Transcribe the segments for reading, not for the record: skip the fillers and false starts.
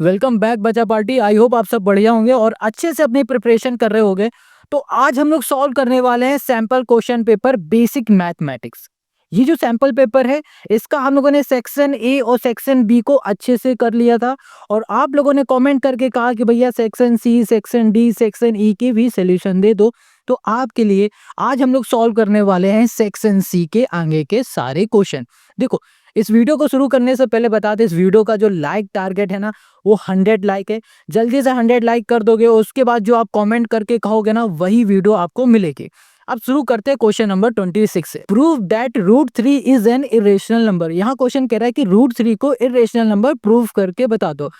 Welcome back बचा party. I hope आप सब बढ़िया होंगे और अच्छे से अपनी प्रिपरेशन कर रहे होंगे। तो आज हम लोग सॉल्व करने वाले हैं sample question paper basic mathematics. ये जो सैंपल पेपर है इसका हम लोगों ने सेक्शन ए और सेक्शन बी को अच्छे से कर लिया था और आप लोगों ने कमेंट करके कहा कि भैया section C, section D, section E के भी सोल्यूशन दे दो। तो आपके लिए आज हम लोग सॉल्व करने वाले हैं सेक्शन सी के आगे के सारे क्वेश्चन। देखो, इस वीडियो को शुरू करने से पहले बता दें, इस वीडियो का जो लाइक टारगेट है ना वो 100 लाइक है। जल्दी से 100 लाइक कर दोगे, उसके बाद जो आप कमेंट करके कहोगे ना वही वीडियो आपको मिलेगी। अब शुरू करते हैं क्वेश्चन नंबर 26 से। Prove that √3 is an irrational number. यहाँ क्वेश्चन कह रहा है कि √3 को इरेशनल नंबर प्रूव करके बता दो।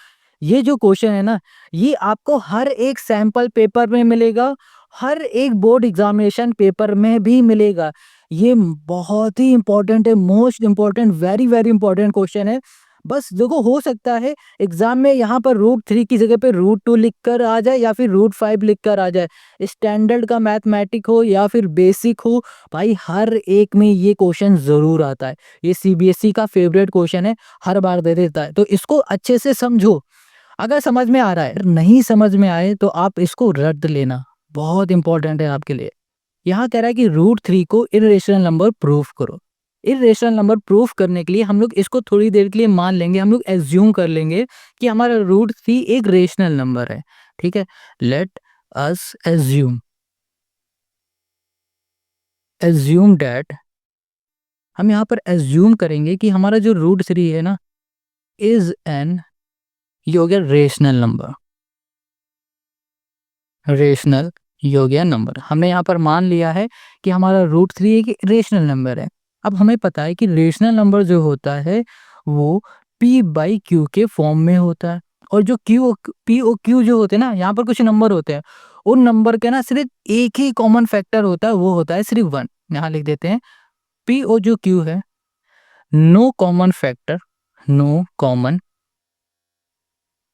ये जो क्वेश्चन है ना ये आपको हर एक सैंपल पेपर में मिलेगा, हर एक बोर्ड एग्जामिनेशन पेपर में भी मिलेगा। ये बहुत ही इंपॉर्टेंट है, most important, very very important question है। बस देखो, हो सकता है एग्जाम में यहाँ पर √3 की जगह पे √2 लिख कर आ जाए या फिर √5 लिख कर आ जाए। स्टैंडर्ड का मैथमेटिक हो या फिर बेसिक हो, भाई हर एक में ये क्वेश्चन जरूर आता है। ये सीबीएसई का फेवरेट क्वेश्चन है, हर बार दे देता है। तो इसको अच्छे से समझो। अगर समझ में आ रहा है, नहीं समझ में आए तो आप इसको रट लेना, बहुत इंपॉर्टेंट है आपके लिए। यहाँ कह रहा है कि √3 को इरेशनल नंबर प्रूफ करो। इरेशनल नंबर प्रूफ करने के लिए हम लोग इसको थोड़ी देर के लिए मान लेंगे, हम लोग एज्यूम कर लेंगे कि हमारा √3 एक रेशनल नंबर है। ठीक है, let us assume assume that. हम यहाँ पर एज्यूम करेंगे कि हमारा जो √3 है ना इज एन, ये हो गया रेशनल नंबर। रेशनल ये हो गया नंबर। हमने यहाँ पर मान लिया है कि हमारा √3 एक रेशनल नंबर है। अब हमें पता है कि रेशनल नंबर जो होता है वो p/q के फॉर्म में होता है। और जो p और q जो होते हैं ना, यहाँ पर कुछ नंबर होते हैं, उन नंबर के ना सिर्फ एक ही कॉमन फैक्टर होता है, वो होता है सिर्फ 1। यहाँ लिख देते हैं p और जो q है, no common factor, no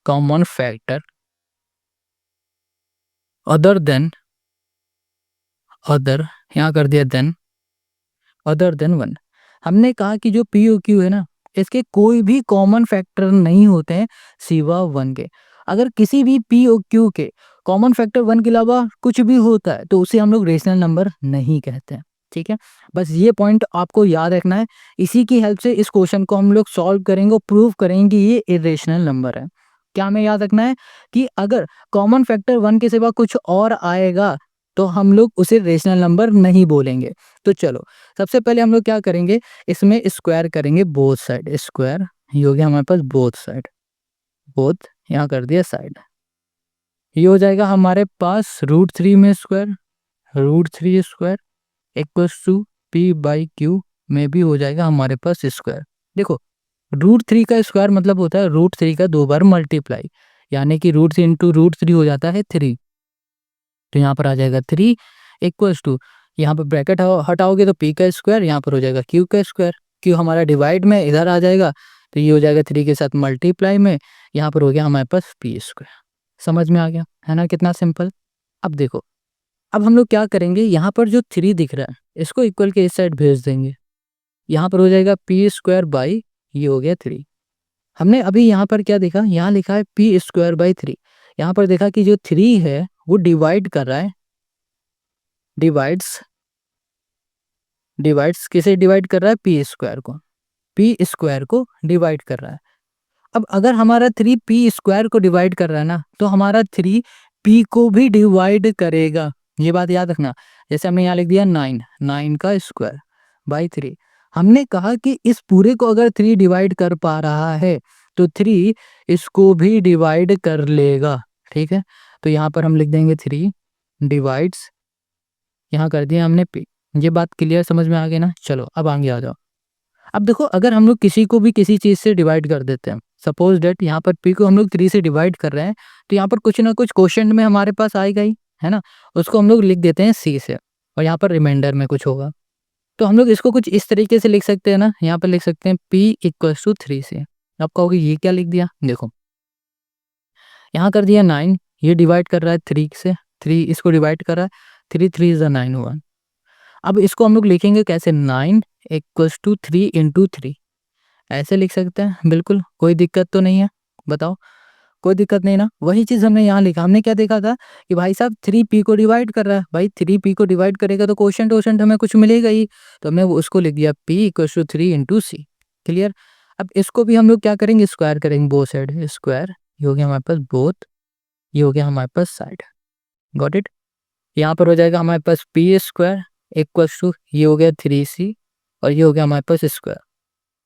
common factor other than, other यहाँ कर दिया देन, अदर देन 1। हमने कहा कि जो पी ओ क्यू है ना इसके कोई भी कॉमन फैक्टर नहीं होते हैं सिवा 1 के। अगर किसी भी पी ओ क्यू के कॉमन फैक्टर 1 के अलावा कुछ भी होता है तो उसे हम लोग रेशनल नंबर नहीं कहते हैं। ठीक है, बस ये पॉइंट आपको याद रखना है। इसी की हेल्प से इस क्वेश्चन को हम लोग सॉल्व करेंगे और प्रूव करेंगे ये इरेशनल नंबर है। क्या हमें याद रखना है कि अगर कॉमन फैक्टर 1 के सिवा कुछ और आएगा तो हम लोग उसे रेशनल नंबर नहीं बोलेंगे। तो चलो, सबसे पहले हम लोग क्या करेंगे, इसमें स्क्वायर करेंगे बोथ साइड। स्क्वायर ये हो गया हमारे पास बोथ साइड, बोथ यहाँ कर दिया साइड। ये हो जाएगा हमारे पास √3 में square, √3 square equals to p/q में भी हो जाएगा हमारे पास स्क्वायर। देखो, √3 का स्क्वायर मतलब होता है √3 का 2 बार मल्टीप्लाई, यानी कि √3 इंटू √3 हो जाता है 3। तो यहाँ पर आ जाएगा 3 इक्वल्स टू, यहाँ पर ब्रैकेट हटाओगे तो p का स्क्वायर, यहाँ पर हो जाएगा q का स्क्वायर। q हमारा डिवाइड में इधर आ जाएगा तो ये हो जाएगा 3 के साथ मल्टीप्लाई में, यहाँ पर हो गया हमारे पास p स्क्वायर। समझ में आ गया है ना, कितना सिंपल। अब देखो, अब हम लोग क्या करेंगे, यहाँ पर जो 3 दिख रहा है इसको इक्वल के इस साइड भेज देंगे। यहाँ पर हो जाएगा p² ये हो गया 3। हमने अभी यहाँ पर क्या देखा, यहाँ लिखा है p²/3। यहाँ पर देखा कि जो 3 है वो डिवाइड कर रहा है, डिवाइड्स किसे डिवाइड कर रहा है, p² को डिवाइड कर रहा है। अब अगर हमारा 3 p² को डिवाइड कर रहा है ना तो हमारा 3 p को भी डिवाइड करेगा। ये बात याद रखना। जैसे हमने यहाँ लिख दिया 9 का स्क्वायर बाई 3। हमने कहा कि इस पूरे को अगर 3 डिवाइड कर पा रहा है तो 3 इसको भी डिवाइड कर लेगा। ठीक है, तो यहाँ पर हम लिख देंगे 3 डिवाइड्स, यहाँ कर दिया हमने p। ये बात क्लियर, समझ में आ गई ना। चलो अब आगे आ जाओ। अब देखो, अगर हम लोग किसी को भी किसी चीज़ से डिवाइड कर देते हैं, सपोज डेट यहाँ पर p को हम लोग 3 से डिवाइड कर रहे हैं, तो यहाँ पर कुछ ना कुछ क्वेश्चन में हमारे पास आएगा ही, है ना। उसको हम लोग लिख देते हैं c से और यहाँ पर रिमाइंडर में कुछ होगा। तो हम लोग इसको कुछ इस तरीके से लिख सकते हैं ना, यहाँ पर लिख सकते हैं p = 3 से। आप कहोगे ये क्या लिख दिया, देखो यहाँ कर दिया 9, ये डिवाइड कर रहा है 3 से, 3 इसको डिवाइड कर रहा है, 3 3 = 9 हुआ। अब इसको हम लोग लिखेंगे कैसे, 9 = 3 × 3, ऐसे लिख सकते हैं। बिल्कुल कोई दिक्कत तो नहीं है, बताओ। कोई दिक्कत नहीं ना। वही चीज़ हमने यहाँ लिखा, हमने क्या देखा था कि भाई साहब 3p को डिवाइड कर रहा है, भाई 3p को डिवाइड करेगा तो क्वोशंट वोशंट हमें कुछ मिलेगा ही, तो हमने उसको लिख दिया p equals to 3 into C. Clear. अब इसको भी हम लोग क्या करेंगे, स्क्वायर करेंगे बोथ साइड, स्क्वायर, ये हो गया हमारे पास बोथ, ये हो गया हमारे पास साइड, गॉट इट। यहाँ पर हो जाएगा हमारे पास पी स्क्वायर इक्वल्स टू, ये हो गया 3c और ये हो गया हमारे पास square,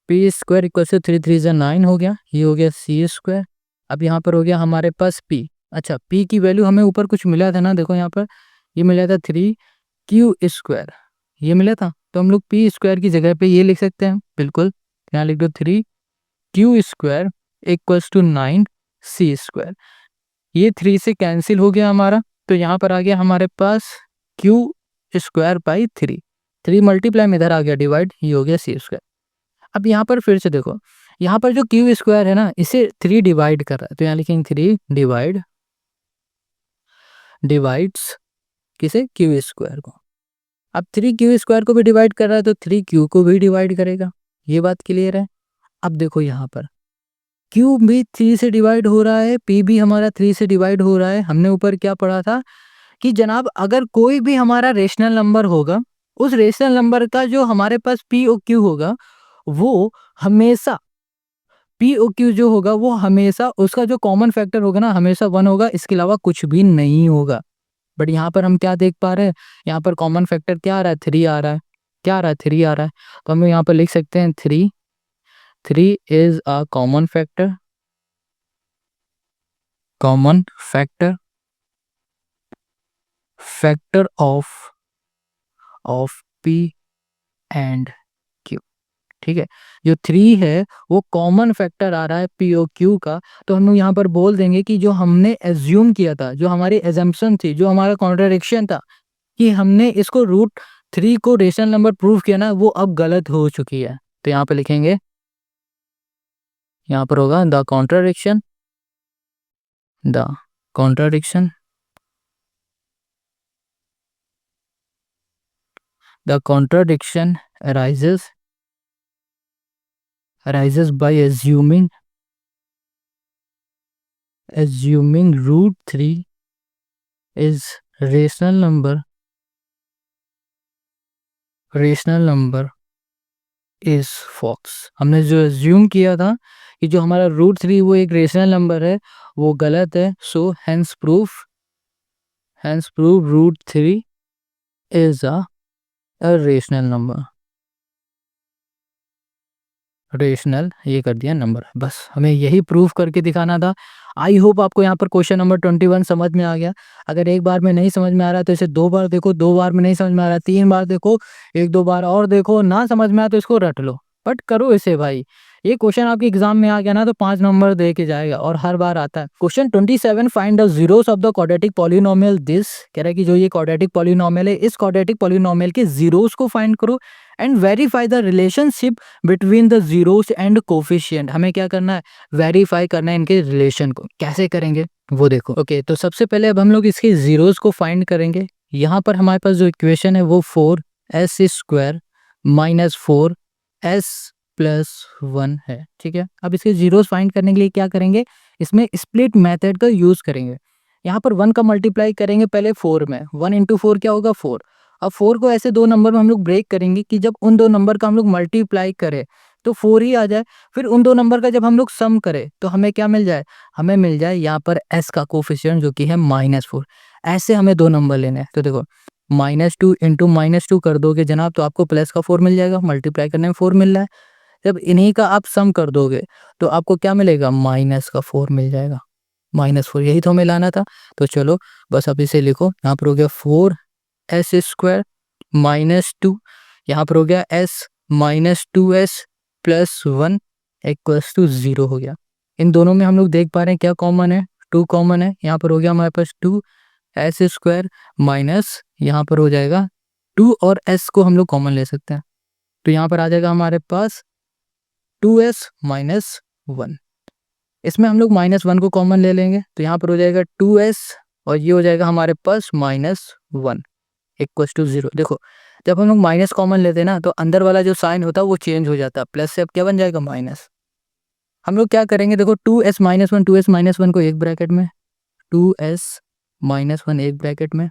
P square equals to 3 3 9 हो गया, ये हो गया सी स्क्वायर। अब यहाँ पर हो गया हमारे पास p, अच्छा p की वैल्यू हमें ऊपर कुछ मिला था ना, देखो यहाँ पर ये मिला था 3q स्क्वायर, ये मिला था, तो हम लोग p स्क्वायर की जगह पे ये लिख सकते हैं, बिल्कुल यहाँ लिख दो 3q square equals to 9c square. ये 3 से कैंसिल हो गया हमारा, तो यहाँ पर आ गया हमारे पास q स्क्वायर बाई 3 मल्टीप्लाई में इधर आ गया डिवाइड, ये हो गया सी स्क्वायर। अब यहाँ पर फिर से देखो, यहाँ पर जो क्यू स्क्वायर है ना, इसे 3 डिवाइड कर रहा है, तो यहाँ लिखेंगे 3 डिवाइड्स किसे, क्यू स्क्वायर को। अब 3q स्क्वायर को भी डिवाइड कर रहा है तो 3q को भी डिवाइड करेगा, ये बात क्लियर है। अब देखो यहाँ पर q भी 3 से डिवाइड हो रहा है, p भी हमारा 3 से डिवाइड हो रहा है। हमने ऊपर क्या पढ़ा था कि जनाब अगर कोई भी हमारा रेशनल नंबर होगा, उस रेशनल नंबर का जो हमारे पास p और q होगा, वो हमेशा पी ओ क्यू जो होगा वो हमेशा उसका जो कॉमन फैक्टर होगा ना, हमेशा 1 होगा, इसके अलावा कुछ भी नहीं होगा। बट यहाँ पर हम क्या देख पा रहे हैं, यहाँ पर कॉमन फैक्टर क्या आ रहा है, 3 आ रहा है, क्या आ रहा है, 3 आ रहा है, तो हम यहाँ पर लिख सकते हैं 3 is a common factor, common factor factor of P and Q. ठीक है, जो 3 है वो कॉमन फैक्टर आ रहा है पी ओ क्यू का, तो हम लोग यहाँ पर बोल देंगे कि जो हमने एज्यूम किया था, जो हमारी एजम्पशन थी, जो हमारा कॉन्ट्राडिक्शन था कि हमने इसको √3 को रेशनल नंबर प्रूव किया ना, वो अब गलत हो चुकी है। तो यहाँ पे लिखेंगे, यहाँ पर होगा the contradiction arises by assuming √3 is rational number is false। हमने जो एज्यूम किया था कि जो हमारा √3 वो एक रेशनल नंबर है, वो गलत है। So hence proof √3 is a rational number, rational ये कर दिया नंबर, बस हमें यही प्रूफ करके दिखाना था। आई होप आपको यहाँ पर क्वेश्चन नंबर 21 समझ में आ गया। अगर एक बार में नहीं समझ में आ रहा तो इसे 2 बार देखो, 2 बार में नहीं समझ में आ रहा 3 बार देखो, 1-2 बार और देखो, ना समझ में आया तो इसको रट लो, बट करो इसे भाई। ये क्वेश्चन आपके एग्जाम में आ गया ना तो 5 नंबर दे के जाएगा, और हर बार आता है। Question 27, find the zeros of the quadratic polynomial this, कह रहा है कि जो ये क्वाड्रेटिक पॉलिनोमियल है, इस क्वाड्रेटिक पॉलिनोमियल के जीरोस को फाइंड करो and verify the relationship between the zeros and coefficient. हमें क्या करना है, वेरीफाई करना है इनके रिलेशन को। कैसे करेंगे वो देखो। ओके, तो सबसे पहले अब हम लोग इसके जीरोस को फाइंड करेंगे। यहाँ पर हमारे पास जो इक्वेशन है वो 4s² - 4s+1 है। ठीक है, अब इसके जीरोस फाइंड करने के लिए क्या करेंगे, इसमें स्प्लिट मेथड का यूज करेंगे। यहाँ पर 1 का मल्टीप्लाई करेंगे पहले 4 में, 1 × 4 क्या होगा 4। अब 4 को ऐसे 2 नंबर में हम लोग ब्रेक करेंगे कि जब उन 2 नंबर का हम लोग मल्टीप्लाई करें तो 4 ही आ जाए। फिर उन 2 नंबर का जब हम लोग सम करें तो हमें क्या मिल जाए, हमें मिल जाए यहाँ पर s का कोफिशिएंट जो कि है -4। ऐसे हमें 2 नंबर लेने हैं, तो देखो -2 × -2 कर दोगे जनाब तो आपको प्लस का 4 मिल जाएगा, मल्टीप्लाई करने में 4 मिल रहा है। जब इन्हीं का आप सम कर दोगे तो आपको क्या मिलेगा, माइनस का 4 मिल जाएगा, -4। यही तो हमें लाना था। तो चलो बस अब इसे लिखो, यहाँ पर हो गया 4s² -2, यहाँ पर हो गया s -2s+1 = 0 हो गया। इन दोनों में हम लोग देख पा रहे हैं क्या कॉमन है, 2 कॉमन है। यहाँ पर हो गया हमारे पास 2s² माइनस, यहाँ पर हो जाएगा 2 और s को हम लोग कॉमन ले सकते हैं, तो यहाँ पर आ जाएगा हमारे पास 2s - 1। इसमें हम लोग -1 को कॉमन ले लेंगे, तो यहाँ पर हो जाएगा 2s और ये हो जाएगा हमारे पास -1 = 0। देखो जब हम लोग माइनस कॉमन लेते हैं ना तो अंदर वाला जो साइन होता है वो चेंज हो जाता है, प्लस से अब क्या बन जाएगा माइनस। हम लोग क्या करेंगे, देखो 2s minus one, 2s minus one को एक ब्रैकेट में, 2s माइनस वन एक ब्रैकेट में,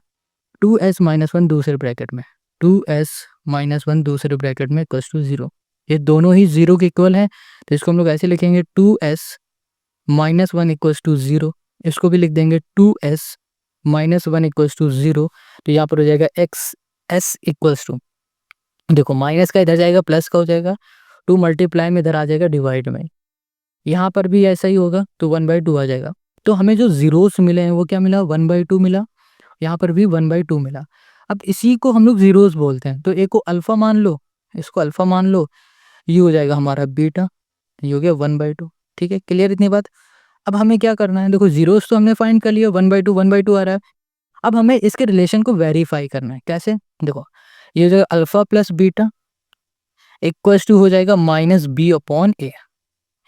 2s माइनस वन दूसरे ब्रैकेट में, 2s माइनस वन दूसरे ब्रैकेट में इक्वल्स टू 0। ये दोनों ही 0 के इक्वल है, तो इसको हम लोग ऐसे लिखेंगे 2s minus one equals to 0। इसको भी लिख देंगे 2s minus one equals to 0। तो यहाँ पर हो जाएगा एक्स एस इक्वल्स टू, देखो माइनस का इधर जाएगा प्लस का हो जाएगा, 2 मल्टीप्लाई में इधर आ जाएगा डिवाइड में, यहाँ पर भी ऐसा ही होगा, तो 1/2 आ जाएगा। तो हमें जो जीरोस मिले हैं वो क्या मिला, 1/2 मिला, यहाँ पर भी 1/2 मिला। अब इसी को हम लोग जीरोस बोलते हैं, तो एक को अल्फा मान लो, इसको अल्फा मान लो, ये हो जाएगा हमारा बीटा, ये हो गया 1/2। ठीक है, क्लियर इतनी बात। अब हमें क्या करना है, देखो जीरोस तो हमने फाइंड कर लिया, 1/2 आ रहा है। अब हमें इसके रिलेशन को वेरीफाई करना है, कैसे, देखो ये हो जाएगा alpha plus beta equals to हो जाएगा माइनस बी अपॉन ए,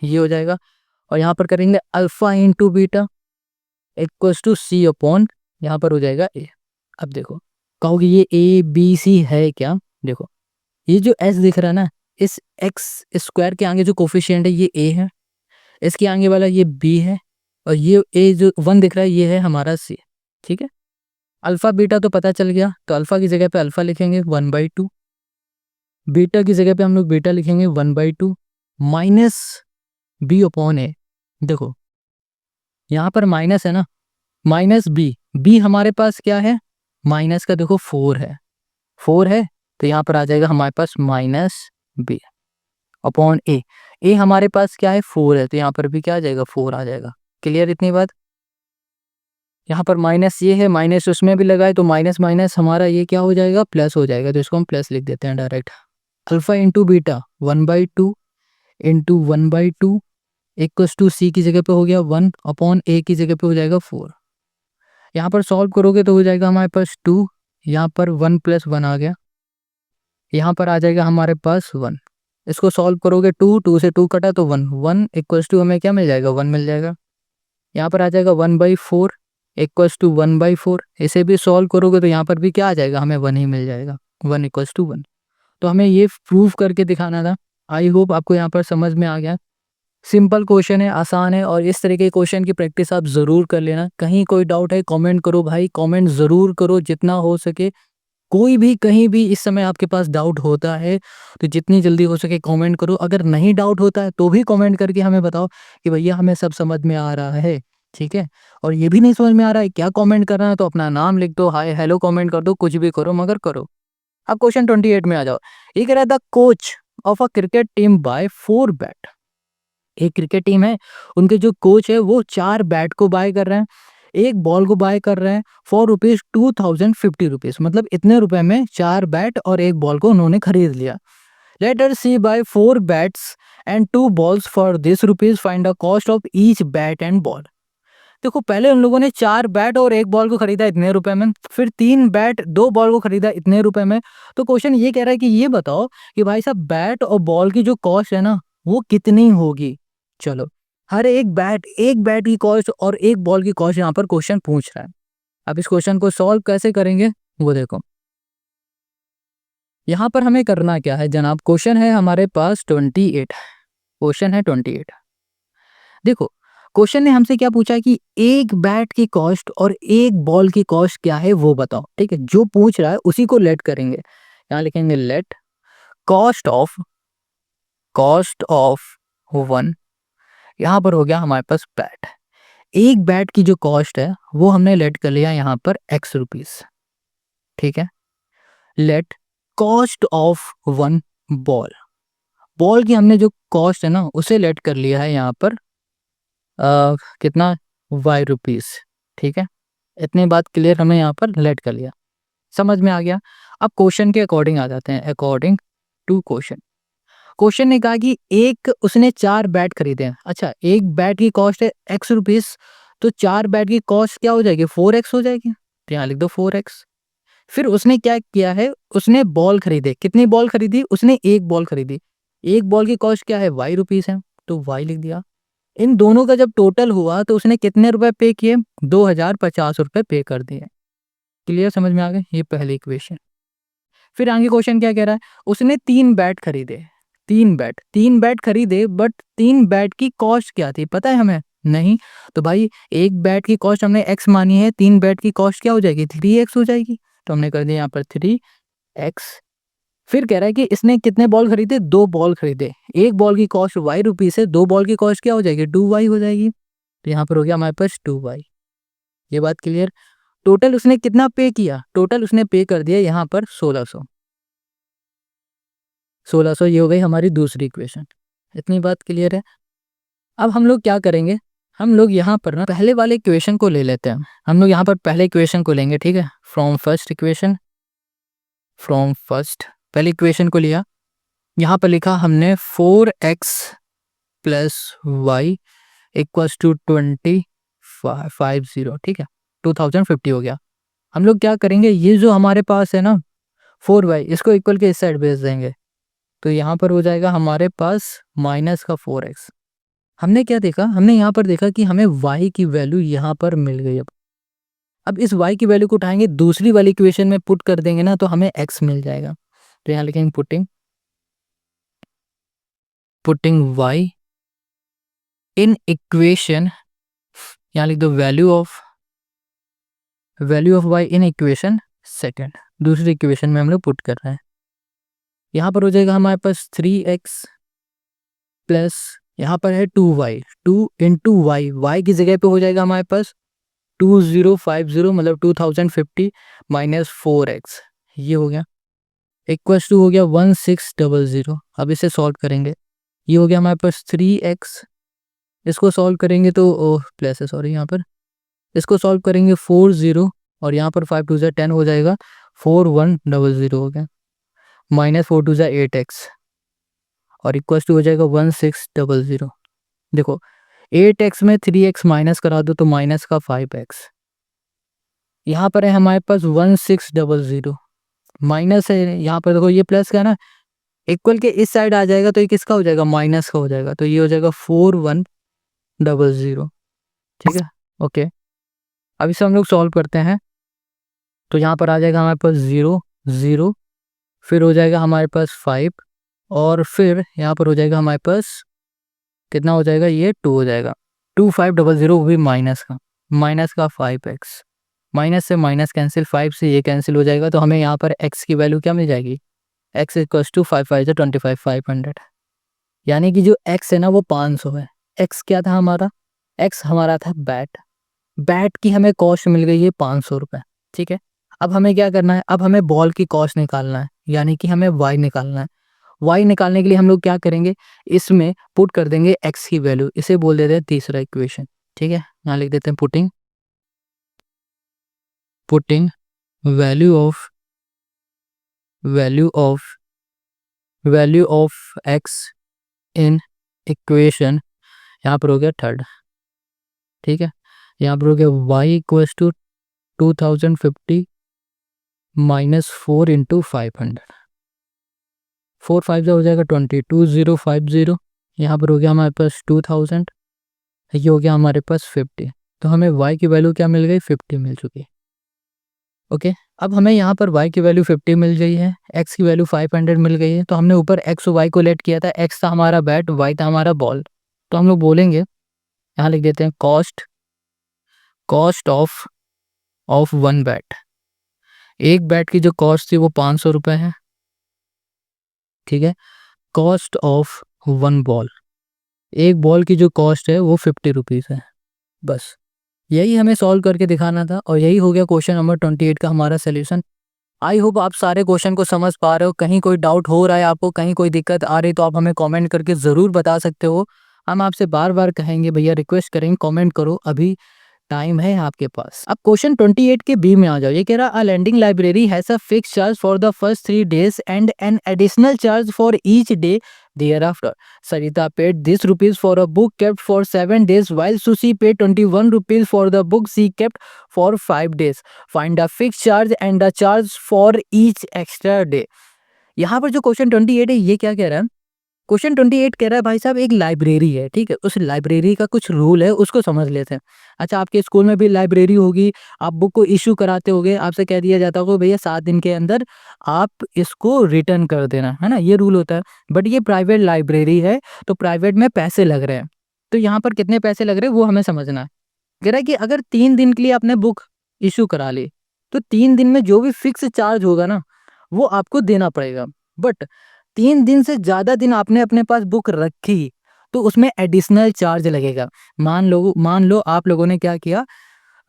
ये हो जाएगा। और यहाँ पर करेंगे alpha into beta equals to C upon, यहाँ पर हो जाएगा ए। अब देखो कहोगे ये ए बी सी है क्या, देखो ये जो एस दिख रहा है ना, इस एक्स स्क्वायर के आगे जो कोफिशिएंट है ये ए है, इसके आगे वाला ये बी है, और ये ए जो 1 दिख रहा है ये है हमारा सी। ठीक है, अल्फा बीटा तो पता चल गया, तो अल्फा की जगह पे अल्फा लिखेंगे 1/2, बीटा की जगह पे हम लोग बीटा लिखेंगे 1/2 माइनस बी अपॉन ए। देखो यहाँ पर माइनस है ना, माइनस बी, बी हमारे पास क्या है, माइनस का देखो 4 है, 4 है, तो यहाँ पर आ जाएगा हमारे पास माइनस बी अपॉन ए। ए हमारे पास क्या है 4 है, तो यहाँ पर भी क्या आ जाएगा 4 आ जाएगा। क्लियर इतनी बात। यहाँ पर माइनस ये है, माइनस उसमें भी लगाए, तो माइनस माइनस हमारा ये क्या हो जाएगा, प्लस हो जाएगा, तो इसको हम प्लस लिख देते हैं direct. Alpha into beta 1/2 into 1/2 equals to C की जगह पे हो गया 1 अपॉन ए की जगह पे हो जाएगा 4। यहाँ पर सॉल्व करोगे तो हो जाएगा हमारे पास 2, यहाँ पर 1 + 1 आ गया, यहाँ पर आ जाएगा हमारे पास 1। इसको सॉल्व करोगे 2 से 2 कटा तो 1, 1 इक्वल्स टू हमें क्या मिल जाएगा, 1 मिल जाएगा। यहाँ पर आ जाएगा 1/4 इक्वल्स टू 1/4। इसे भी सॉल्व करोगे तो यहाँ पर भी क्या आ जाएगा, हमें 1 ही मिल जाएगा, 1 इक्वल्स टू 1। तो हमें ये प्रूव करके दिखाना था। आई होप आपको यहाँ पर समझ में आ गया। सिंपल क्वेश्चन है, आसान है, और इस तरीके के क्वेश्चन की प्रैक्टिस आप ज़रूर कर लेना। कहीं कोई डाउट है कमेंट करो भाई, कमेंट ज़रूर करो जितना हो सके। कोई भी कहीं भी इस समय आपके पास डाउट होता है तो जितनी जल्दी हो सके कमेंट करो। अगर नहीं डाउट होता है तो भी कमेंट करके हमें बताओ कि भैया हमें सब समझ में आ रहा है। ठीक है, और ये भी नहीं समझ में आ रहा है क्या कमेंट करना है, तो अपना नाम लिख दो, हाय हेलो कमेंट कर दो, कुछ भी करो मगर करो। अब क्वेश्चन 28 में आ जाओ। ये कह रहा था coach of a cricket team buy 4 bat. एक क्रिकेट टीम है, उनके जो कोच है वो 4 बैट को बाय कर रहे हैं, एक बॉल को बाय कर रहे हैं फॉर रुपीज 2050 रुपीज, मतलब इतने रुपए में 4 बैट और एक बॉल को उन्होंने खरीद लिया। Let us see buy 4 bats and 2 balls for this rupees, find the cost of each bat and ball. देखो पहले उन लोगों ने 4 बैट और एक बॉल को खरीदा इतने रुपए में, फिर 3 बैट 2 बॉल को खरीदा इतने रुपए में। तो क्वेश्चन ये कह रहा है कि ये बताओ कि भाई साहब बैट और बॉल की जो कॉस्ट है ना वो कितनी होगी। चलो हर एक बैट की कॉस्ट और एक बॉल की कॉस्ट यहाँ पर क्वेश्चन पूछ रहा है। अब इस क्वेश्चन को सॉल्व कैसे करेंगे वो देखो। यहाँ पर हमें करना क्या है जनाब, क्वेश्चन है हमारे पास 28, क्वेश्चन है 28। देखो क्वेश्चन ने हमसे क्या पूछा कि एक बैट की कॉस्ट और एक बॉल की कॉस्ट क्या है वो बताओ। ठीक है, जो पूछ रहा है उसी को लेट करेंगे, यहाँ लिखेंगे लेट कॉस्ट ऑफ 1, यहाँ पर हो गया हमारे पास बैट। एक बैट की जो कॉस्ट है वो हमने लेट कर लिया यहाँ पर x रुपीज। ठीक है, let cost of 1 ball, ball की हमने जो कॉस्ट है ना उसे लेट कर लिया है यहाँ पर कितना y रुपीज। ठीक है, इतनी बात क्लियर हमने यहाँ पर लेट कर लिया, समझ में आ गया। अब क्वेश्चन के अकॉर्डिंग आ जाते हैं, अकॉर्डिंग टू क्वेश्चन। क्वेश्चन ने कहा कि एक उसने 4 बैट खरीदे हैं। अच्छा, एक बैट की कॉस्ट है x रुपीज, तो 4 बैट की कॉस्ट क्या हो जाएगी, 4x हो जाएगी, तो यहाँ लिख दो 4x। फिर उसने क्या किया है, उसने बॉल खरीदे, कितनी बॉल खरीदी, उसने एक बॉल खरीदी, एक बॉल की कॉस्ट क्या है y रुपीज है, तो y लिख दिया। इन दोनों का जब टोटल हुआ तो उसने कितने रुपए पे किए, 2050 रुपए पे कर दिए। क्लियर, समझ में आ गए, ये पहली इक्वेशन। फिर आगे क्वेश्चन क्या कह रहा है, उसने 3 बैट खरीदे, तीन बैट खरीदे, बट 3 बैट की कॉस्ट क्या थी पता है हमें? नहीं। तो भाई एक बैट की कॉस्ट हमने x मानी है, 3 बैट की कॉस्ट क्या हो जाएगी? 3x हो जाएगी। तो हमने कर दिया यहाँ पर 3x। फिर कह रहा है कि इसने कितने बॉल खरीदे? 2 बॉल खरीदे। एक बॉल की कॉस्ट y रुपीस है, 2 बॉल की कॉस्ट क्या हो जाएगी? 2y हो जाएगी। तो यहाँ पर हो गया हमारे पास 2y। ये बात क्लियर? टोटल उसने कितना पे किया? टोटल उसने पे कर दिया यहाँ पर 1600। 1600 ये हो गई हमारी दूसरी इक्वेशन। इतनी बात क्लियर है? अब हम लोग क्या करेंगे, हम लोग यहाँ पर ना पहले वाले इक्वेशन को ले लेते हैं। हम लोग यहाँ पर पहले इक्वेशन को लेंगे, ठीक है? फ्रॉम फर्स्ट पहले इक्वेशन को लिया। यहाँ पर लिखा हमने 4x plus Y equals to 2050, ठीक है? 2050 हो गया। हम लोग क्या करेंगे, ये जो हमारे पास है ना 4y, इसको इक्वल के इस साइड भेज देंगे। तो यहाँ पर हो जाएगा हमारे पास माइनस का 4x। हमने क्या देखा, हमने यहाँ पर देखा कि हमें y की वैल्यू यहाँ पर मिल गई। अब इस y की वैल्यू को उठाएंगे, दूसरी वाली इक्वेशन में पुट कर देंगे ना, तो हमें x मिल जाएगा। तो यहाँ लिखेंगे पुटिंग y इन इक्वेशन, यहाँ लिख दो value of y in equation second. दूसरी इक्वेशन में हम लोग पुट कर रहे हैं। यहाँ पर हो जाएगा हमारे पास 3x प्लस यहाँ पर है 2y, 2 इंटू वाई, वाई की जगह पे हो जाएगा हमारे पास 2050 मतलब 2050 माइनस 4x, ये हो गया इक्वल्स टू हो गया 1600। अब इसे सॉल्व करेंगे, ये हो गया हमारे पास 3x। इसको सॉल्व करेंगे तो प्लस है, सॉरी, यहाँ पर इसको सॉल्व करेंगे 40 और यहाँ पर 5 2 10 हो जाएगा 4100 हो गया माइनस 4 2 8x और इक्वल्स टू हो जाएगा 1600। देखो 8x में 3x माइनस करा दो तो माइनस का 5x। यहाँ पर है हमारे पास 1600 माइनस है, यहाँ पर देखो ये प्लस का है ना, इक्वल के इस साइड आ जाएगा तो ये किसका हो जाएगा? माइनस का हो जाएगा। तो ये हो जाएगा 4100, ठीक है? ओके, अब इसे हम लोग सॉल्व करते हैं। तो यहाँ पर आ जाएगा हमारे पास 0 0, फिर हो जाएगा हमारे पास 5 और फिर यहाँ पर हो जाएगा हमारे पास कितना हो जाएगा? ये 2 हो जाएगा। 2500 वो भी माइनस का 5x। माइनस से माइनस कैंसिल, 5 से ये कैंसिल हो जाएगा। तो हमें यहाँ पर x की वैल्यू क्या मिल जाएगी? x इक्वल्स टू 5 5 25 500, यानी कि जो x है ना वो 500 है। x क्या था हमारा? x हमारा था बैट की हमें कॉस्ट मिल गई है 500 रुपये, ठीक है? अब हमें क्या करना है, अब हमें बॉल की कॉस्ट निकालना है, यानी कि हमें y निकालना है। y निकालने के लिए हम लोग क्या करेंगे, इसमें पुट कर देंगे x की वैल्यू। इसे बोल देते हैं तीसरा इक्वेशन, ठीक है? यहाँ लिख देते हैं putting value of x in equation, यहाँ पर हो गया थर्ड, ठीक है? यहाँ पर हो गया y equals to 2050 minus 4 into 500, 4 5 हो जाएगा 20 यहाँ पर हो गया हमारे पास 2000, ये हो गया हमारे पास 50। तो हमें y की वैल्यू क्या मिल गई? 50 मिल चुकी है। ओके, अब हमें यहाँ पर y की वैल्यू 50 मिल गई है, x की वैल्यू 500 मिल गई है। तो हमने ऊपर x और y को लेट किया था, x था हमारा बैट, y था हमारा बॉल। तो हम लोग बोलेंगे, यहाँ लिख देते हैं कॉस्ट ऑफ वन बैट। एक बैट की जो कॉस्ट थी वो 500 रुपये है, ठीक है? कॉस्ट ऑफ वन बॉल, एक बॉल की जो कॉस्ट है वो 50 रुपीज़ है। बस यही हमें सॉल्व करके दिखाना था और यही हो गया क्वेश्चन नंबर 28 का हमारा सोल्यूशन। आई होप आप सारे क्वेश्चन को समझ पा रहे हो। कहीं कोई डाउट हो रहा है आपको, कहीं कोई दिक्कत आ रही तो आप हमें कमेंट करके ज़रूर बता सकते हो। हम आपसे बार बार कहेंगे, भैया रिक्वेस्ट करेंगे कमेंट करो, अभी टाइम है आपके पास। अब क्वेश्चन 28 के बी में आ जाओ। ये कह रहा, a landing library has a fix charge for the first 3 days and an additional charge for each day thereafter. Sarita paid this rupees for a book kept for 7 days while Sushi paid 21 rupees for the book she kept for 5 days. Find the fixed charge and the charge for each extra day. यहाँ पर जो question 28 है ये क्या कह रहा है question 28 कह रहा है भाई साहब एक लाइब्रेरी है, ठीक है? उस लाइब्रेरी का कुछ रूल है, उसको समझ लेते हैं। अच्छा, आपके स्कूल में भी लाइब्रेरी होगी, आप बुक को इश्यू कराते होगे, आपसे कह दिया जाता होगा भैया 7 दिन के अंदर आप इसको रिटर्न कर देना, है ना? ये रूल होता है। बट ये प्राइवेट लाइब्रेरी है, तो प्राइवेट में पैसे लग रहे हैं। तो यहाँ पर कितने पैसे लग रहे हैं वो हमें समझना है। कह रहा है कि अगर 3 दिन के लिए आपने बुक इश्यू करा ली, तो 3 दिन में जो भी फिक्स चार्ज होगा ना, वो आपको देना पड़ेगा। बट 3 दिन से ज़्यादा दिन आपने अपने पास बुक रखी, तो उसमें एडिशनल चार्ज लगेगा। मान लो आप लोगों ने क्या किया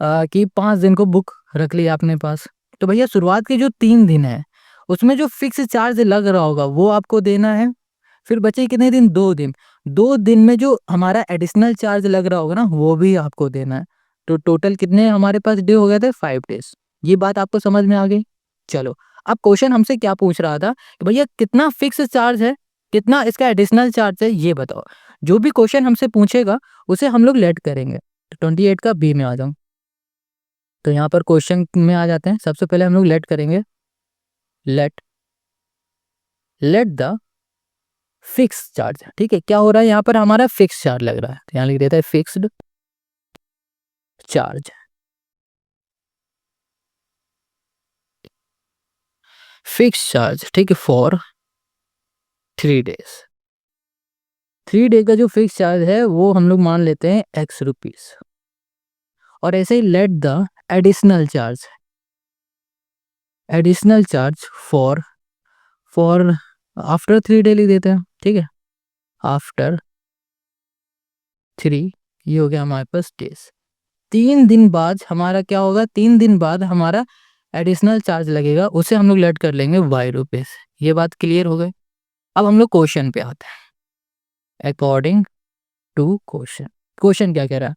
कि 5 दिन को बुक रख लिया अपने पास, तो भैया शुरुआत के जो 3 दिन है, उसमें जो फिक्स चार्ज लग रहा होगा वो आपको देना है। फिर बचे कितने दिन? 2 दिन। 2 दिन में जो हमारा एडिशनल चार्ज लग रहा होगा ना, वो भी आपको देना है। तो टोटल कितने हमारे पास डे हो गए थे? 5 डेज़। ये बात आपको समझ में आ गई? चलो, अब क्वेश्चन हमसे क्या पूछ रहा था कि भैया कितना फिक्स चार्ज है, कितना इसका एडिशनल चार्ज है, ये बताओ। जो भी क्वेश्चन हमसे पूछेगा, उसे हम लोग लेट करेंगे। तो 28 का बी में आ जाऊँ। तो यहाँ पर क्वेश्चन में आ जाते हैं। सबसे पहले हम लोग लेट करेंगे। Let let the fix charge, ठीक है? क्या हो रहा है यहाँ पर? हमारा फिक्स चार्ज लग रहा है, तो यहाँ लिख देता है फिक्स्ड चार्ज। फिक्स चार्ज, ठीक है, फॉर 3 डेज। 3 डे का जो फिक्स चार्ज है वो हम लोग मान लेते हैं एक्स रुपीस। और ऐसे ही let the additional charge, additional charge for for after 3 day लिख देते हैं, ठीक है? आफ्टर 3, ये हो गया हमारे पास डेज। 3 दिन बाद हमारा क्या होगा? 3 दिन बाद हमारा एडिशनल चार्ज लगेगा, उसे हम लोग लेट कर लेंगे वाई रुपीस। ये बात क्लियर हो गई? अब हम लोग क्वेश्चन पे आते हैं। अकॉर्डिंग टू क्वेश्चन, क्वेश्चन क्या कह रहा है?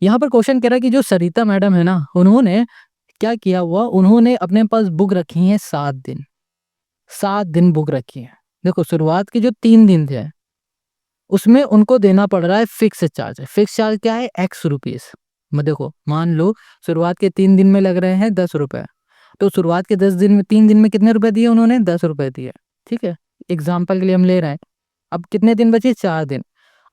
यहाँ पर क्वेश्चन कह रहा है कि जो सरिता मैडम है ना, उन्होंने क्या किया हुआ, उन्होंने अपने पास बुक रखी है 7 दिन। 7 दिन बुक रखी है। देखो, शुरुआत के जो 3 दिन थे, उसमें उनको देना पड़ रहा है फिक्स चार्ज। फिक्स चार्ज क्या है? X rupees. देखो, मान लो शुरुआत के 3 दिन में लग रहे हैं 10 रुपए, तो शुरुआत के 10 दिन में 3 दिन में कितने रुपए दिए उन्होंने? 10 रुपए दिए, ठीक है? एग्जाम्पल के लिए हम ले रहे हैं। अब कितने दिन बचे? 4 दिन।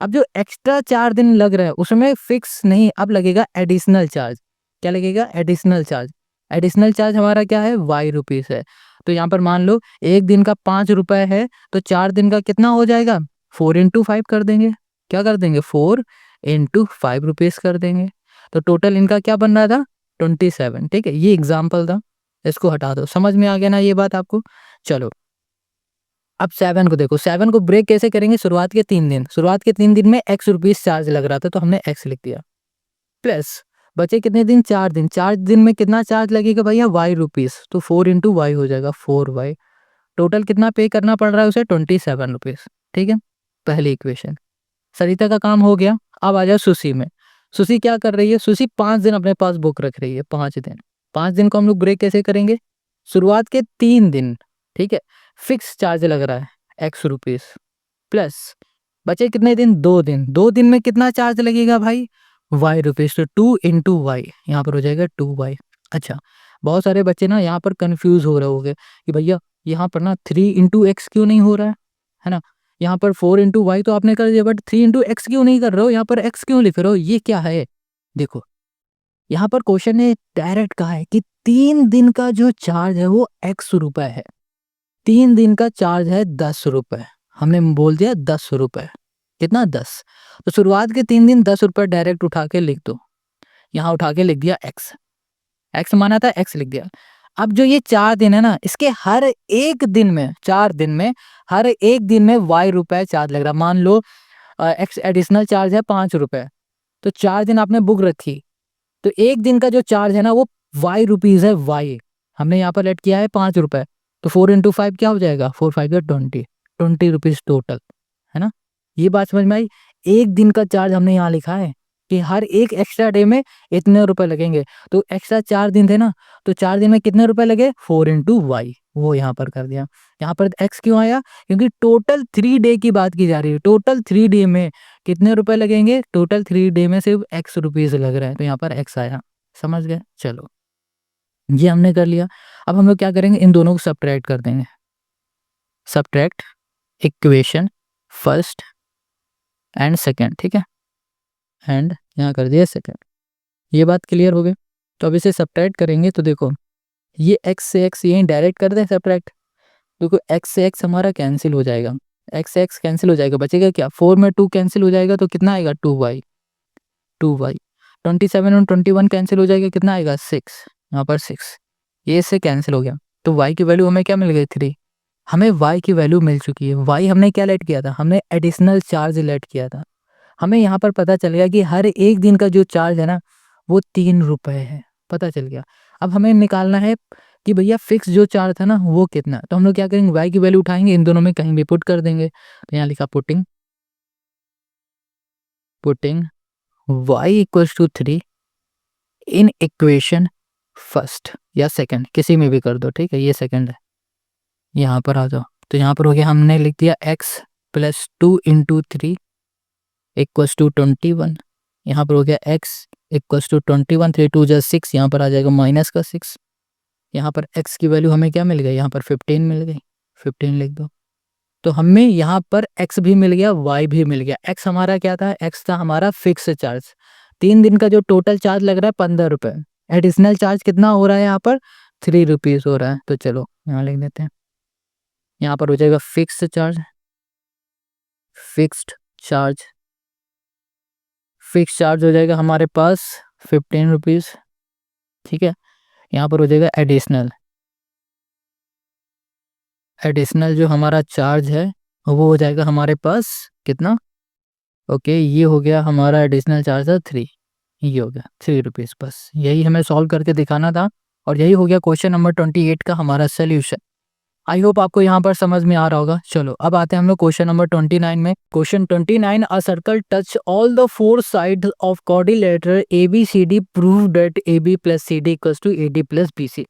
अब जो एक्स्ट्रा 4 दिन लग रहा है उसमें फिक्स नहीं, अब लगेगा एडिशनल चार्ज। क्या लगेगा? Additional charge. एडिशनल चार्ज हमारा क्या है? वाई रुपीस है। तो यहाँ पर मान लो एक दिन का 5 रुपए है, तो 4 दिन का कितना हो जाएगा? 4 इंटू 5 कर देंगे। क्या कर देंगे? 4 इंटू 5 रुपीस कर देंगे। तो टोटल इनका क्या बन रहा था? 27, ठीक है? ये एग्जाम्पल था, इसको हटा दो। समझ में आ गया ना ये बात आपको? चलो, अब 7 को देखो। 7 को ब्रेक कैसे करेंगे? शुरुआत के 3 दिन, शुरुआत के 3 दिन में एक्स रुपीस चार्ज लग रहा था, तो हमने एक्स लिख दिया। प्लस बचे कितने दिन? 4 दिन। 4 दिन में कितना चार्ज लगेगा भैया? Y rupees. तो 4 इंटू वाई हो जाएगा 4 वाई। टोटल कितना पे करना पड़ रहा है उसे? 27 रुपीस, ठीक है? पहली इक्वेशन। सरिता का काम हो गया। अब आ जाओ सुशी में। सुशी क्या कर रही है? सुशी 5 दिन अपने पास बुक रख रही है, 5 दिन। 5 दिन को हम लोग ब्रेक कैसे करेंगे? शुरुआत के 3 दिन, ठीक है, फिक्स चार्ज लग रहा है एक्स रुपीस। प्लस बचे कितने दिन? 2 दिन। 2 दिन में कितना चार्ज लगेगा भाई? Y rupees. तो 2 इंटू वाई, यहाँ पर हो जाएगा 2 वाई। अच्छा, बहुत सारे बच्चे ना यहाँ पर कंफ्यूज हो रहे होंगे कि भैया यहाँ पर ना 3 इंटू एक्स क्यों नहीं हो रहा है ना? यहाँ पर 4 इंटू वाई तो आपने कर दिया, बट 3 इंटू एक्स क्यों नहीं कर रहे हो? यहाँ पर एक्स क्यों लिख रहे हो? ये क्या है? देखो, यहाँ पर क्वेश्चन ने डायरेक्ट कहा है कि 3 दिन का जो चार्ज है वो एक्स रुपए है। 3 दिन का चार्ज है 10 रुपए। हमने बोल दिया 10 रुपए। कितना? 10। तो शुरुआत के 3 दिन 10 रुपए डायरेक्ट उठा के लिख दो। यहाँ उठा के लिख दिया एक्स। एक्स माना था, एक्स लिख दिया। अब जो ये 4 दिन है ना, इसके हर एक दिन में, 4 दिन में हर एक दिन में वाई रुपए चार्ज लग रहा है। मान लो एक्स एडिशनल चार्ज है 5 रुपए, तो 4 दिन आपने बुक रखी, तो एक दिन का जो चार्ज है ना वो वाई रुपीज है। वाई हमने यहाँ पर लेट किया है 5 रुपए, तो 4 इंटू 5 क्या हो जाएगा? 4 5 20, 20 रुपीज टोटल, है ना? ये बात समझ में आई? एक दिन का चार्ज हमने यहाँ लिखा है कि हर एक एक्स्ट्रा डे में इतने रुपए लगेंगे। तो एक्स्ट्रा 4 दिन थे ना, तो 4 दिन में कितने रुपए लगे? 4 इंटू वाई, वो यहाँ पर कर दिया। यहाँ पर एक्स क्यों आया? क्योंकि टोटल 3 डे की बात की जा रही है। टोटल 3 डे में कितने रुपए लगेंगे? टोटल 3 डे में सिर्फ एक्स रुपीज लग रहे हैं, तो यहाँ पर एक्स आया। समझ गए? चलो, ये हमने कर लिया। अब हम लोग क्या करेंगे? इन दोनों को सब्ट्रैक्ट कर देंगे। Subtract equation first and second, ठीक है, एंड यहाँ कर दिया सेकेंड। ये बात क्लियर हो गई। तो अब इसे सब्ट्रैक्ट करेंगे तो देखो ये x से x यहीं डायरेक्ट कर दें सब्ट्रैक्ट। देखो x से x हमारा कैंसिल हो जाएगा, x से x कैंसिल हो जाएगा, बचेगा क्या, 4 में 2 कैंसिल हो जाएगा तो कितना आएगा 2y, 27 और 21 कैंसिल हो जाएगा, कितना आएगा 6, यहाँ पर 6, ये इससे कैंसिल हो गया। तो y की वैल्यू हमें क्या मिल गई 3। हमें y की वैल्यू मिल चुकी है। y हमने क्या लेट किया था, हमने एडिशनल चार्ज लेट किया था। हमें यहाँ पर पता चल गया कि हर एक दिन का जो चार्ज है ना वो 3 रुपये है, पता चल गया। अब हमें निकालना है कि भैया फिक्स जो चार्ज था ना वो कितना है। तो हम लोग क्या करेंगे, y की वैल्यू उठाएंगे, इन दोनों में कहीं भी पुट कर देंगे। तो यहाँ लिखा putting y equals to 3 in equation first या सेकंड, किसी में भी कर दो, ठीक है, ये सेकंड है। यहाँ पर आ जाओ, तो यहाँ पर हो गया, हमने लिख दिया x plus 2 into 3 equals to 21। यहाँ पर हो गया x इक्वल्स टू 21, 3 2 6, यहाँ पर आ जाएगा माइनस का 6। यहाँ पर x की वैल्यू हमें क्या मिल गई, यहाँ पर 15 मिल गई, 15 लिख दो। तो हमें यहाँ पर x भी मिल गया, y भी मिल गया। x हमारा क्या था, x था हमारा फिक्स चार्ज। 3 दिन का जो टोटल चार्ज लग रहा है 15 रुपये, एडिशनल चार्ज कितना हो रहा है यहाँ पर 3 रुपीज़ हो रहा है। तो चलो यहाँ लिख देते हैं, यहाँ पर हो जाएगा fix charge, fixed charge, fix charge हो जाएगा हमारे पास 15 रुपीज़, ठीक है। यहाँ पर हो जाएगा एडिशनल, एडिशनल जो हमारा चार्ज है वो हो जाएगा हमारे पास कितना, ओके, ये हो गया हमारा एडिशनल चार्ज है 3, ये हो गया 3 रुपीज़। बस यही हमें सॉल्व करके दिखाना था और यही हो गया क्वेश्चन नंबर 28 का हमारा सोल्यूशन। आई होप आपको यहाँ पर समझ में आ रहा होगा। चलो अब आते हैं हम लोग क्वेश्चन नंबर 29 में। Question 29, a circle touch all the 4 side of quadrilateral ABCD, prove that AB plus CD equals to AD plus BC।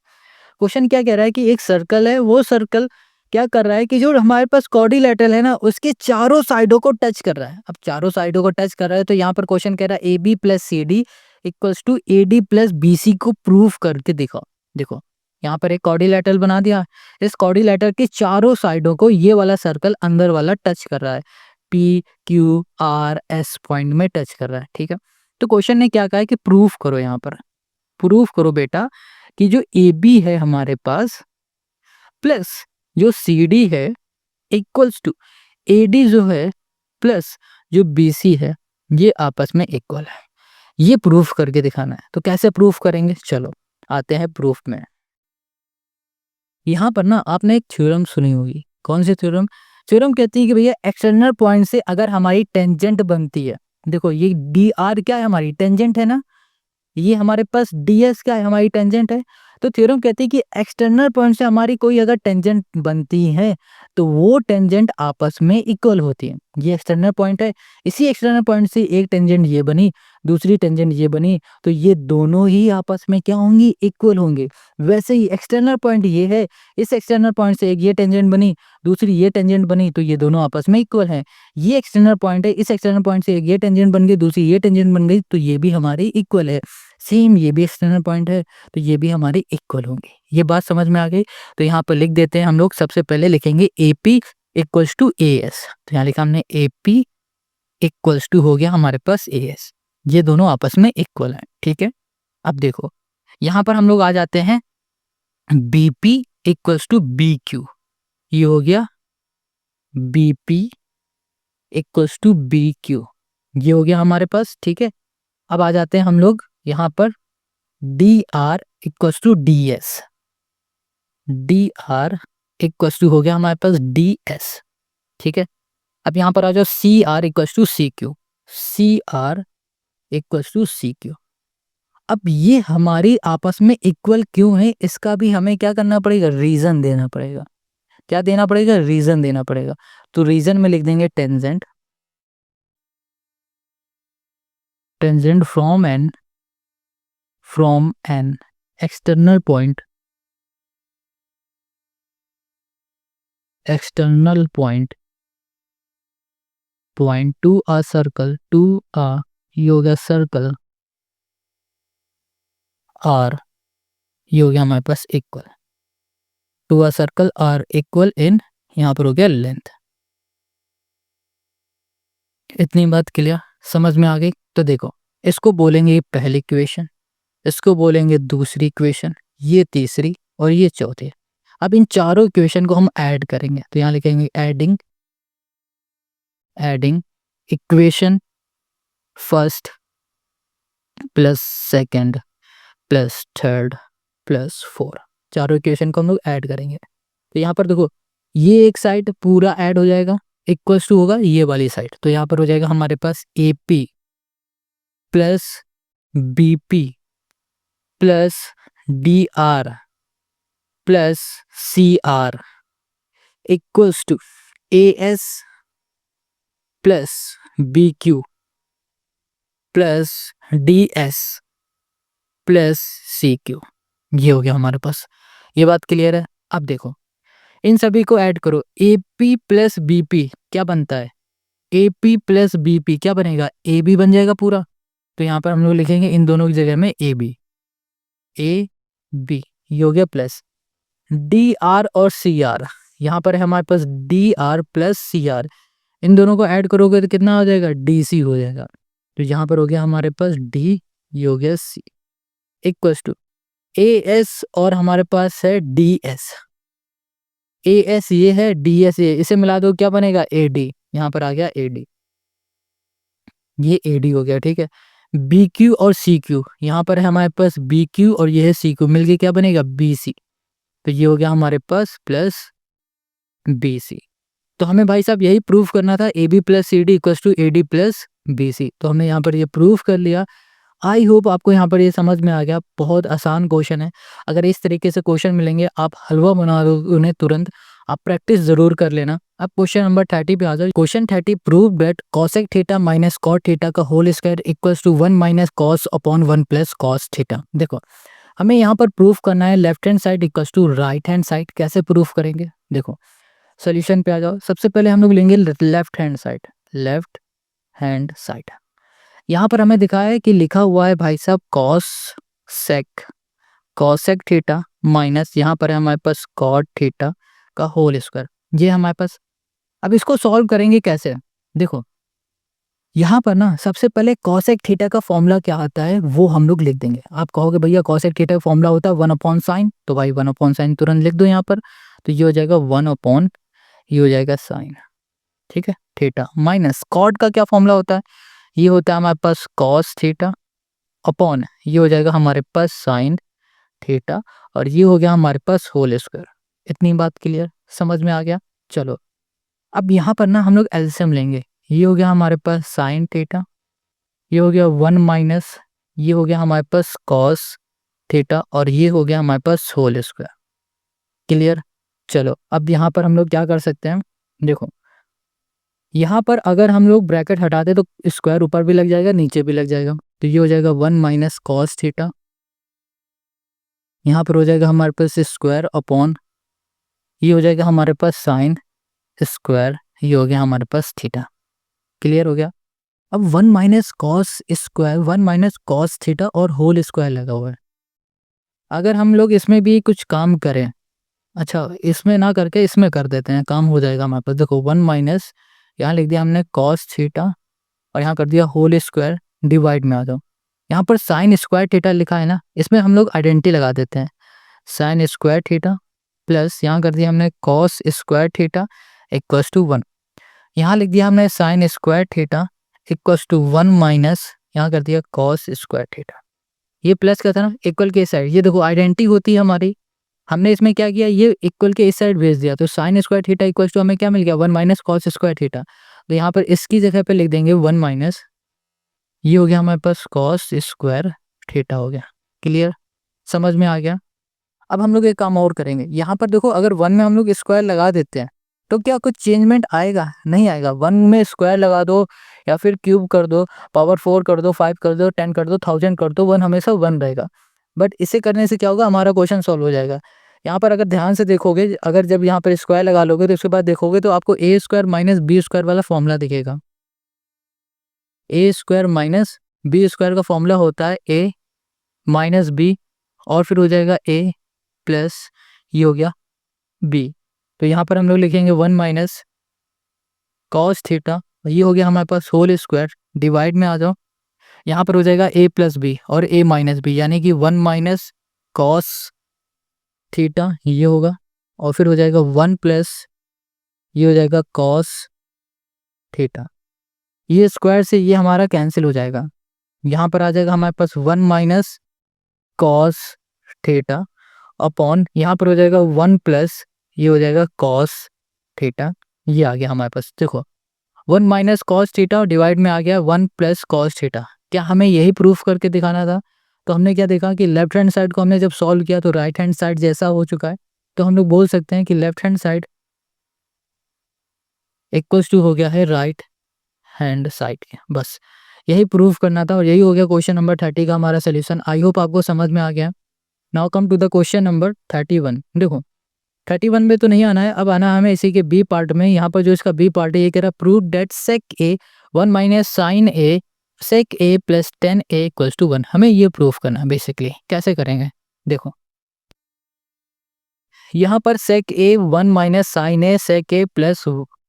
Question क्या कह रहा है कि एक सर्कल है, वो सर्कल क्या कर रहा है कि जो हमारे पास क्वाड्रिलेटरल है ना उसके चारों साइडों को टच कर रहा है। अब चारों साइडों को टच कर रहा है तो यहाँ पर क्वेश्चन कह रहा है AB plus CD equals to AD plus BC को प्रूव करके दिखाओ। देखो यहाँ पर एक क्वाड्रिलेटरल बना दिया, इस क्वाड्रिलेटरल के चारों साइडों को ये वाला सर्कल अंदर वाला टच कर रहा है, PQRS पॉइंट में टच कर रहा है, ठीक है। तो क्वेश्चन ने क्या कहा है कि प्रूफ करो, यहाँ पर प्रूफ करो बेटा कि जो AB है हमारे पास प्लस जो CD है इक्वल्स टू AD जो है प्लस जो BC है ये आपस में इक्वल है। ये प्रूफ करके दिखाना है। तो कैसे प्रूफ करेंगे, चलो आते हैं प्रूफ में। यहाँ पर ना आपने एक थ्योरम सुनी होगी, कौन सी थ्योरम, थ्योरम कहती है कि भैया एक्सटर्नल पॉइंट से अगर हमारी टेंजेंट बनती है, देखो ये DR क्या है, हमारी टेंजेंट है ना, ये हमारे पास DS क्या है, हमारी टेंजेंट है। तो थ्योरम कहती है कि एक्सटर्नल पॉइंट से हमारी कोई अगर टेंजेंट बनती है तो वो टेंजेंट आपस में इक्वल होती है। ये एक्सटर्नल पॉइंट है, इसी एक्सटर्नल पॉइंट से एक टेंजेंट ये बनी, दूसरी टेंजेंट ये बनी, तो ये दोनों ही आपस में क्या होंगी, इक्वल होंगे। वैसे ही एक्सटर्नल पॉइंट ये है, इस एक्सटर्नल पॉइंट से एक ये टेंजेंट बनी, दूसरी ये टेंजेंट बनी, तो ये दोनों आपस में इक्वल हैं। ये एक्सटर्नल पॉइंट है, इस एक्सटर्नल पॉइंट से एक ये टेंजेंट बन गई, दूसरी ये टेंजेंट बन गई, तो ये भी हमारी इक्वल है। सेम ये भी एक्सटर्नल पॉइंट है तो ये भी हमारे इक्वल होंगे। ये बात समझ में आ गई। तो यहाँ पर लिख देते हैं हम लोग, सबसे पहले लिखेंगे AP इक्वल्स टू AS। तो यहाँ लिखा हमने AP इक्वल्स टू हो गया हमारे पास AS, ये दोनों आपस में इक्वल हैं, ठीक है। अब देखो यहाँ पर हम लोग आ जाते हैं BP इक्वल्स टू BQ, ये हो गया BP इक्वल्स टू BQ, ये हो गया हमारे पास, ठीक है। अब आ जाते हैं हम लोग यहाँ पर DR equals to DS, DR equals to हो गया हमारे पास DS, ठीक है। अब यहाँ पर आ जाओ CR equals to CQ, CR equals to CQ। अब ये हमारी आपस में इक्वल क्यों है, इसका भी हमें क्या करना पड़ेगा, रीजन देना पड़ेगा। क्या देना पड़ेगा, रीजन देना पड़ेगा। तो रीजन में लिख देंगे tangent, tangent from an external point, external point to a circle, to a ये हो गया सर्कल R, ये हो गया हमारे पास equal to a circle R equal in, यहाँ पर हो गया लेंथ। इतनी बात क्लियर समझ में आ गई? तो देखो, इसको बोलेंगे पहली इक्वेशन, इसको बोलेंगे दूसरी इक्वेशन, ये तीसरी और ये चौथी। अब इन चारों इक्वेशन को हम ऐड करेंगे, तो यहाँ लिखेंगे adding adding equation first plus second plus third plus four. चारों इक्वेशन को हम लोग ऐड करेंगे। तो यहाँ पर देखो, ये एक साइड पूरा ऐड हो जाएगा, इक्वल्स टू होगा ये वाली साइड। तो यहाँ पर हो जाएगा हमारे पास A P plus B P plus D R plus C R equals to A S plus B Q plus D S plus C Q. ये हो गया हमारे पास। ये बात क्लियर है? अब देखो, इन सभी को ऐड करो। A P plus B P क्या बनता है? A P plus B P क्या बनेगा? ए बी बन जाएगा पूरा। तो यहाँ पर हम लोग लिखेंगे इन दोनों की जगह में ए बी ये हो गया प्लस डी आर और सी आर। यहाँ पर है हमारे पास D R plus C R, इन दोनों को ऐड करोगे तो कितना हो जाएगा? डी सी हो जाएगा। तो यहाँ पर हो गया हमारे पास डी, ये हो गया सी इक्वल्स टू ए एस और हमारे पास है डी एस। ए एस ये है, डी एस ये, इसे मिला दो क्या बनेगा? A D. यहाँ पर आ गया ए डी, ये ए डी हो गया। ठीक है, बी क्यू और सी क्यू, यहाँ पर है हमारे पास बी क्यू और ये है सी क्यू, मिलके क्या बनेगा? B C. तो ये हो गया हमारे पास प्लस बी सी। तो हमें भाई साहब यही प्रूफ करना था, A B plus C D equals to A D plus B C. तो हमने यहाँ पर ये प्रूफ कर लिया। आई होप आपको यहाँ पर ये समझ में आ गया। बहुत आसान क्वेश्चन है। अगर इस तरीके से क्वेश्चन मिलेंगे आप हलवा बना दो उन्हें तुरंत। आप प्रैक्टिस जरूर कर लेना। अब क्वेश्चन नंबर 30 पे आ जाओ। Question 30, prove that cosec theta minus cot theta का whole square equals to 1 minus cos upon 1 plus cos theta. देखो, हमें यहाँ पर प्रूफ करना है left hand side equals to right hand side. कैसे प्रूफ करेंगे? देखो, सोल्यूशन पे आ जाओ। सबसे पहले हम लोग लेंगे left hand side. Left hand side, यहाँ पर हमें दिखा है कि लिखा हुआ है भाई साहब कॉसेक थीटा माइनस यहाँ पर है हमारे पास कॉट थीटा का होल स्क्वायर, ये हमारे पास। अब इसको सॉल्व करेंगे कैसे? देखो, यहाँ पर ना सबसे पहले कॉसेक थीटा का फॉर्मूला क्या आता है वो हम लोग लिख देंगे। आप कहोगे भैया कॉसेक थीटा का फॉर्मूला होता है 1 अपॉन साइन, तो भाई 1 अपॉन साइन तुरंत लिख दो यहाँ पर। तो ये हो जाएगा 1 अपॉन, ये हो जाएगा साइन, ठीक है, थीटा माइनस कॉट का क्या फॉर्मूला होता है? ये होता है हमारे पास कॉस थीटा अपॉन, ये हो जाएगा हमारे पास साइन थीटा, और ये हो गया हमारे पास होल स्क्वायर। इतनी बात क्लियर समझ में आ गया? चलो, अब यहाँ पर ना हम लोग एलसीएम लेंगे। ये हो गया हमारे पास साइन थीटा, ये हो गया 1 माइनस, ये हो गया हमारे पास कॉस थीटा, और ये हो गया हमारे पास होल स्क्वायर। क्लियर? चलो, अब यहाँ पर हम लोग क्या कर सकते हैं? देखो, यहाँ पर अगर हम लोग ब्रैकेट हटाते तो स्क्वायर ऊपर भी लग जाएगा नीचे भी लग जाएगा। तो ये हो जाएगा 1 माइनस कॉस थीटा, यहाँ पर हो जाएगा हमारे पास स्क्वायर अपॉन, ये हो जाएगा हमारे पास साइन स्क्वायर, ये हो गया हमारे पास थीटा। क्लियर हो गया? अब 1 minus cos square, 1 minus cos theta और होल स्क्वायर लगा हुआ है। अगर हम लोग इसमें भी कुछ काम करें, अच्छा इसमें ना करके इसमें कर देते हैं, काम हो जाएगा हमारे पास। देखो 1 माइनस, यहाँ लिख दिया हमने कॉस थीटा और यहाँ कर दिया होल स्क्वायर, डिवाइड में आ जाओ। यहाँ पर साइन स्क्वायर थीटा लिखा है ना, इसमें हम लोग आइडेंटिटी लगा देते हैं। साइन स्क्वायर थीटा प्लस यहाँ कर दिया हमने cos square theta equals to 1। यहाँ लिख दिया हमने sine square theta equals to 1 minus, यहाँ कर दिया कॉस स्क्वायर थीटा। ये प्लस का था ना, इक्वल के इस साइड, ये देखो आइडेंटिटी होती है हमारी। हमने इसमें क्या किया, ये इक्वल के इस साइड भेज दिया। तो sine square theta equals to हमें क्या मिल गया? 1 माइनस कॉस स्क्वायर थीटा। तो यहाँ पर इसकी जगह पे लिख देंगे 1 माइनस, ये हो गया हमारे पास कॉस स्क्वायर थीटा हो गया। क्लियर? समझ में आ गया? अब हम लोग एक काम और करेंगे। यहाँ पर देखो, अगर 1 में हम लोग स्क्वायर लगा देते हैं तो क्या कुछ चेंजमेंट आएगा? नहीं आएगा। 1 में स्क्वायर लगा दो या फिर क्यूब कर दो, पावर 4 कर दो, 5 कर दो, 10 कर दो, 1000 कर दो, 1 हमेशा 1 रहेगा। बट इसे करने से क्या होगा? हमारा क्वेश्चन सॉल्व हो जाएगा। यहाँ पर अगर ध्यान से देखोगे, अगर जब यहाँ पर स्क्वायर लगा लोगे तो उसके बाद देखोगे तो आपको ए स्क्वायर माइनस बी स्क्वायर वाला फॉर्मूला दिखेगा। ए स्क्वायर माइनस बी स्क्वायर का फॉर्मूला होता है ए माइनस बी, और फिर हो जाएगा ए प्लस, ये हो गया बी। तो यहाँ पर हम लोग लिखेंगे 1 माइनस कॉस थीटा ये हो गया हमारे पास होल स्क्वायर, डिवाइड में आ जाओ, यहाँ पर हो जाएगा a प्लस बी और a माइनस बी, यानी कि 1 माइनस कॉस थीटा ये होगा, और फिर हो जाएगा 1 प्लस ये हो जाएगा कॉस थीटा। ये स्क्वायर से ये हमारा कैंसिल हो जाएगा, यहाँ पर आ जाएगा हमारे पास 1 माइनस कॉस थीटा अपॉन यहाँ पर हो जाएगा 1 प्लस ये हो जाएगा कॉस थीटा। ये आ गया हमारे पास, देखो 1 माइनस कॉस थीटा और डिवाइड में आ गया 1 प्लस कॉस थीटा। क्या हमें यही प्रूफ करके दिखाना था? तो हमने क्या देखा कि लेफ्ट हैंड साइड को हमने जब सॉल्व किया तो राइट हैंड साइड जैसा हो चुका है, तो हम लोग बोल सकते हैं कि left hand side equals to हो गया है राइट हैंड साइड के। बस यही प्रूफ करना था और यही हो गया क्वेश्चन नंबर 30 का हमारा सोल्यूशन। आई होप आपको समझ में आ गया। Now come to the question number 31। देखो 31 में तो नहीं आना है, अब आना है हमें इसी के बी पार्ट में। यहाँ पर जो इसका बी पार्ट है ये कह रहा है prove that sec A 1 minus sine A sec A plus 10a equals to 1। हमें ये प्रूफ करना है। बेसिकली कैसे करेंगे, देखो यहाँ पर sec A 1 minus sine A sec A plus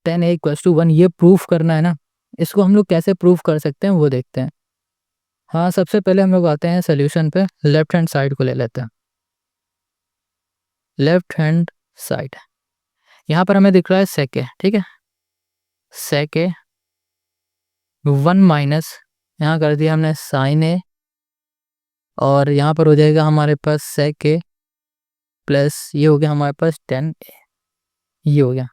10a equals to 1 ये प्रूफ करना है ना। इसको हम लोग कैसे प्रूफ कर सकते हैं वो देखते हैं। हाँ, सबसे पहले हम लोग आते हैं सोल्यूशन पे, लेफ्ट हैंड साइड को ले लेते हैं। लेफ्ट हैंड साइड यहाँ पर हमें दिख रहा है सेक ए, ठीक है, सेक ए 1 माइनस यहाँ कर दिया हमने साइन ए, और यहाँ पर हो जाएगा हमारे पास सेक ए प्लस ये हो गया हमारे पास 10a, ये हो गया।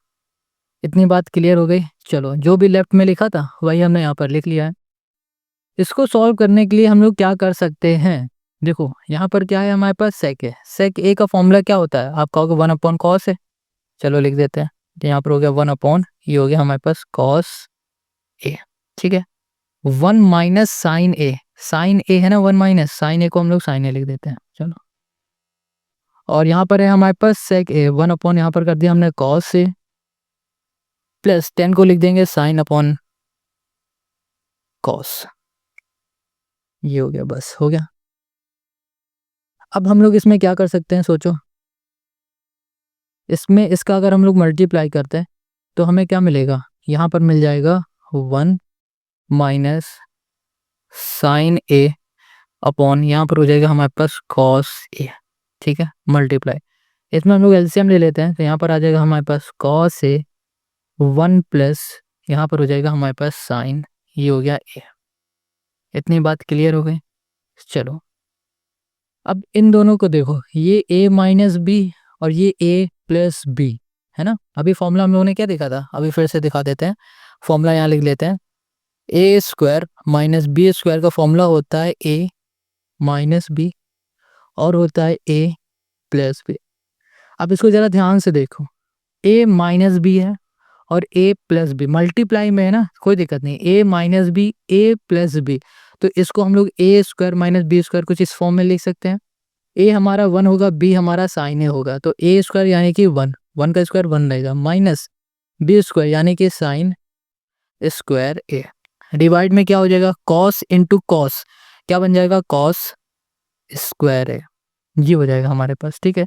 इतनी बात क्लियर हो गई। चलो जो भी लेफ्ट में लिखा था वही हमने यहाँ पर लिख लिया है। इसको सॉल्व करने के लिए हम लोग क्या कर सकते हैं, देखो यहाँ पर क्या है हमारे पास सेक ए। सेक ए का फॉर्मूला क्या होता है, आप कहोगे 1 अपॉन कॉस है, चलो लिख देते हैं। तो यहाँ पर हो गया 1 अपॉन ये हो गया हमारे पास कॉस ए, ठीक है। 1 माइनस साइन ए, साइन ए है ना 1 माइनस साइन ए को हम लोग साइन ए लिख देते हैं, चलो। और यहाँ पर है हमारे पास सेक ए 1 अपॉन यहाँ पर कर दिया हमने कॉस ए प्लस 10 को लिख देंगे साइन अपॉन कॉस, ये हो गया, बस हो गया। अब हम लोग इसमें क्या कर सकते हैं सोचो, इसमें इसका अगर हम लोग मल्टीप्लाई करते हैं तो हमें क्या मिलेगा, यहाँ पर मिल जाएगा 1 माइनस साइन ए अपॉन यहाँ पर हो जाएगा हमारे पास कॉस ए, ठीक है, मल्टीप्लाई। इसमें हम लोग एलसीएम ले लेते हैं तो यहाँ पर आ जाएगा हमारे पास कॉस ए 1 प्लस यहाँ पर हो जाएगा हमारे पास साइन, ये हो गया ए। इतनी बात क्लियर हो गई। चलो अब इन दोनों को देखो, ये a माइनस बी और ये a प्लस बी है ना। अभी फॉर्मूला हम लोगों ने क्या देखा था, अभी फिर से दिखा देते हैं। फॉर्मूला यहाँ लिख लेते हैं, a square minus B square का फॉर्मूला होता है a माइनस बी और होता है a प्लस बी। अब इसको ज़रा ध्यान से देखो, a माइनस बी है और a प्लस बी मल्टीप्लाई में है ना, कोई दिक्कत नहीं, a minus B a plus B, तो इसको हम लोग a square minus B square कुछ इस फॉर्म में लिख सकते हैं। a हमारा 1 होगा, b हमारा साइन ए होगा, तो a स्क्वायर यानी कि 1, 1 का स्क्वायर 1 रहेगा, माइनस b स्क्वायर यानी कि साइन स्क्वायर a, डिवाइड में क्या हो जाएगा कॉस इंटू कॉस, क्या बन जाएगा कॉस स्क्वायर a, ये हो जाएगा हमारे पास, ठीक है।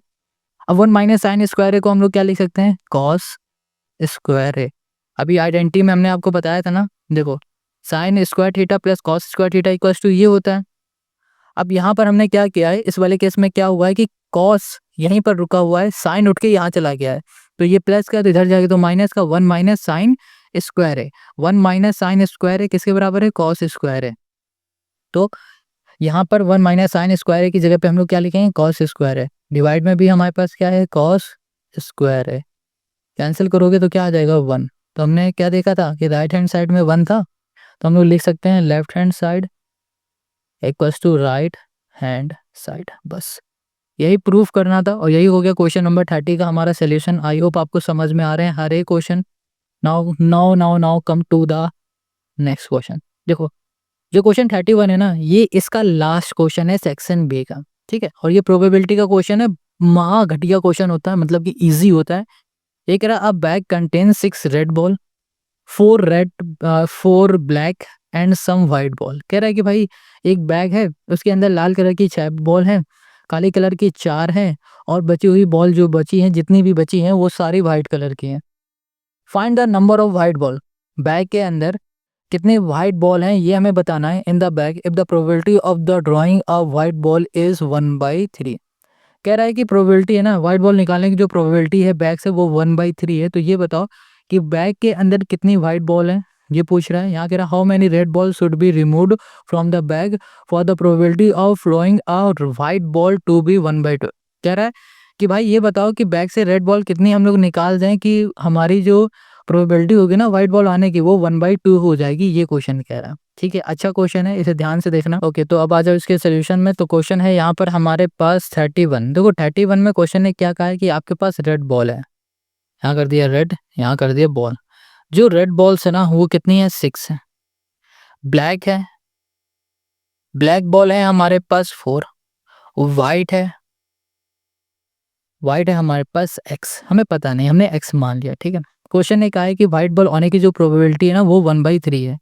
अब 1 माइनस साइन स्क्वायर a को हम लोग क्या लिख सकते हैं, कॉस स्क्वायर है। अभी आइडेंटिटी में हमने आपको बताया था ना, देखो sine square theta plus cos square theta equals to ये होता है। अब यहाँ पर हमने क्या किया है, इस वाले केस में क्या हुआ है कि कॉस यहीं पर रुका हुआ है, साइन उठ के यहाँ चला गया है, तो ये प्लस का इधर जाएगा तो माइनस का 1 माइनस साइन स्क्वायर है। 1 माइनस साइन स्क्वायर है किसके बराबर है, कॉस स्क्वायर है। तो यहाँ पर 1 माइनस साइन स्क्वायर है की जगह पे हम लोग क्या लिखेंगे, कॉस स्क्वायर है। डिवाइड में भी हमारे पास क्या है, कॉस स्क्वायर है। कैंसिल करोगे तो क्या आ जाएगा 1। तो हमने क्या देखा था कि राइट हैंड साइड में 1 था, तो हम लोग लिख सकते हैं left hand side equals to right hand side. बस यही प्रूफ करना था और यही हो गया क्वेश्चन नंबर 30 का हमारा सोल्यूशन। आई होप आपको समझ में आ रहे हैं हर एक question. Now now now now come to the next question. देखो जो क्वेश्चन 31 है ना, ये इसका लास्ट क्वेश्चन है सेक्शन बी का, ठीक है, और ये प्रोबेबिलिटी का क्वेश्चन है, महा घटिया क्वेश्चन होता है, मतलब कि ईजी होता है। ये कह रहा a bag contain 6 red ball 4 black and some white ball. कह रहा है कि भाई एक बैग है, उसके अंदर लाल कलर की 6 बॉल हैं, काले कलर की 4 हैं, और बची हुई बॉल जो बची हैं, जितनी भी बची हैं वो सारी वाइट कलर की हैं। Find the number of white ball. Bag के अंदर कितने व्हाइट बॉल हैं ये हमें बताना है in the bag if the probability of the drawing a white ball is 1/3। कह रहा है कि प्रोबेबिलिटी है ना व्हाइट बॉल निकालने की जो प्रोबेबिलिटी है बैग से वो 1/3 है। तो ये बताओ कि बैग के अंदर कितनी व्हाइट बॉल है, ये पूछ रहा है। यहाँ कह रहा है how many red ball should be removed from the bag for the probability of drawing a white ball to be 1/2। कह रहा है कि भाई ये बताओ कि बैग से रेड बॉल कितनी हम लोग निकाल दें कि हमारी जो प्रोबेबिलिटी होगी ना व्हाइट बॉल आने की वो 1/2 हो जाएगी, ये क्वेश्चन कह रहा है। ठीक है, अच्छा क्वेश्चन है, इसे ध्यान से देखना। ओके, तो अब आ जाओ इसके सोल्यूशन में। तो क्वेश्चन है यहाँ पर हमारे पास 31। देखो 31 में क्वेश्चन ने क्या कहा है कि आपके पास रेड बॉल है, यहाँ कर दिया रेड, यहाँ कर दिया बॉल। जो रेड बॉल्स है ना वो कितनी है, 6 है। ब्लैक है, ब्लैक बॉल है हमारे पास 4। वाइट है, वाइट है हमारे पास x, हमें पता नहीं, हमने x मान लिया। ठीक है, क्वेश्चन ने कहा है कि व्हाइट बॉल आने की जो प्रोबेबिलिटी है ना वो 1/3 है,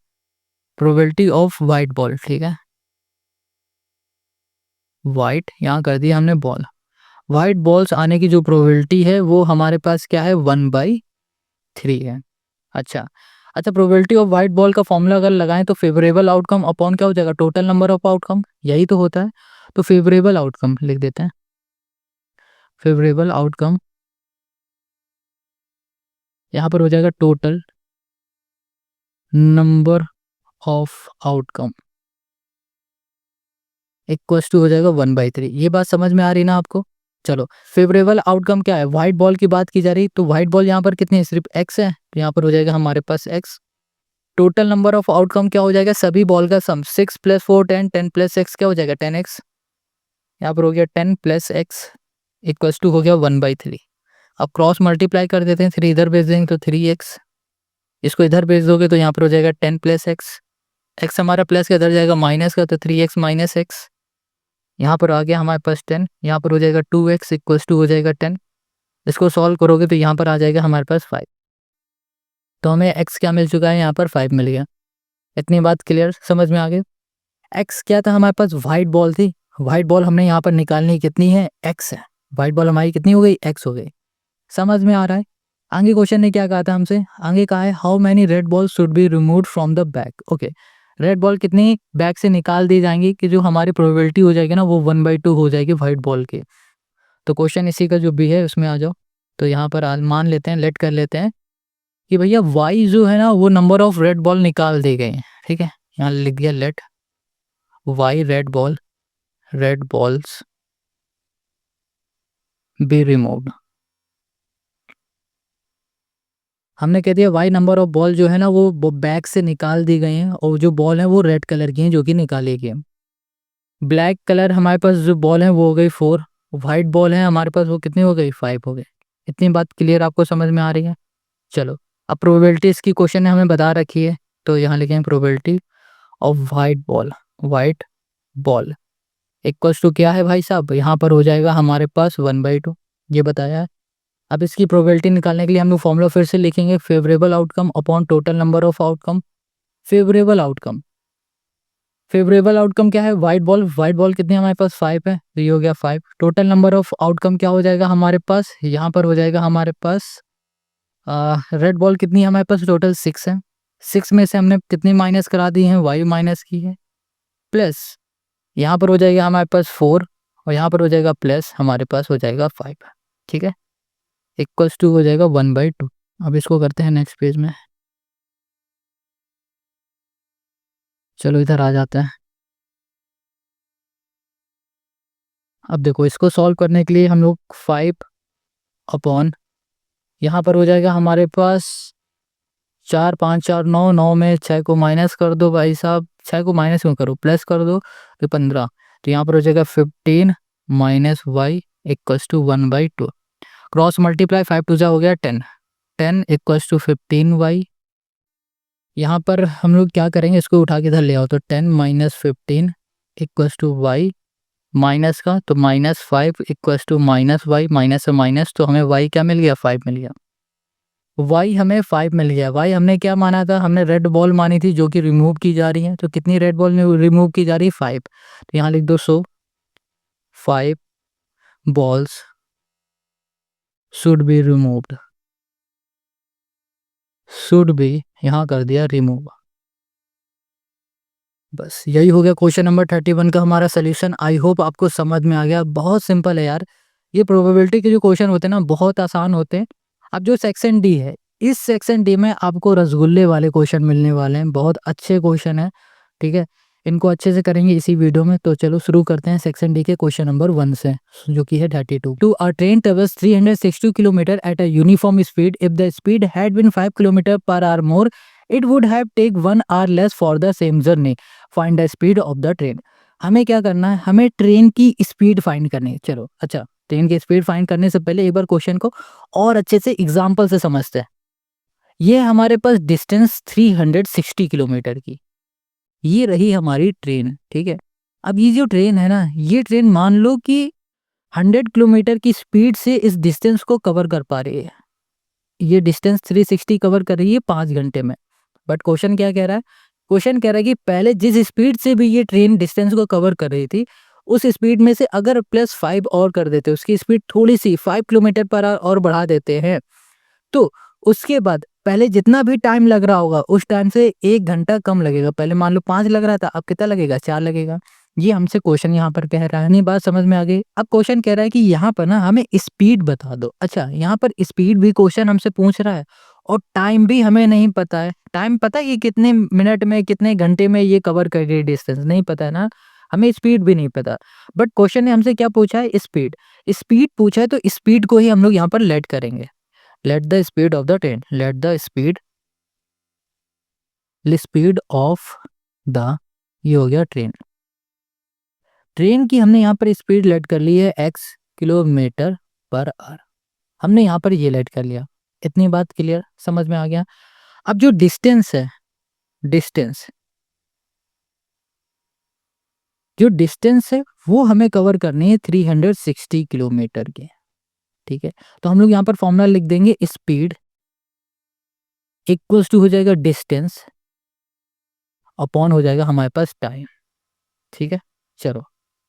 प्रोबेबिलिटी ऑफ व्हाइट बॉल। ठीक है, व्हाइट यहाँ कर दिया हमने बॉल। व्हाइट बॉल्स आने की जो प्रोबेबिलिटी है वो हमारे पास क्या है, 1/3 है। अच्छा अच्छा, प्रोबेबिलिटी ऑफ व्हाइट बॉल का फॉर्मूला अगर लगाएं तो फेवरेबल आउटकम अपॉन क्या हो जाएगा, टोटल नंबर ऑफ आउटकम, यही तो होता है। तो फेवरेबल आउटकम लिख देते हैं, फेवरेबल आउटकम यहाँ पर हो जाएगा total number of outcome equals to हो जाएगा 1/3। ये बात समझ में आ रही ना आपको। चलो, फेवरेबल आउटकम क्या है, व्हाइट बॉल की बात की जा रही, तो व्हाइट बॉल यहाँ पर कितनी है, सिर्फ x है, तो यहाँ पर हो जाएगा हमारे पास x। Total number of outcome क्या हो जाएगा, सभी बॉल का सम, 6 + 4 10, 10 + x क्या हो जाएगा 10x। यहाँ पर हो गया 10 + x इक्वल्स टू हो गया 1/3। अब क्रॉस मल्टीप्लाई कर देते हैं, 3 इधर भेज देंगे तो 3x, इसको इधर भेज दोगे तो यहाँ पर हो जाएगा 10 + x, x हमारा प्लस का इधर जाएगा माइनस का, तो 3x - x, यहाँ पर आ गया हमारे पास 10, यहाँ पर हो जाएगा 2x इक्वल्स टू हो जाएगा 10। इसको सॉल्व करोगे तो यहाँ पर आ जाएगा हमारे पास 5। तो हमें x क्या मिल चुका है, यहाँ पर 5 मिल गया। इतनी बात क्लियर, समझ में आ गई। x क्या था, हमारे पास व्हाइट बॉल थी, व्हाइट बॉल हमने यहाँ पर निकालनी कितनी है, x है। व्हाइट बॉल हमारी कितनी हो गई, x हो गई। समझ में आ रहा है। आगे क्वेश्चन ने क्या कहा था हमसे, आगे कहा है how many red ball should be removed from the bag. Okay, red ball कितनी बैग से निकाल दी जाएंगी कि जो हमारी प्रोबेबिलिटी हो जाएगी ना वो 1/2 हो जाएगी व्हाइट बॉल की। तो क्वेश्चन इसी का जो बी है उसमें आ जाओ। तो यहाँ पर मान लेते हैं, लेट कर लेते हैं कि भैया वाई जो है ना वो नंबर ऑफ रेड बॉल निकाल दी गई है। ठीक है, यहाँ लिख दिया let Y red ball, red balls be removed. हमने कह दिया वाई नंबर ऑफ बॉल जो है ना वो बैग से निकाल दी गई हैं, और जो बॉल है वो रेड कलर की हैं जो कि निकाली गई हैं। ब्लैक कलर हमारे पास जो बॉल है वो हो गई 4, वाइट बॉल है हमारे पास वो कितनी हो गई, 5 हो गई। इतनी बात क्लियर आपको समझ में आ रही है। चलो, अब प्रोबेबिलिटी इसकी क्वेश्चन ने हमें बता रखी है, तो यहाँ लिखें probability of white ball, white ball equals to क्या है भाई साहब, यहाँ पर हो जाएगा हमारे पास 1/2, ये बताया है। अब इसकी प्रोबेबिलिटी निकालने के लिए हम लोग फॉर्मूला फिर से लिखेंगे, favourable outcome upon total number of outcome. Favourable outcome, favourable outcome क्या है, वाइट बॉल, वाइट बॉल कितनी हमारे पास 5 है, तो ये हो गया 5। टोटल नंबर ऑफ आउटकम क्या हो जाएगा हमारे पास, यहाँ पर हो जाएगा हमारे पास रेड बॉल कितनी है हमारे पास, टोटल 6 है। 6 में से हमने कितनी माइनस करा दी है, वाई माइनस की है, प्लस यहाँ पर हो जाएगा हमारे पास 4, और यहाँ पर हो जाएगा प्लस हमारे पास हो जाएगा 5। ठीक है, इक्वल्स टू हो जाएगा 1/2। अब इसको करते हैं नेक्स्ट पेज में। चलो इधर आ जाते हैं। अब देखो इसको सॉल्व करने के लिए हम लोग 5 अपॉन, यहाँ पर हो जाएगा हमारे पास 4 5 4 9, 9 में 6 को माइनस कर दो भाई साहब, 6 को माइनस क्यों करो, प्लस कर दो तो 15। तो यहाँ पर हो जाएगा 15 - Y equals to 1/2। Cross multiply 5 टू जा हो गया 10, 10 इक्वल्स टू 15y। यहाँ पर हम लोग क्या करेंगे, इसको उठा के इधर ले आओ, तो 10 - 15 इक्वल्स टू वाई, माइनस का तो -5 इक्वल्स टू -y, माइनस से माइनस, तो हमें y क्या मिल गया, 5 मिल गया। y हमें 5 मिल गया। y हमने क्या माना था, हमने रेड बॉल मानी थी जो कि रिमूव की जा रही है। तो कितनी रेड बॉल रिमूव की जा रही है, 5। तो यहाँ लिख दो, सो 5 balls should be removed, should be यहाँ कर दिया रिमूव। बस यही हो गया क्वेश्चन नंबर 31 का हमारा सोल्यूशन। आई होप आपको समझ में आ गया। बहुत सिंपल है यार। ये प्रोबेबिलिटी के जो क्वेश्चन होते हैं ना बहुत आसान होते हैं। अब जो सेक्शन डी है, इस सेक्शन डी में आपको रसगुल्ले वाले क्वेश्चन मिलने वाले हैं। बहुत अच्छे क्वेश्चन है, ठीक है। इनको अच्छे से करेंगे इसी वीडियो में। तो चलो शुरू करते हैं सेक्शन डी के क्वेश्चन नंबर 1 से, जो कि है 32। To a train travels 360 kilometre at a uniform speed, if the speed had been 5 kilometre per hour more, it would have take 1 hour less for the same journey. Find the speed of the train. हमें क्या करना है, हमें train की speed find करनी है। चलो अच्छा, ट्रेन की स्पीड फाइंड करने से पहले एक बार क्वेश्चन को और अच्छे से एग्जांपल से समझते हैं। ये हमारे पास डिस्टेंस 360 किलोमीटर की, ये रही हमारी ट्रेन, ठीक है। अब ये जो ट्रेन है ना, ये ट्रेन मान लो कि 100 किलोमीटर की स्पीड से इस डिस्टेंस को कवर कर पा रही है। ये डिस्टेंस 360 कवर कर रही है 5 घंटे में। बट क्वेश्चन क्या कह रहा है, क्वेश्चन कह रहा है कि पहले जिस स्पीड से भी ये ट्रेन डिस्टेंस को कवर कर रही थी, उस स्पीड में से अगर +5 और कर देते, उसकी स्पीड थोड़ी सी 5 किलोमीटर पर आवर और बढ़ा देते हैं, तो उसके बाद पहले जितना भी टाइम लग रहा होगा उस टाइम से 1 घंटा कम लगेगा। पहले मान लो 5 लग रहा था, अब कितना लगेगा, 4 लगेगा। ये हमसे क्वेश्चन यहाँ पर कह रहा है। नहीं, बात समझ में आ गई। अब क्वेश्चन कह रहा है कि यहाँ पर ना हमें स्पीड बता दो। अच्छा, यहाँ पर स्पीड भी क्वेश्चन हमसे पूछ रहा है और टाइम भी हमें नहीं पता है। टाइम पता है ये कितने मिनट में कितने घंटे में ये कवर कर रही है डिस्टेंस, नहीं पता है ना। हमें स्पीड भी नहीं पता। बट क्वेश्चन ने हमसे क्या पूछा है, स्पीड। स्पीड पूछा है तो स्पीड को ही हम लोग यहाँ पर लेट करेंगे। Let the speed of the train, let the speed of the, ये हो गया ट्रेन। ट्रेन की हमने यहाँ पर स्पीड लेट कर ली है x किलोमीटर पर आवर। हमने यहाँ पर ये लेट कर लिया। इतनी बात क्लियर, समझ में आ गया। अब जो डिस्टेंस है, डिस्टेंस, जो डिस्टेंस है वो हमें कवर करनी है 360 किलोमीटर के, ठीक है। तो हम लोग यहाँ पर फॉर्मूला लिख देंगे, स्पीड इक्वल्स टू हो जाएगा डिस्टेंस अपॉन हो जाएगा हमारे पास टाइम, ठीक है। चलो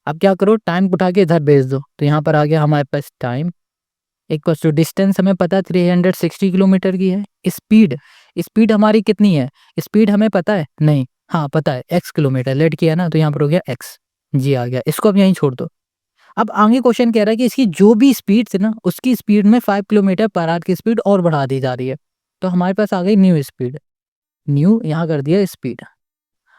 अब क्या करो, टाइम उठा के इधर भेज दो। तो यहाँ पर आ गया हमारे पास टाइम इक्वल टू डिस्टेंस, हमें पता है 360 किलोमीटर की है। स्पीड, स्पीड हमारी कितनी है, स्पीड हमें पता है नहीं, हाँ पता है, x किलोमीटर लेट किया ना, तो यहाँ पर हो गया x। जी आ गया, इसको अब यहीं छोड़ दो। अब आगे क्वेश्चन कह रहा है कि इसकी जो भी स्पीड थी ना, उसकी स्पीड में 5 किलोमीटर पर आवर की स्पीड और बढ़ा दी जा रही है। तो हमारे पास आ गई न्यू स्पीड। न्यू यहाँ कर दिया स्पीड।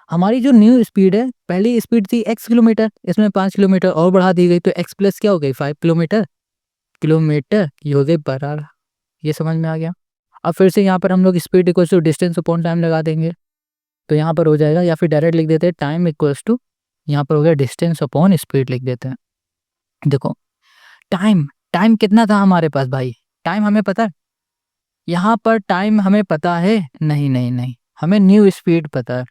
हमारी जो न्यू स्पीड है, पहली स्पीड थी x किलोमीटर, इसमें 5 किलोमीटर और बढ़ा दी गई, तो x प्लस क्या हो गई, 5 किलोमीटर, किलोमीटर ये हो गई पर आवर। ये समझ में आ गया। अब फिर से यहाँ पर हम लोग speed equals to distance upon time लगा देंगे। तो यहाँ पर हो जाएगा, या फिर डायरेक्ट लिख देते हैं टाइम इक्वल्स टू, यहाँ पर हो गया डिस्टेंस अपॉन स्पीड लिख देते हैं। देखो टाइम, टाइम कितना था हमारे पास भाई, टाइम हमें पता है, यहाँ पर टाइम हमें पता है नहीं, नहीं नहीं, हमें न्यू स्पीड पता है।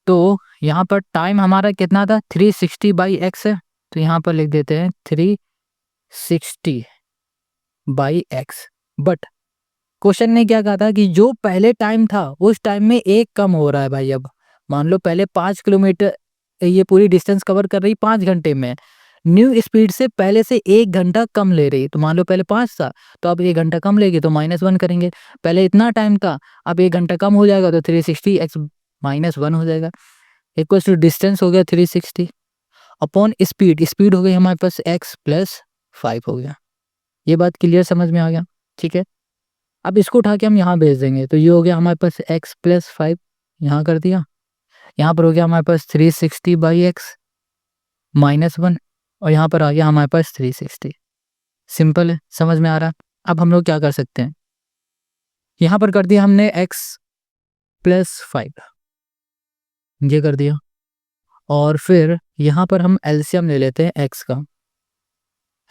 तो यहाँ पर टाइम हमारा कितना था, 360 बाई एक्स है। तो यहाँ पर लिख देते हैं 360 बाई एक्स। बट क्वेश्चन ने क्या कहा था कि जो पहले टाइम था उस टाइम में एक कम हो रहा है भाई। अब मान लो पहले 5 किलोमीटर ये पूरी डिस्टेंस कवर कर रही 5 घंटे में, न्यू स्पीड से पहले से 1 घंटा कम ले रही। तो मान लो पहले 5 था, तो अब 1 घंटा कम लेगी, तो -1 करेंगे। पहले इतना टाइम था, अब 1 घंटा कम हो जाएगा, तो 360 एक्स -1 हो जाएगा। इक्वल टू डिस्टेंस हो गया 360 अपॉन स्पीड, स्पीड हो गई हमारे पास x प्लस 5 हो गया। ये बात क्लियर, समझ में आ गया, ठीक है। अब इसको उठा के हम यहाँ भेज देंगे, तो ये हो गया हमारे पास x प्लस 5, यहाँ कर दिया। यहाँ पर हो गया हमारे पास 360 बाई एक्स -1, और यहाँ पर आ गया हमारे पास 360। सिंपल है, समझ में आ रहा। अब हम लोग क्या कर सकते हैं, यहाँ पर कर दिया हमने x प्लस 5, ये कर दिया। और फिर यहाँ पर हम एलसीएम ले लेते हैं x का।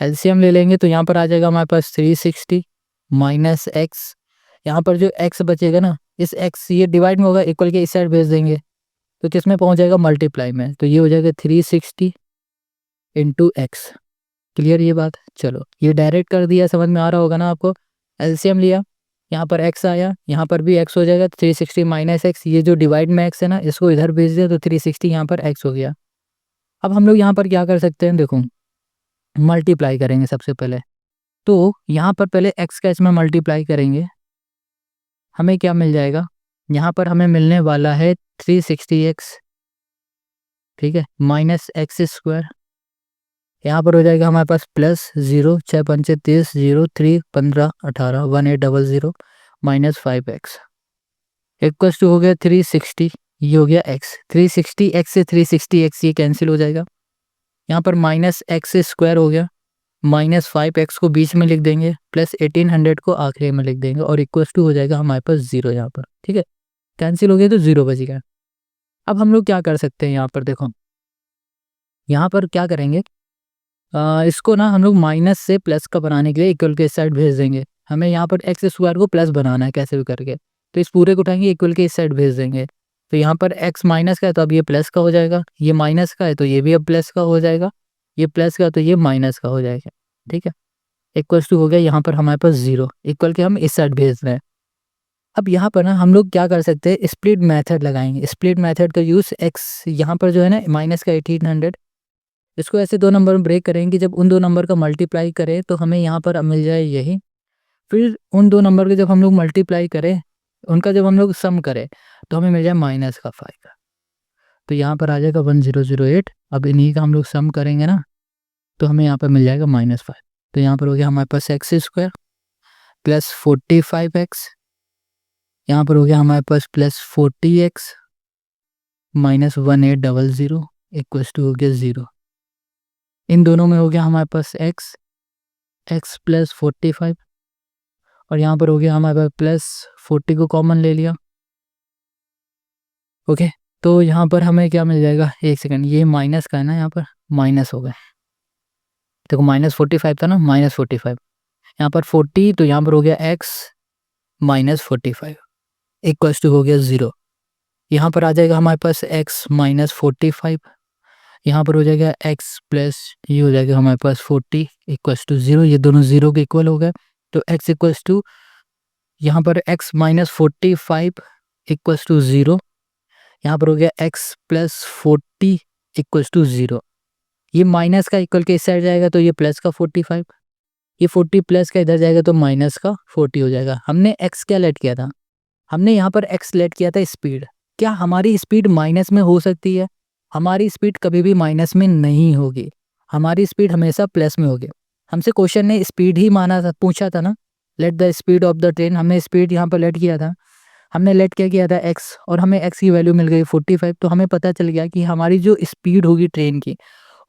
एलसीएम ले लेंगे तो यहाँ पर आ जाएगा हमारे पास 360 माइनस एक्स। यहाँ पर जो x बचेगा ना, इस x ये डिवाइड में होगा, इक्वल के इस साइड भेज देंगे, तो किसमें पहुँच जाएगा, मल्टीप्लाई में। तो ये हो जाएगा 360 इंटू एक्स। क्लियर ये बात। चलो ये डायरेक्ट कर दिया, समझ में आ रहा होगा ना आपको। एलसीएम लिया, यहाँ पर x आया, यहाँ पर भी x हो जाएगा, 360 माइनस एक्स, ये जो डिवाइड में x है ना, इसको इधर भेज दिया, तो 360 यहाँ पर x हो गया। अब हम लोग यहाँ पर क्या कर सकते हैं, देखो मल्टीप्लाई करेंगे सबसे पहले। तो यहाँ पर पहले x का इसमें मल्टीप्लाई करेंगे, हमें क्या मिल जाएगा, यहाँ पर हमें मिलने वाला है 360x, ठीक है, माइनस एक्स स्क्वायर, यहाँ पर हो जाएगा हमारे पास प्लस 0, 6 पंचे 30, 0 3 15 18 1800 माइनस 5x इक्वल टू हो गया 360, ये हो गया x, 360x से 360x ये कैंसिल हो जाएगा, यहाँ पर माइनस एक्स स्क्वायर हो गया, माइनस 5x को बीच में लिख देंगे, प्लस 1800 को आखिरी में लिख देंगे और इक्वल टू हो जाएगा हमारे पास 0 यहाँ पर, ठीक है, कैंसिल हो गया तो 0 बच गया। अब हम लोग क्या कर सकते हैं, यहाँ पर देखो, यहाँ पर क्या करेंगे, इसको ना हम लोग माइनस से प्लस का बनाने के लिए इक्वल के इस साइड भेज देंगे। हमें यहाँ पर एक्स स्क्वायर को प्लस बनाना है कैसे भी करके, तो इस पूरे को उठाएंगे इक्वल के इस साइड भेज देंगे। तो यहाँ पर एक्स माइनस का है तो अब ये प्लस का हो जाएगा, ये माइनस का है तो ये भी अब प्लस का हो जाएगा, ये प्लस का है तो ये माइनस का हो जाएगा, ठीक है, इक्वल टू हो गया यहाँ पर हमारे पास 0, इक्वल के हम इस साइड भेज रहे हैं। अब यहाँ पर ना हम लोग क्या कर सकते हैं, स्प्लिट मेथड लगाएंगे। स्प्लिट मेथड का यूज़ एक्स यहाँ पर जो है ना माइनस का 1800, इसको ऐसे दो नंबर में ब्रेक करेंगे कि जब उन दो नंबर का मल्टीप्लाई करें तो हमें यहाँ पर मिल जाए यही, फिर उन दो नंबर के जब हम लोग मल्टीप्लाई करें, उनका जब हम लोग सम करें तो हमें मिल जाए माइनस का 5, तो यहाँ पर आ जाएगा 1008। अब इन्हीं का हम लोग सम करेंगे ना तो हमें यहाँ पर मिल जाएगा -5, तो यहाँ पर हो गया हमारे पास एक्स स्क्वायर प्लस 45x, यहाँ पर हो गया हमारे पास plus 40x minus 1800 equal to हो गया 0। इन दोनों में हो गया हमारे पास x प्लस 45 और यहाँ पर हो गया हमारे पास प्लस 40 को कॉमन ले लिया, ओके, तो यहाँ पर हमें क्या मिल जाएगा, एक सेकंड, ये माइनस का है ना, यहाँ पर माइनस हो गए, देखो -45 था ना, -45, यहाँ पर 40 तो यहाँ पर हो गया x माइनस 45 इक्वल टू हो गया 0। यहाँ पर आ जाएगा हमारे पास x माइनस 45, यहाँ पर हो जाएगा x प्लस ये हो जाएगा हमारे पास 40 इक्वल टू 0, ये दोनों 0 के इक्वल हो गए, तो x इक्वल टू यहाँ पर x माइनस 45 इक्वल टू 0, यहाँ पर हो गया x प्लस 40 इक्वल टू 0, ये माइनस का इक्वल के इस साइड जाएगा तो ये प्लस का 45, ये 40 प्लस का इधर जाएगा तो माइनस का 40 हो जाएगा। हमने x क्या लेट किया था, हमने यहाँ पर x लेट किया था स्पीड। क्या हमारी स्पीड माइनस में हो सकती है? हमारी स्पीड कभी भी माइनस में नहीं होगी, हमारी स्पीड हमेशा प्लस में होगी। हमसे क्वेश्चन ने स्पीड ही माना था, पूछा था ना, let the speed of the train, हमने स्पीड यहाँ पर लेट किया था, हमने लेट क्या किया था x, और हमें x की वैल्यू मिल गई 45, तो हमें पता चल गया कि हमारी जो स्पीड होगी ट्रेन की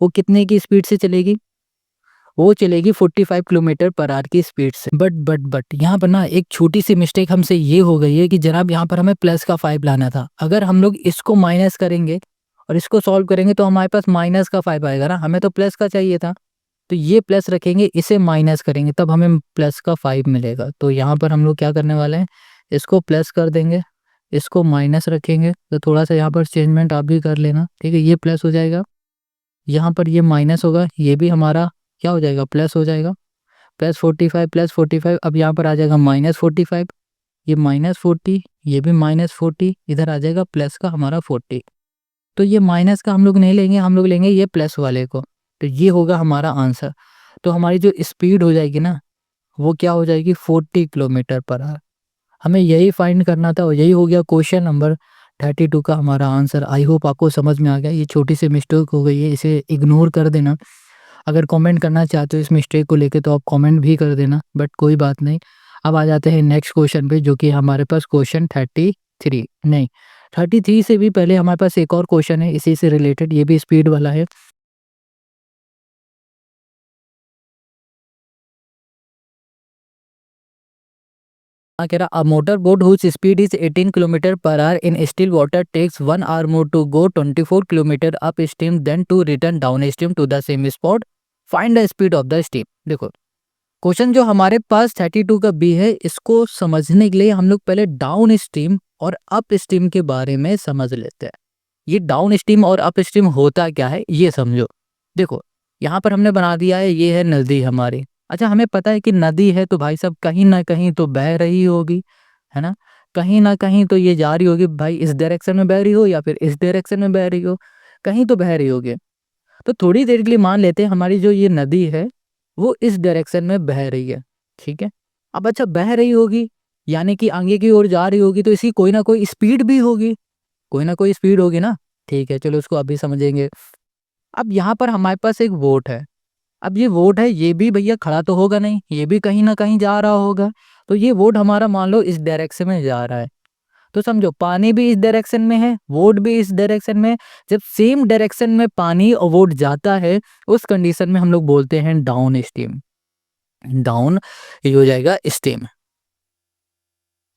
वो कितने की स्पीड से चलेगी, वो चलेगी 45 किलोमीटर पर आवर की स्पीड से। बट यहाँ पर ना एक छोटी सी मिस्टेक हमसे ये हो गई है कि जनाब यहाँ पर हमें प्लस का 5 लाना था। अगर हम लोग इसको माइनस करेंगे और इसको सॉल्व करेंगे तो हमारे पास माइनस का 5 आएगा ना, हमें तो प्लस का चाहिए था, तो ये प्लस रखेंगे, इसे माइनस करेंगे तब हमें प्लस का 5 मिलेगा। तो यहाँ पर हम लोग क्या करने वाले हैं, इसको प्लस कर देंगे, इसको माइनस रखेंगे, तो थोड़ा सा यहाँ पर चेंजमेंट आप भी कर लेना, ठीक है, ये प्लस हो जाएगा, यहाँ पर ये माइनस होगा, ये भी हमारा क्या हो जाएगा, प्लस हो जाएगा, प्लस 45 प्लस 45, अब यहाँ पर आ जाएगा -45, ये -40, ये भी -40, इधर आ जाएगा प्लस का हमारा 40, तो ये माइनस का हम लोग नहीं लेंगे, हम लोग लेंगे ये प्लस वाले को, तो ये होगा हमारा आंसर। तो हमारी जो स्पीड हो जाएगी ना वो क्या हो जाएगी, 40 किलोमीटर पर आवर। हमें यही फाइंड करना था और यही हो गया क्वेश्चन नंबर 32 का हमारा आंसर। आई होप आपको समझ में आ गया, ये छोटी सी मिस्टेक हो गई है, इसे इग्नोर कर देना। अगर कमेंट करना चाहते हो इस मिस्टेक को लेके तो आप कमेंट भी कर देना, बट कोई बात नहीं। अब आ जाते हैं नेक्स्ट क्वेश्चन पे, जो कि हमारे पास क्वेश्चन 33 नहीं 33 से भी पहले हमारे पास एक और क्वेश्चन है इसी से रिलेटेड, ये भी स्पीड वाला है। कह रहा a motor boat whose speed is 18 kilometre per hour in still water takes 1 hour more to go 24 kilometre up stream then to return down stream to the same spot, find the speed of the stream. देखो question जो हमारे पास 32 का B है, इसको समझने के लिए हम लोग पहले डाउन स्ट्रीम और अप स्ट्रीम के बारे में समझ लेते हैं। ये डाउन स्ट्रीम और अप स्ट्रीम होता क्या है ये समझो। देखो यहाँ पर हमने बना दिया है, ये है नदी हमारी। अच्छा हमें पता है कि नदी है तो भाई साहब कहीं ना कहीं तो बह रही होगी, है ना, कहीं ना कहीं तो ये जा रही होगी, भाई इस डायरेक्शन में बह रही हो या फिर इस डायरेक्शन में बह रही हो, कहीं तो बह रही होगी। तो थोड़ी देर के लिए मान लेते हैं हमारी जो ये नदी है वो इस डायरेक्शन में बह रही है, ठीक है। अब अच्छा बह रही होगी यानी कि आगे की ओर जा रही होगी तो इसकी कोई ना कोई स्पीड भी होगी, कोई ना कोई स्पीड होगी ना। ठीक है, चलो उसको अभी समझेंगे। अब यहाँ पर हमारे पास एक बोट है। अब ये बोट है, ये भी भैया खड़ा तो होगा नहीं, ये भी कहीं ना कहीं जा रहा होगा। तो ये बोट हमारा मान लो इस डायरेक्शन में जा रहा है। तो समझो पानी भी इस डायरेक्शन में है, वोट भी इस डायरेक्शन में है। जब सेम डायरेक्शन में पानी और वोट जाता है, उस कंडीशन में हम लोग बोलते हैं डाउन स्ट्रीम। डाउन ये हो जाएगा स्ट्रीम।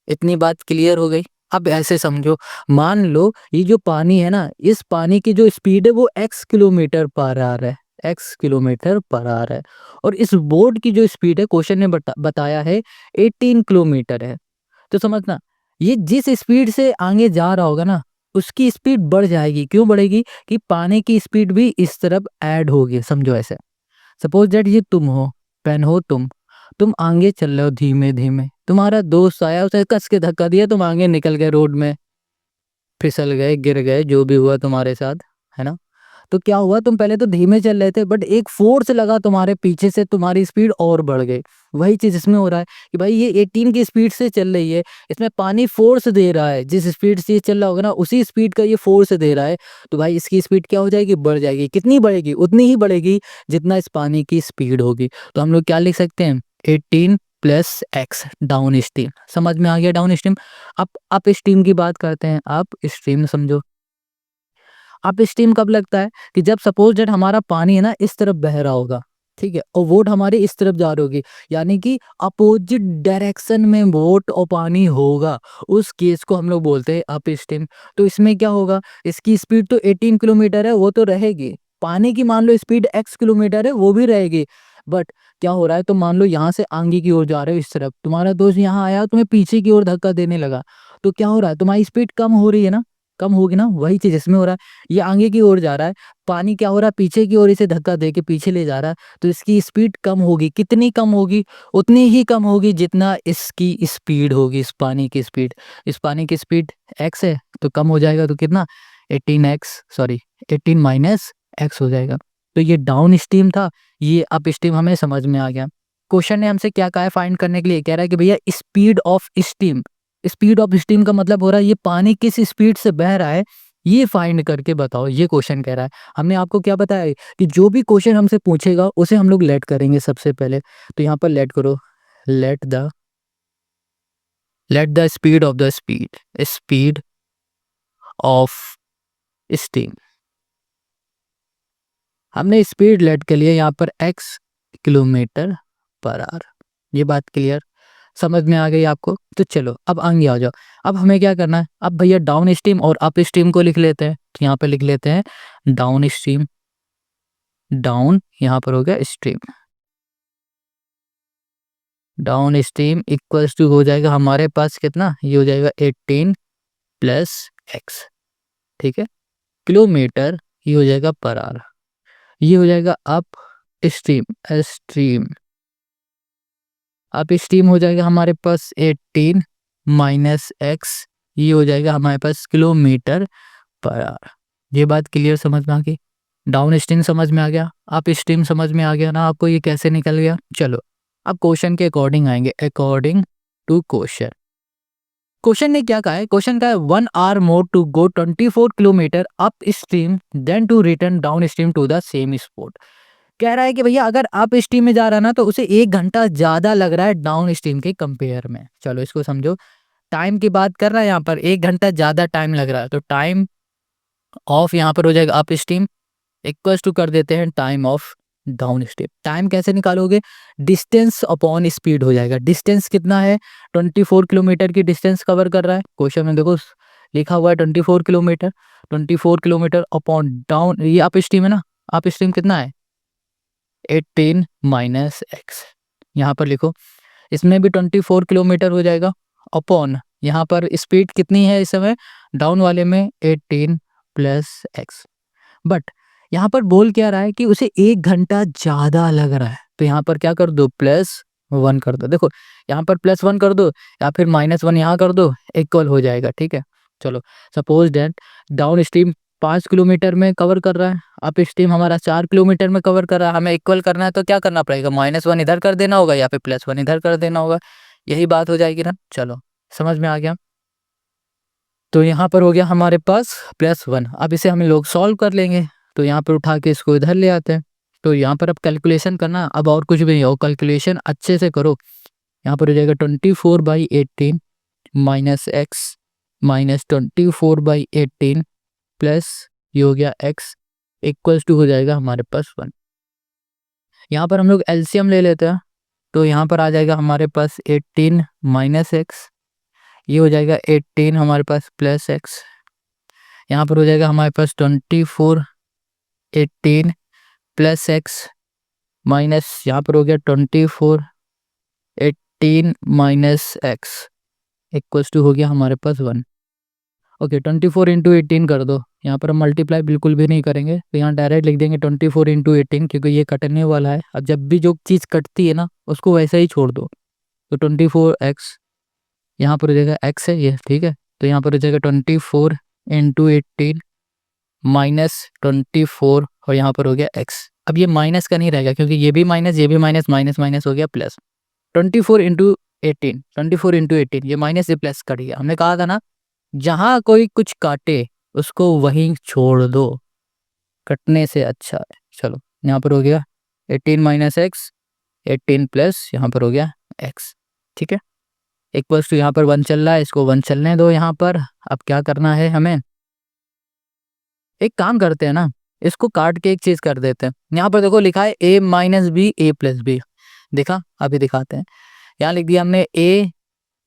इतनी बात क्लियर हो गई। अब ऐसे समझो, मान लो ये जो पानी है ना, इस पानी की जो स्पीड है वो x किलोमीटर पर आवर है, x किलोमीटर पर आवर है। और इस बोट की जो स्पीड है, क्वेश्चन ने बताया है 18 किलोमीटर है। तो समझना, ये जिस स्पीड से आगे जा रहा होगा ना, उसकी स्पीड बढ़ जाएगी। क्यों बढ़ेगी? कि पानी की स्पीड भी इस तरफ ऐड होगी। समझो ऐसे, सपोज दैट ये तुम हो, पेन हो तुम आगे चल रहे हो धीमे धीमे, तुम्हारा दोस्त आया, उसे कस के धक्का दिया, तुम आगे निकल गए, रोड में फिसल गए, गिर गए, जो भी हुआ तुम्हारे साथ, है ना। तो क्या हुआ, तुम पहले तो धीमे चल रहे थे, बट एक फोर्स लगा तुम्हारे पीछे से, तुम्हारी स्पीड और बढ़ गई। वही चीज इसमें हो रहा है कि भाई ये 18 की स्पीड से चल रही है, इसमें पानी फोर्स दे रहा है, जिस स्पीड से ये चल रहा होगा ना, उसी स्पीड का ये फोर्स दे रहा है। तो भाई इसकी स्पीड क्या हो जाएगी? बढ़ जाएगी। कितनी बढ़ेगी? उतनी ही बढ़ेगी जितना इस पानी की स्पीड होगी। तो हम लोग क्या लिख सकते हैं? 18 प्लस एक्स, डाउन स्ट्रीम। समझ में आ गया डाउन स्ट्रीम। अब अप स्ट्रीम की बात करते हैं। अप स्ट्रीम समझो, अप स्ट्रीम कब लगता है? कि जब सपोज दैट हमारा पानी है ना इस तरफ बह रहा होगा, ठीक है, और वोट हमारे इस तरफ जा रही होगी, यानी कि अपोजिट डायरेक्शन में वोट और पानी होगा, उस केस को हम लोग बोलते हैं अप स्ट्रीम। तो इसमें क्या होगा, इसकी स्पीड तो 18 किलोमीटर है, वो तो रहेगी। पानी की मान लो स्पीड x किलोमीटर है, वो भी रहेगी। बट क्या हो रहा है, तो मान लो यहाँ से आगे की ओर जा रहे हो इस तरफ, तुम्हारा दोस्त यहाँ आया, तुम्हें पीछे की ओर धक्का देने लगा। तो क्या हो रहा है, तुम्हारी स्पीड कम हो रही है ना, कम होगी ना। वही चीज इसमें हो रहा है, ये आगे की ओर जा रहा है, पानी क्या हो रहा है, पीछे की ओर इसे धक्का दे के पीछे ले जा रहा है। तो इसकी स्पीड कम होगी। कितनी कम होगी? उतनी ही कम होगी जितना इसकी स्पीड होगी, इस पानी की स्पीड। इस पानी की स्पीड x है, तो कम हो जाएगा, तो कितना? 18x, सॉरी 18 माइनस x हो जाएगा। तो ये डाउन स्ट्रीम था, ये अप स्ट्रीम हमें समझ में आ गया। क्वेश्चन ने हमसे क्या कहा है फाइंड करने के लिए? कह रहा है कि भैया speed of stream. Speed of stream का मतलब हो रहा है ये पानी किस स्पीड से बह रहा है, ये फाइंड करके बताओ। ये क्वेश्चन कह रहा है। हमने आपको क्या बताया है कि जो भी क्वेश्चन हमसे पूछेगा उसे हम लोग लेट करेंगे सबसे पहले। तो यहाँ पर लेट करो, let the speed of the speed of stream. हमने स्पीड लेट के लिए यहाँ पर x किलोमीटर पर आवर। ये बात क्लियर समझ में आ गई आपको? तो चलो अब आगे आ जाओ। अब हमें क्या करना है, अब भैया डाउन स्ट्रीम और अप स्ट्रीम को लिख लेते हैं। तो यहाँ पे लिख लेते हैं डाउन स्ट्रीम, डाउन यहाँ पर हो गया stream, down stream equals to हो जाएगा हमारे पास कितना, ये हो जाएगा 18 प्लस एक्स, ठीक है, किलोमीटर, ये हो जाएगा पर आवर, ये हो जाएगा up stream, stream up stream हो जाएगा हमारे पास 18 माइनस एक्स, ये हो जाएगा हमारे पास किलोमीटर पर आवर। ये बात क्लियर समझ में आ गई? डाउन स्ट्रीम समझ में आ गया, अप स्ट्रीम समझ में आ गया ना आपको, ये कैसे निकल गया। चलो अब क्वेश्चन के अकॉर्डिंग आएंगे, अकॉर्डिंग टू क्वेश्चन। क्वेश्चन ने क्या कहा है? क्वेश्चन का है 1 hour more to go 24 kilometre up stream then to return down stream to the same spot. कह रहा है कि भैया अगर अप स्ट्रीम में जा रहा है ना, तो उसे 1 घंटा ज्यादा लग रहा है डाउन स्ट्रीम के कंपेयर में। चलो इसको समझो, टाइम की बात कर रहा है यहाँ पर, 1 घंटा ज्यादा टाइम लग रहा है। तो टाइम ऑफ यहाँ पर हो जाएगा अप स्ट्रीम इक्वल्स टू कर देते हैं time of down stream. Time कैसे निकालोगे? डिस्टेंस अपॉन स्पीड हो जाएगा। डिस्टेंस कितना है? 24 किलोमीटर की डिस्टेंस कवर कर रहा है। क्वेश्चन में देखो लिखा हुआ है 24 किलोमीटर, 24 किलोमीटर अपॉन डाउन, ये अप स्ट्रीम है ना, अप स्ट्रीम कितना है? 18 माइनस एक्स। यहाँ पर लिखो, इसमें भी 24 किलोमीटर हो जाएगा अपॉन, यहाँ पर स्पीड कितनी है इस समय डाउन वाले में? 18 प्लस एक्स। बट यहाँ पर बोल क्या रहा है कि उसे 1 घंटा ज्यादा लग रहा है। तो यहाँ पर क्या कर दो? +1 कर दो। देखो यहाँ पर +1 कर दो या फिर -1 यहाँ कर दो, इक्वल हो जाएगा, ठीक है। चलो suppose that down stream 5 kilometre में कवर कर रहा है, अप स्ट्रीम हमारा 4 किलोमीटर में कवर कर रहा है। हमें इक्वल करना है तो क्या करना पड़ेगा? -1 इधर कर देना होगा या फिर +1 इधर कर देना होगा। यही बात हो जाएगी ना। चलो समझ में आ गया। तो यहाँ पर हो गया हमारे पास +1। अब इसे हम लोग सॉल्व कर लेंगे, तो यहाँ पर उठा के इसको इधर ले आते हैं। तो यहाँ पर अब कैलकुलेशन करना, अब और कुछ भी नहीं हो, कैलकुलेशन अच्छे से करो। यहाँ पर हो जाएगा 24/18 माइनस एक्स माइनस 24/18 प्लस ये हो गया x इक्वल्स टू हो जाएगा हमारे पास 1। यहाँ पर हम लोग एलसीएम ले लेते हैं, तो यहाँ पर आ जाएगा हमारे पास 18 माइनस एक्स, ये हो जाएगा 18 हमारे पास प्लस एक्स। यहाँ पर हो जाएगा हमारे पास 24/18 प्लस एक्स माइनस यहाँ पर हो गया 24/18 माइनस एक्स इक्वल्स टू हो गया हमारे पास 1। ओके 24/18 कर दो। यहाँ पर हम मल्टीप्लाई बिल्कुल भी नहीं करेंगे, तो यहाँ डायरेक्ट लिख देंगे 24/18 क्योंकि ये कटने वाला है। अब जब भी जो चीज़ कटती है ना उसको वैसे ही छोड़ दो। तो 24x यहाँ पर हो जाएगा x है ये, ठीक है। तो यहाँ पर हो जाएगा 24/18 माइनस 24 और यहाँ पर हो गया x। अब ये माइनस का नहीं रहेगा क्योंकि ये भी माइनस माइनस माइनस हो गया प्लस। 24/18 ये माइनस से प्लस कट गया। हमने कहा था ना जहाँ कोई कुछ काटे उसको वहीं छोड़ दो, कटने से अच्छा है। चलो यहाँ पर हो गया 18 माइनस एक्स 18 प्लस यहाँ पर हो गया x, ठीक है। इक्वल्स टू यहाँ पर 1 चल रहा है, इसको 1 चलने दो यहाँ पर। अब क्या करना है, हमें एक काम करते हैं ना, इसको काट के एक चीज़ कर देते हैं। यहाँ पर देखो लिखा है a minus B A plus B, देखा अभी दिखाते हैं। यहाँ लिख दिया हमने a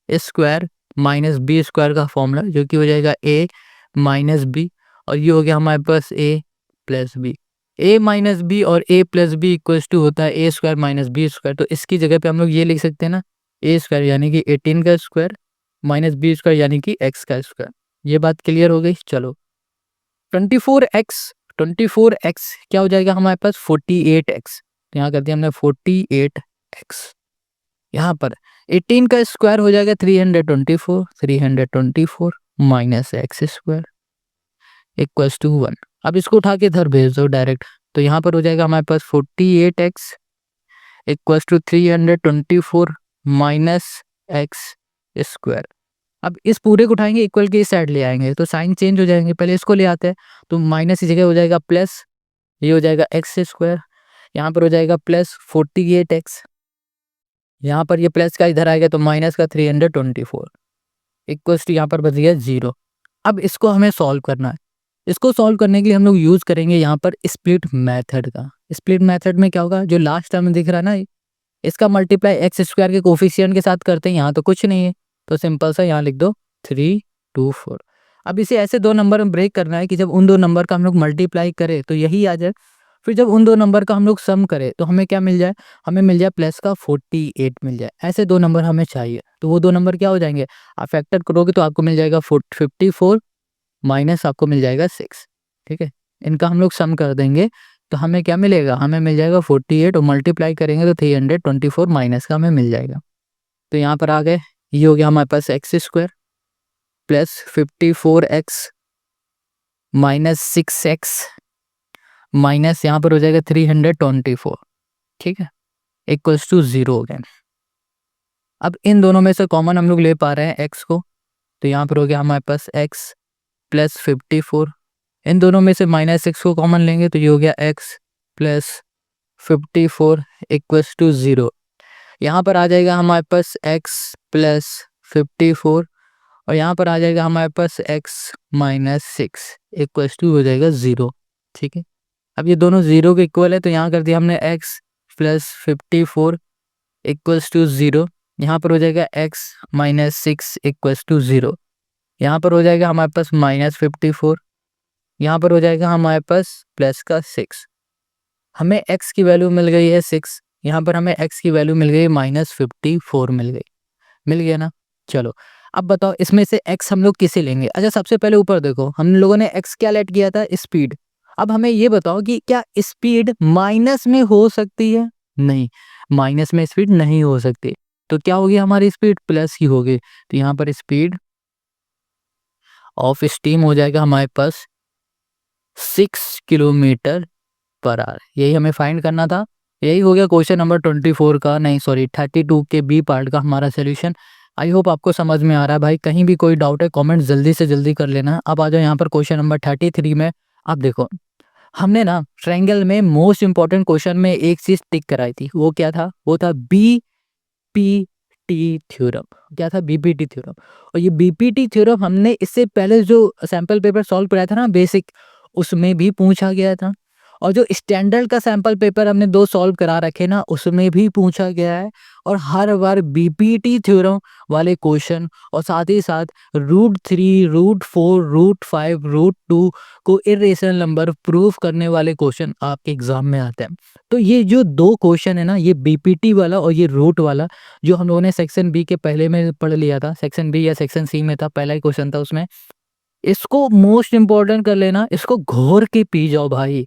square minus B square का फॉर्मूला जो कि हो जाएगा a माइनस बी और ये हो गया हमारे पास a plus B. a minus B और a plus B equals to होता है a square minus B square. तो इसकी जगह पे हम लोग ये लिख सकते हैं ना a स्क्वायर यानी कि 18 का स्क्वायर माइनस बी स्क्वायर यानी कि x का स्क्वायर। ये बात क्लियर हो गई। चलो 24x क्या हो जाएगा हमारे पास 48x। तो यहाँ कर दिया हमने 48x। यहाँ पर 18 का स्क्वायर हो जाएगा 324 minus x square equals to 1। अब इसको उठा के इधर भेज दो डायरेक्ट। तो यहाँ पर हो जाएगा हमारे पास 48x equals to 324 minus x square. अब इस पूरे को उठाएंगे इक्वल के इस साइड ले आएंगे तो साइन चेंज हो जाएंगे। पहले इसको ले आते हैं, तो माइनस की जगह हो जाएगा प्लस, ये हो जाएगा एक्स स्क्वायर। यहाँ पर हो जाएगा प्लस 48x, यहाँ पर ये प्लस का इधर आएगा तो माइनस का 324 इक्वल्स टू यहाँ पर बच गया 0। अब इसको हमें सॉल्व करना है। इसको सॉल्व करने के लिए हम लोग यूज़ करेंगे यहाँ पर स्प्लिट मेथड का। स्प्लिट मेथड में क्या होगा, जो लास्ट टर्म दिख रहा है ना इसका मल्टीप्लाई एक्स स्क्वायर के कोफिशिएंट के साथ करते हैं। यहाँ तो कुछ नहीं है तो सिंपल सा यहाँ लिख दो 3, 2, 4। अब इसे ऐसे दो नंबर में ब्रेक करना है कि जब उन दो नंबर का हम लोग मल्टीप्लाई करें तो यही आ जाए, फिर जब उन दो नंबर का हम लोग सम करें तो हमें क्या मिल जाए, हमें मिल जाए प्लस का 48 मिल जाए। ऐसे दो नंबर हमें चाहिए। तो वो दो नंबर क्या हो जाएंगे, आप फैक्टर करोगे तो आपको मिल जाएगा 54 माइनस आपको मिल जाएगा 6, ठीक है। इनका हम लोग सम कर देंगे तो हमें क्या मिलेगा, हमें मिल जाएगा 48 और मल्टीप्लाई करेंगे तो 324 माइनस का हमें मिल जाएगा। तो यहाँ पर आ गए, ये हो गया हमारे पास X square plus 54x minus 6x minus यहाँ पर हो जाएगा 324, ठीक है, इक्वल्स टू 0 हो गया। अब इन दोनों में से कॉमन हम लोग ले पा रहे हैं x को, तो यहाँ पर हो गया हमारे पास x प्लस 54। इन दोनों में से माइनस x को कॉमन लेंगे तो ये हो गया x प्लस 54 इक्वल्स टू 0। यहाँ पर आ जाएगा हमारे पास x प्लस 54 और यहाँ पर आ जाएगा हमारे पास x माइनस 6 इक्वल्स टू हो जाएगा 0, ठीक है। अब ये दोनों 0 के इक्वल है तो यहाँ कर दिया हमने x प्लस 54 इक्वल्स टू 0। यहाँ पर हो जाएगा x माइनस 6 इक्वल्स टू 0। यहाँ पर हो जाएगा हमारे पास माइनस 54, यहाँ पर हो जाएगा हमारे पास प्लस का 6। हमें x की वैल्यू मिल गई है 6, यहाँ पर हमें x की वैल्यू मिल गई माइनस 54 मिल गया ना। चलो अब बताओ इसमें से x हम लोग किसे लेंगे। अच्छा सबसे पहले ऊपर देखो, हम लोगों ने x क्या लेट किया था, स्पीड। अब हमें ये बताओ कि क्या स्पीड माइनस में हो सकती है, नहीं माइनस में स्पीड नहीं हो सकती। तो क्या होगी हमारी स्पीड, प्लस ही होगी। तो यहाँ पर स्पीड ऑफ स्टीम हो जाएगा हमारे पास 6 किलोमीटर पर आवर। यही हमें फाइंड करना था। यही हो गया क्वेश्चन नंबर 24 का, नहीं सॉरी 32 के बी पार्ट का हमारा सोल्यूशन। आई होप आपको समझ में आ रहा है भाई। कहीं भी कोई डाउट है कमेंट जल्दी से जल्दी कर लेना। अब आ जाओ यहाँ पर क्वेश्चन नंबर 33 में। अब देखो, हमने ना ट्रायंगल में मोस्ट इंपॉर्टेंट क्वेश्चन में एक चीज टिक कराई थी, वो क्या था? वो था बीपीटी थ्योरम। क्या था? BPT theorem. और ये बीपीटी थ्योरम हमने इससे पहले जो सैंपल पेपर सॉल्व कराया था ना बेसिक, उसमें भी पूछा गया था। और जो स्टैंडर्ड का सैंपल पेपर हमने 2 सॉल्व करा रखे ना, उसमें भी पूछा गया है। और हर बार बीपीटी थ्योरम वाले क्वेश्चन और साथ ही साथ √3, √4, √5, √2 को इरेशनल नंबर प्रूफ करने वाले क्वेश्चन आपके एग्जाम में आते हैं। तो ये जो 2 क्वेश्चन है ना, ये बीपीटी वाला और ये रूट वाला, जो हम लोगों ने सेक्शन बी के पहले में पढ़ लिया था, सेक्शन बी या सेक्शन सी में था, पहला ही क्वेश्चन था उसमें। इसको मोस्ट इंपॉर्टेंट कर लेना, इसको घोर के पी जाओ भाई।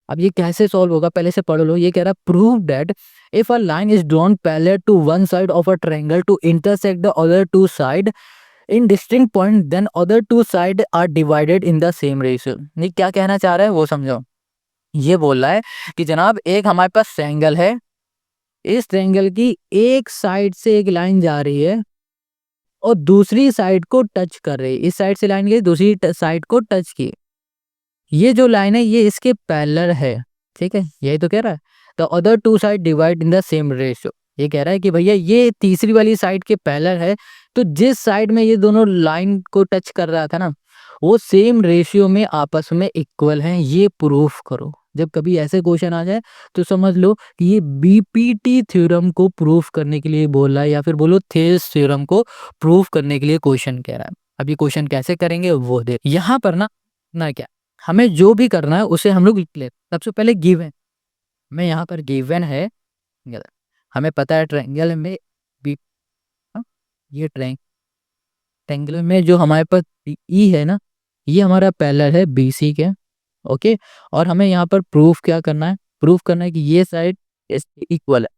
अब ये कैसे सॉल्व होगा पहले से पढ़ लो। ये कह रहा है prove that if a line is drawn parallel to one side of a triangle to intersect the other two side in distinct point, then other two side are divided in the same ratio. ये क्या कहना चाह रहा है वो समझो। ये बोल रहा है कि जनाब एक हमारे पास ट्रायंगल है, इस ट्रायंगल की एक साइड से एक लाइन जा रही है और दूसरी साइड को टच कर रही है। इस साइड से लाइन गई, दूसरी साइड को टच की। ये जो लाइन है ये इसके पैरेलल है, ठीक है, यही तो कह रहा है। The other two side divide in the same ratio. ये कह रहा है कि भैया ये तीसरी वाली साइड के पैरेलल है, तो जिस साइड में ये दोनों लाइन को टच कर रहा था ना, वो सेम रेशियो में आपस में इक्वल हैं, ये प्रूफ करो। जब कभी ऐसे क्वेश्चन आ जाए तो समझ लो कि ये बीपीटी थ्योरम को प्रूफ करने के लिए बोल रहा है, या फिर बोलो थेस थ्योरम को प्रूफ करने के लिए क्वेश्चन कह रहा है। अब ये क्वेश्चन कैसे करेंगे वो देख। यहाँ पर ना क्या, हमें जो भी करना है उसे हम लोग लिख लेते। सबसे पहले गिवन, हमें यहाँ पर गिवन है, हमें पता है ट्रायंगल में बी, हाँ, ये ट्रायंगल में जो हमारे पास ई है ना, ये हमारा पैरेलल है बीसी के। ओके, और हमें यहाँ पर प्रूफ क्या करना है? प्रूफ करना है कि ये साइड इसके इक्वल है।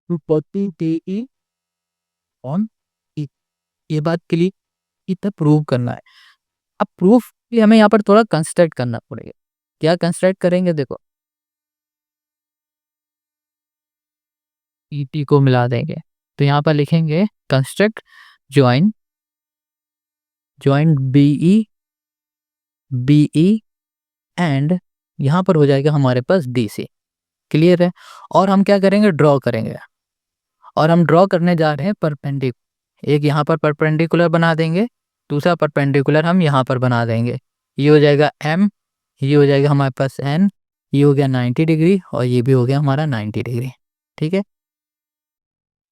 टू पॉटी टी ई ऑन ई, ये बात क्लियर? इतना प्रूव करना है। अब प्रूफ भी हमें यहाँ पर थोड़ा कंस्ट्रक्ट करना पड़ेगा। क्या कंस्ट्रक्ट करेंगे? देखो, ईटी को मिला देंगे, तो यहाँ पर लिखेंगे construct join join BE and यहाँ पर हो जाएगा हमारे पास डीसी। क्लियर है? और हम क्या करेंगे? ड्रॉ करेंगे। और हम ड्रॉ करने जा रहे हैं परपेंडिकुलर। एक यहाँ पर परपेंडिकुलर बना देंगे, दूसरा परपेंडिकुलर हम यहाँ पर बना देंगे। ये हो जाएगा एम, ये हो जाएगा हमारे पास एन, ये हो गया 90 डिग्री और ये भी हो गया हमारा 90 डिग्री। ठीक है,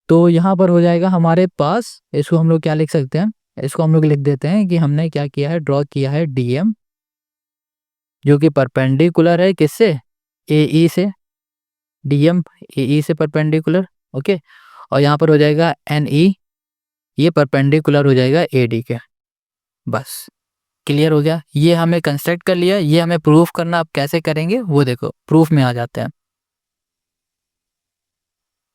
तो यहाँ पर हो जाएगा हमारे पास, इसको हम लोग क्या लिख सकते हैं? इसको हम लोग लिख देते हैं कि हमने क्या किया है, ड्रॉ किया है डीएम, जो कि परपेंडिकुलर है किससे? एई से। डीएम एई से परपेंडिकुलर। ओके, और यहाँ पर हो जाएगा एनई, ये परपेंडिकुलर हो जाएगा एडी के। बस क्लियर हो गया। ये हमें कंस्ट्रक्ट कर लिया, ये हमें प्रूफ करना। अब कैसे करेंगे वो देखो, प्रूफ में आ जाते हैं।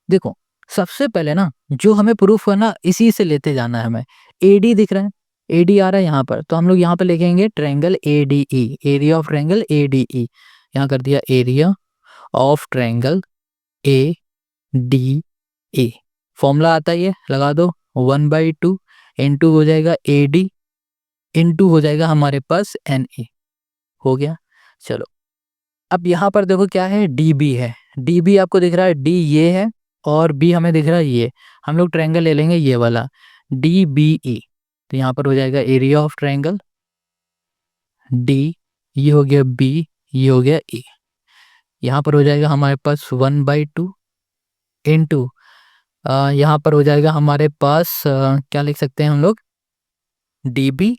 देखो, सबसे पहले ना जो हमें प्रूफ करना, इसी से लेते जाना है हमें। एडी दिख रहा है, एडी आ रहा है यहाँ पर, तो हम लोग यहाँ पर लिखेंगे triangle ADE, area of triangle ADE. यहाँ कर दिया area of triangle A D A. Formula आता है, ये लगा दो, 1/2 इंटू हो जाएगा ए डी, इंटू हो जाएगा हमारे पास एन ए। हो गया। चलो, अब यहाँ पर देखो क्या है, डी बी है। डी बी आपको दिख रहा है, डी ये है और बी हमें दिख रहा है ये। हम लोग ट्रायंगल ले लेंगे ये वाला डी बी ई, तो यहाँ पर हो जाएगा एरिया ऑफ ट्रायंगल डी, ये हो गया बी, ये हो गया ई। यहाँ पर हो जाएगा हमारे पास 1/2 इंटू, यहाँ पर हो जाएगा हमारे पास क्या लिख सकते हैं हम लोग, डी बी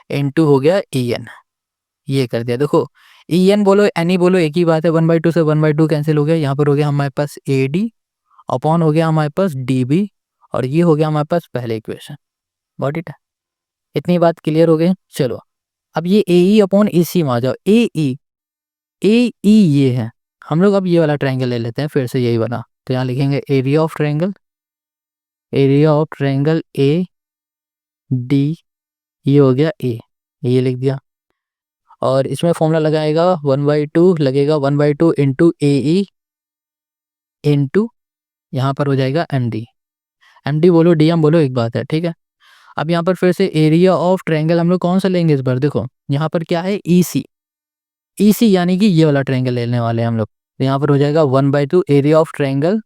इंटू हो गया ई एन। ये कर दिया। देखो, ई एन बोलो एन ई बोलो एक ही बात है, 1/2 से 1/2 कैंसिल हो गया। यहाँ पर हो गया हमारे पास ए डी अपॉन हो गया हमारे पास डी बी, और ये हो गया हमारे पास पहले इक्वेशन। Got it? इतनी बात क्लियर हो गई। चलो, अब ये ए ई अपॉन ए सी में आ जाओ। ए ई ये है, हम लोग अब ये वाला ट्रायंगल ले लेते हैं फिर से, यही वाला। तो यहाँ लिखेंगे area of triangle, area of triangle A D, ये हो गया ए, ये लिख दिया। और इसमें फॉर्मूला लगाएगा 1/2, लगेगा 1/2 इंटू ए ई इनटू यहाँ पर हो जाएगा एमडी। एमडी बोलो डीएम बोलो एक बात है, ठीक है। अब यहाँ पर फिर से एरिया ऑफ ट्रायंगल हम लोग कौन सा लेंगे इस बार, देखो यहाँ पर क्या है ईसी। ईसी यानी कि ये वाला ट्रायंगल लेने वाले हैं हम लोग। तो यहाँ पर हो जाएगा 1/2 एरिया ऑफ ट्रायंगल,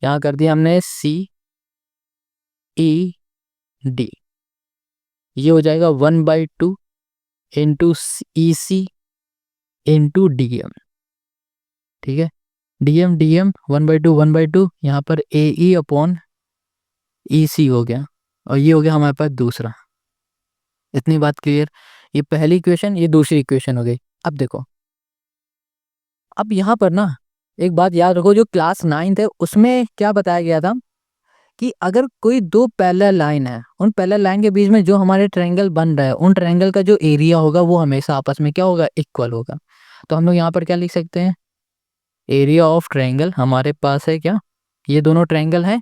यहाँ कर दिया हमने सी ई डी, ये हो जाएगा 1/2 इंटू ई सी इंटू डी एम, ठीक है। डीएम डीएम 1/2 यहाँ पर ए ई अपॉन ई सी हो गया, और ये हो गया हमारे पास दूसरा। इतनी बात क्लियर। ये पहली इक्वेशन, ये दूसरी इक्वेशन हो गई। अब देखो, अब यहाँ पर ना एक बात याद रखो, जो क्लास 9th है उसमें क्या बताया गया था कि अगर कोई दो पैरेलल लाइन है, उन पैरेलल लाइन के बीच में जो हमारे ट्रायंगल बन रहा है, उन ट्रायंगल का जो एरिया होगा वो हमेशा आपस में क्या होगा, इक्वल होगा। तो हम लोग यहाँ पर क्या लिख सकते हैं, एरिया ऑफ ट्रायंगल हमारे पास है क्या, ये दोनों ट्रायंगल हैं,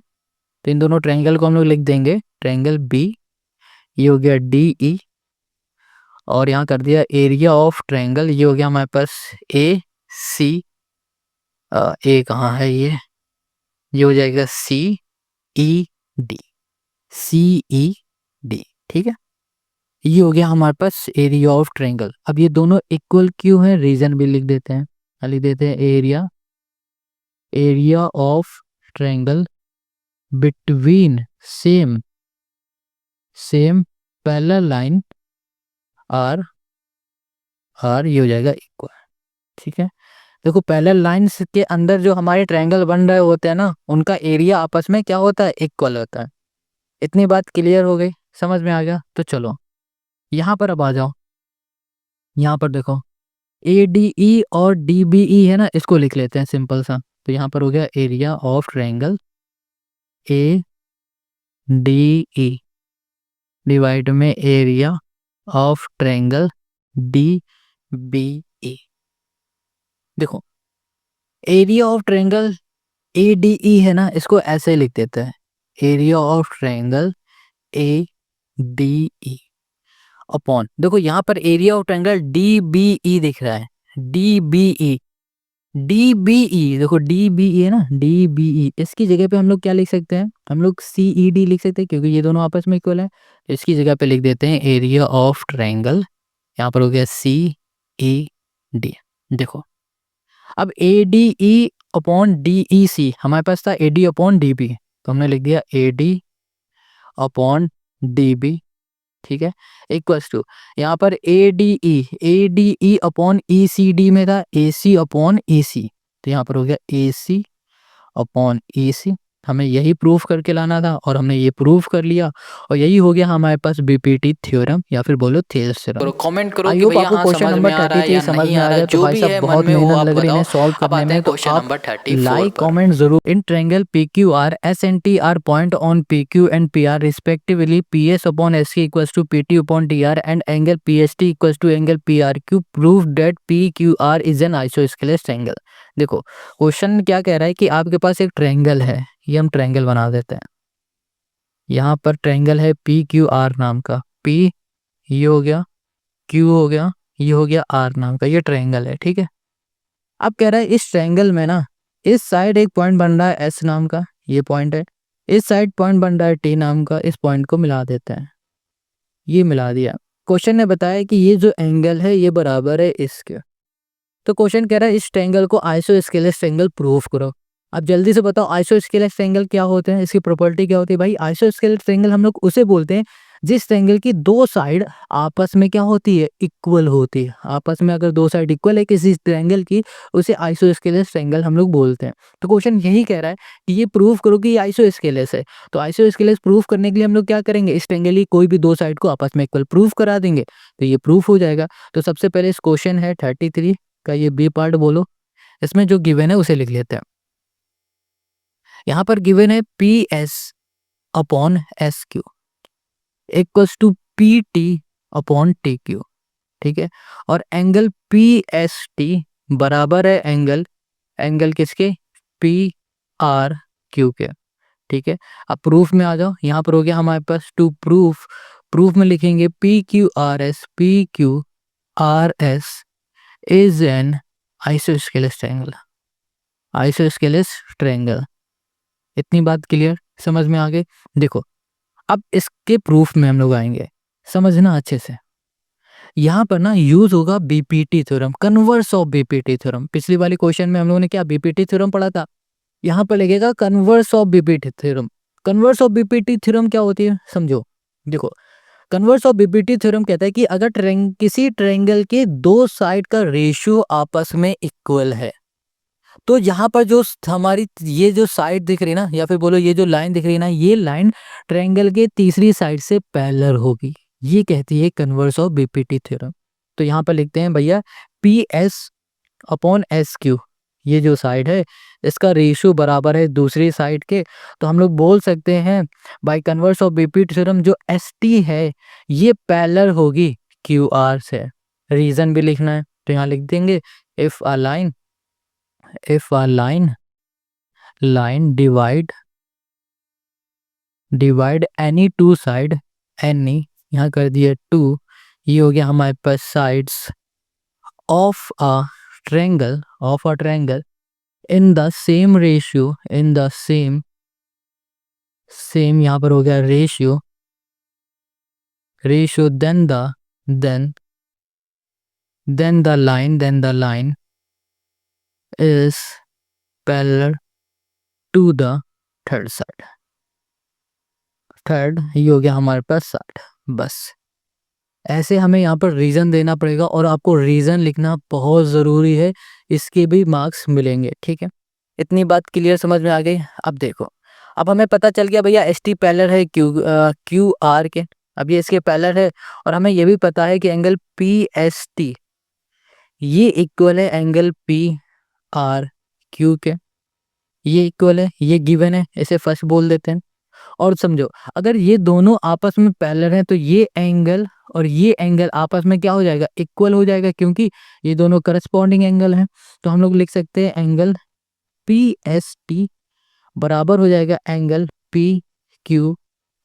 तो इन दोनों ट्रायंगल को हम लोग लिख देंगे ट्रायंगल बी, ये हो गया डी ई, और यहाँ कर दिया एरिया ऑफ ट्रायंगल, ये हो गया हमारे पास ए सी, ए कहाँ है ये हो जाएगा सी ई डी, सी ई डी, ठीक है। ये हो गया हमारे पास एरिया ऑफ ट्रायंगल। अब ये दोनों इक्वल क्यों है, रीजन भी लिख देते हैं, लिख देते हैं area of triangle between same parallel line are ये हो जाएगा इक्वल, ठीक है। देखो पैरेलल लाइंस के अंदर जो हमारे ट्रायंगल बन रहे होते हैं ना, उनका एरिया आपस में क्या होता है, इक्वल होता है। इतनी बात क्लियर हो गई, समझ में आ गया। तो चलो यहाँ पर अब आ जाओ, यहाँ पर देखो ए डी ई और डी बी ई है ना, इसको लिख लेते हैं सिंपल सा। तो यहाँ पर हो गया area of triangle A D E divide में area of triangle D B E. देखो area of triangle A D E है ना, इसको ऐसे लिख देते हैं, area of triangle A D E upon, देखो यहाँ पर area of triangle D B E दिख रहा है, D B E, D B E, देखो डी बी ई है ना, डी बी ई, इसकी जगह पे हम लोग क्या लिख सकते हैं, हम लोग सी ई डी लिख सकते हैं, क्योंकि ये दोनों आपस में इक्वल है। इसकी जगह पे लिख देते हैं एरिया ऑफ ट्रायंगल, यहाँ पर हो गया सी ई डी। देखो अब A D E upon D E C, हमारे पास था A D upon D B, तो हमने लिख दिया A D upon D B, ठीक है, इक्वल्स टू यहाँ पर A D E upon E C D में था ए सी अपॉन ई सी, तो यहाँ पर हो गया ए सी अपॉन ई सी। हमें यही प्रूफ करके लाना था और हमने ये प्रूफ कर लिया, और यही हो गया हमारे पास बीपीटी थ्योरम, या फिर बोलो थेल्स थ्योरम। कमेंट करो आई कि होप भैया आपको हाँ क्वेश्चन समझ नंबर में आ रहा है 33 या समझ नहीं में आ आ रहा गया, है, तो जो भाई भी साहब है मन बहुत में वो मेहनत आप लग रही है बताओ। सॉल्व अब करने आते में। हैं तो क्वेश्चन आप नंबर 34 लाइक पर। कमेंट जरूर। In triangle PQ R SNT are point on PQ and PR respectively, PS upon SQ equals to PT upon DR and angle PST equals to angle PRQ. Prove that PQR is an isosceles triangle। देखो question क्या कह रहा है कि आपके पास एक triangle है, ये हम ट्रायंगल बना देते हैं। यहाँ पर ट्रायंगल है PQR नाम का, P ये हो गया, Q हो गया, ये हो गया R नाम का, ये ट्रायंगल है, ठीक है। अब कह रहा है इस ट्रायंगल में ना, इस साइड एक पॉइंट बन रहा है S नाम का, ये पॉइंट है, इस साइड पॉइंट बन रहा है T नाम का, इस पॉइंट को मिला देते हैं। ये मिला दिया। क्वेश्चन ने बताया कि ये जो एंगल है ये बराबर है इसके। तो क्वेश्चन कह रहा है इस ट्रायंगल को आइसोस्केलेस ट्रायंगल प्रूफ करो। अब जल्दी से बताओ आइसोस्केलेस ट्रायंगल क्या होते हैं, इसकी प्रॉपर्टी क्या होती है। भाई आइसोस्केलेस ट्रायंगल हम लोग उसे बोलते हैं जिस ट्रायंगल की दो साइड आपस में क्या होती है, इक्वल होती है। आपस में अगर दो साइड इक्वल है किसी ट्रायंगल की, उसे आइसोस्केलेस ट्रायंगल हम लोग बोलते हैं। तो क्वेश्चन यही कह रहा है कि ये प्रूफ करो कि ये आइसोस्केलेस है। तो आइसोस्केलेस प्रूफ करने के लिए हम लोग क्या करेंगे, इस ट्रायंगल की कोई भी दो साइड को आपस में इक्वल प्रूफ करा देंगे, तो ये प्रूफ हो जाएगा। तो सबसे पहले इस क्वेश्चन है 33 का ये बी पार्ट बोलो, इसमें जो गिवन है उसे लिख लेते हैं। यहाँ पर गिवन है P S upon S Q equals to P T upon T Q, ठीक है। और एंगल पी एस टी बराबर है एंगल किसके, पी आर क्यू के, ठीक है। अब प्रूफ में आ जाओ, यहाँ पर हो गया हमारे पास टू प्रूफ में लिखेंगे P Q R S is an isosceles triangle. Isosceles triangle. इतनी बात क्लियर, समझ में आ गई। देखो अब इसके प्रूफ में हम लोग आएंगे, समझना अच्छे से। यहाँ पर ना यूज होगा BPT theorem, converse of BPT theorem. पिछली वाली क्वेश्चन में हम लोगों ने क्या बीपीटी थ्योरम पढ़ा था, यहाँ पर लगेगा converse of BPT theorem. Converse of BPT theorem क्या होती है समझो। देखो कन्वर्स ऑफ बीपीटी थ्योरम कहता है कि अगर किसी ट्रायंगल के दो साइड का रेशियो आपस में इक्वल है, तो यहाँ पर जो हमारी ये जो साइड दिख रही है ना, या फिर बोलो ये जो लाइन दिख रही है ना, ये लाइन ट्रायंगल के तीसरी साइड से पैरेलल होगी। ये कहती है कन्वर्स ऑफ बीपीटी थ्योरम। तो यहाँ पर लिखते हैं भैया P S upon S Q, ये जो साइड है इसका रेशियो बराबर है दूसरी साइड के। तो हम लोग बोल सकते हैं by converse of BPT theorem जो एस टी है ये पैरेलल होगी क्यू आर से। रीजन भी लिखना है तो यहाँ लिख देंगे if a line divide any two side, any यहाँ कर दिया टू, ये हो गया हमारे पास sides of a triangle in the same ratio, in the same यहाँ पर हो गया ratio then the line is parallel to the third side. ये हो गया हमारे पास साइड। बस ऐसे हमें यहाँ पर रीजन देना पड़ेगा और आपको रीजन लिखना बहुत ज़रूरी है, इसके भी मार्क्स मिलेंगे। ठीक है, इतनी बात क्लियर समझ में आ गई। अब देखो, अब हमें पता चल गया भैया एस टी पैरेलल है क्यू आर के, अब ये इसके पैरेलल है। और हमें ये भी पता है कि एंगल पी एस टी ये इक्वल है एंगल पी आर क्यू के, ये इक्वल है, ये गिवन है, इसे फर्स्ट बोल देते हैं। और समझो अगर ये दोनों आपस में पैरेलल हैं तो ये एंगल और ये एंगल आपस में क्या हो जाएगा, इक्वल हो जाएगा, क्योंकि ये दोनों करस्पॉन्डिंग एंगल हैं। तो हम लोग लिख सकते हैं एंगल पी एस टी बराबर हो जाएगा एंगल पी क्यू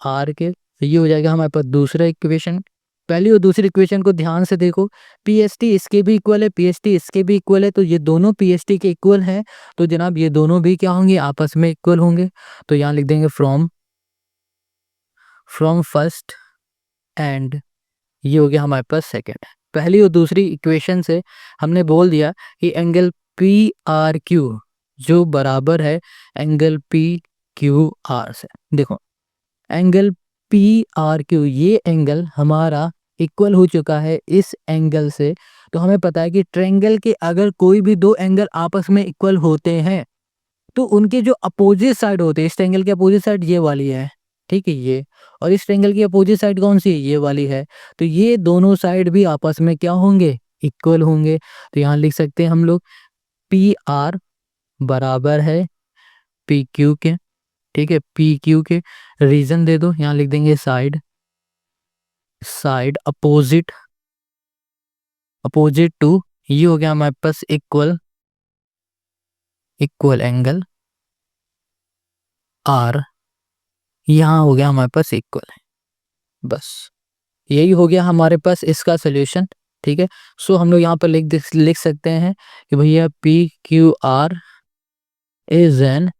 आर के। तो ये हो जाएगा हमारे पास दूसरा इक्वेशन। पहली और दूसरी इक्वेशन को ध्यान से देखो, पी एस टी इसके भी इक्वल है, पी एस टी इसके भी इक्वल है, तो ये दोनों पी एस टी के इक्वल हैं, तो जनाब ये दोनों भी क्या होंगे, आपस में इक्वल होंगे। तो यहाँ लिख देंगे फ्रॉम फर्स्ट एंड, ये हो गया हमारे पास सेकेंड। पहली और दूसरी इक्वेशन से हमने बोल दिया कि एंगल पी आर क्यू जो बराबर है एंगल पी क्यू आर से। देखो एंगल पी आर क्यू ये एंगल हमारा इक्वल हो चुका है इस एंगल से। तो हमें पता है कि ट्रायंगल के अगर कोई भी दो एंगल आपस में इक्वल होते हैं तो उनके जो अपोजिट साइड होते हैं, इस ट्रायंगल की अपोजिट साइड ये वाली है, ठीक है ये, और इस ट्रायंगल की अपोजिट साइड कौन सी है, ये वाली है। तो ये दोनों साइड भी आपस में क्या होंगे, इक्वल होंगे। तो यहाँ लिख सकते हैं हम लोग पी आर बराबर है पी क्यू के, ठीक है, पी क्यू के। रीजन दे दो, यहाँ लिख देंगे साइड अपोजिट टू, ये हो गया हमारे पास इक्वल एंगल आर, यहाँ हो गया हमारे पास इक्वल है। बस यही हो गया हमारे पास इसका सोल्यूशन। ठीक है, सो हम लोग यहाँ पर लिख सकते हैं कि भैया P Q R is an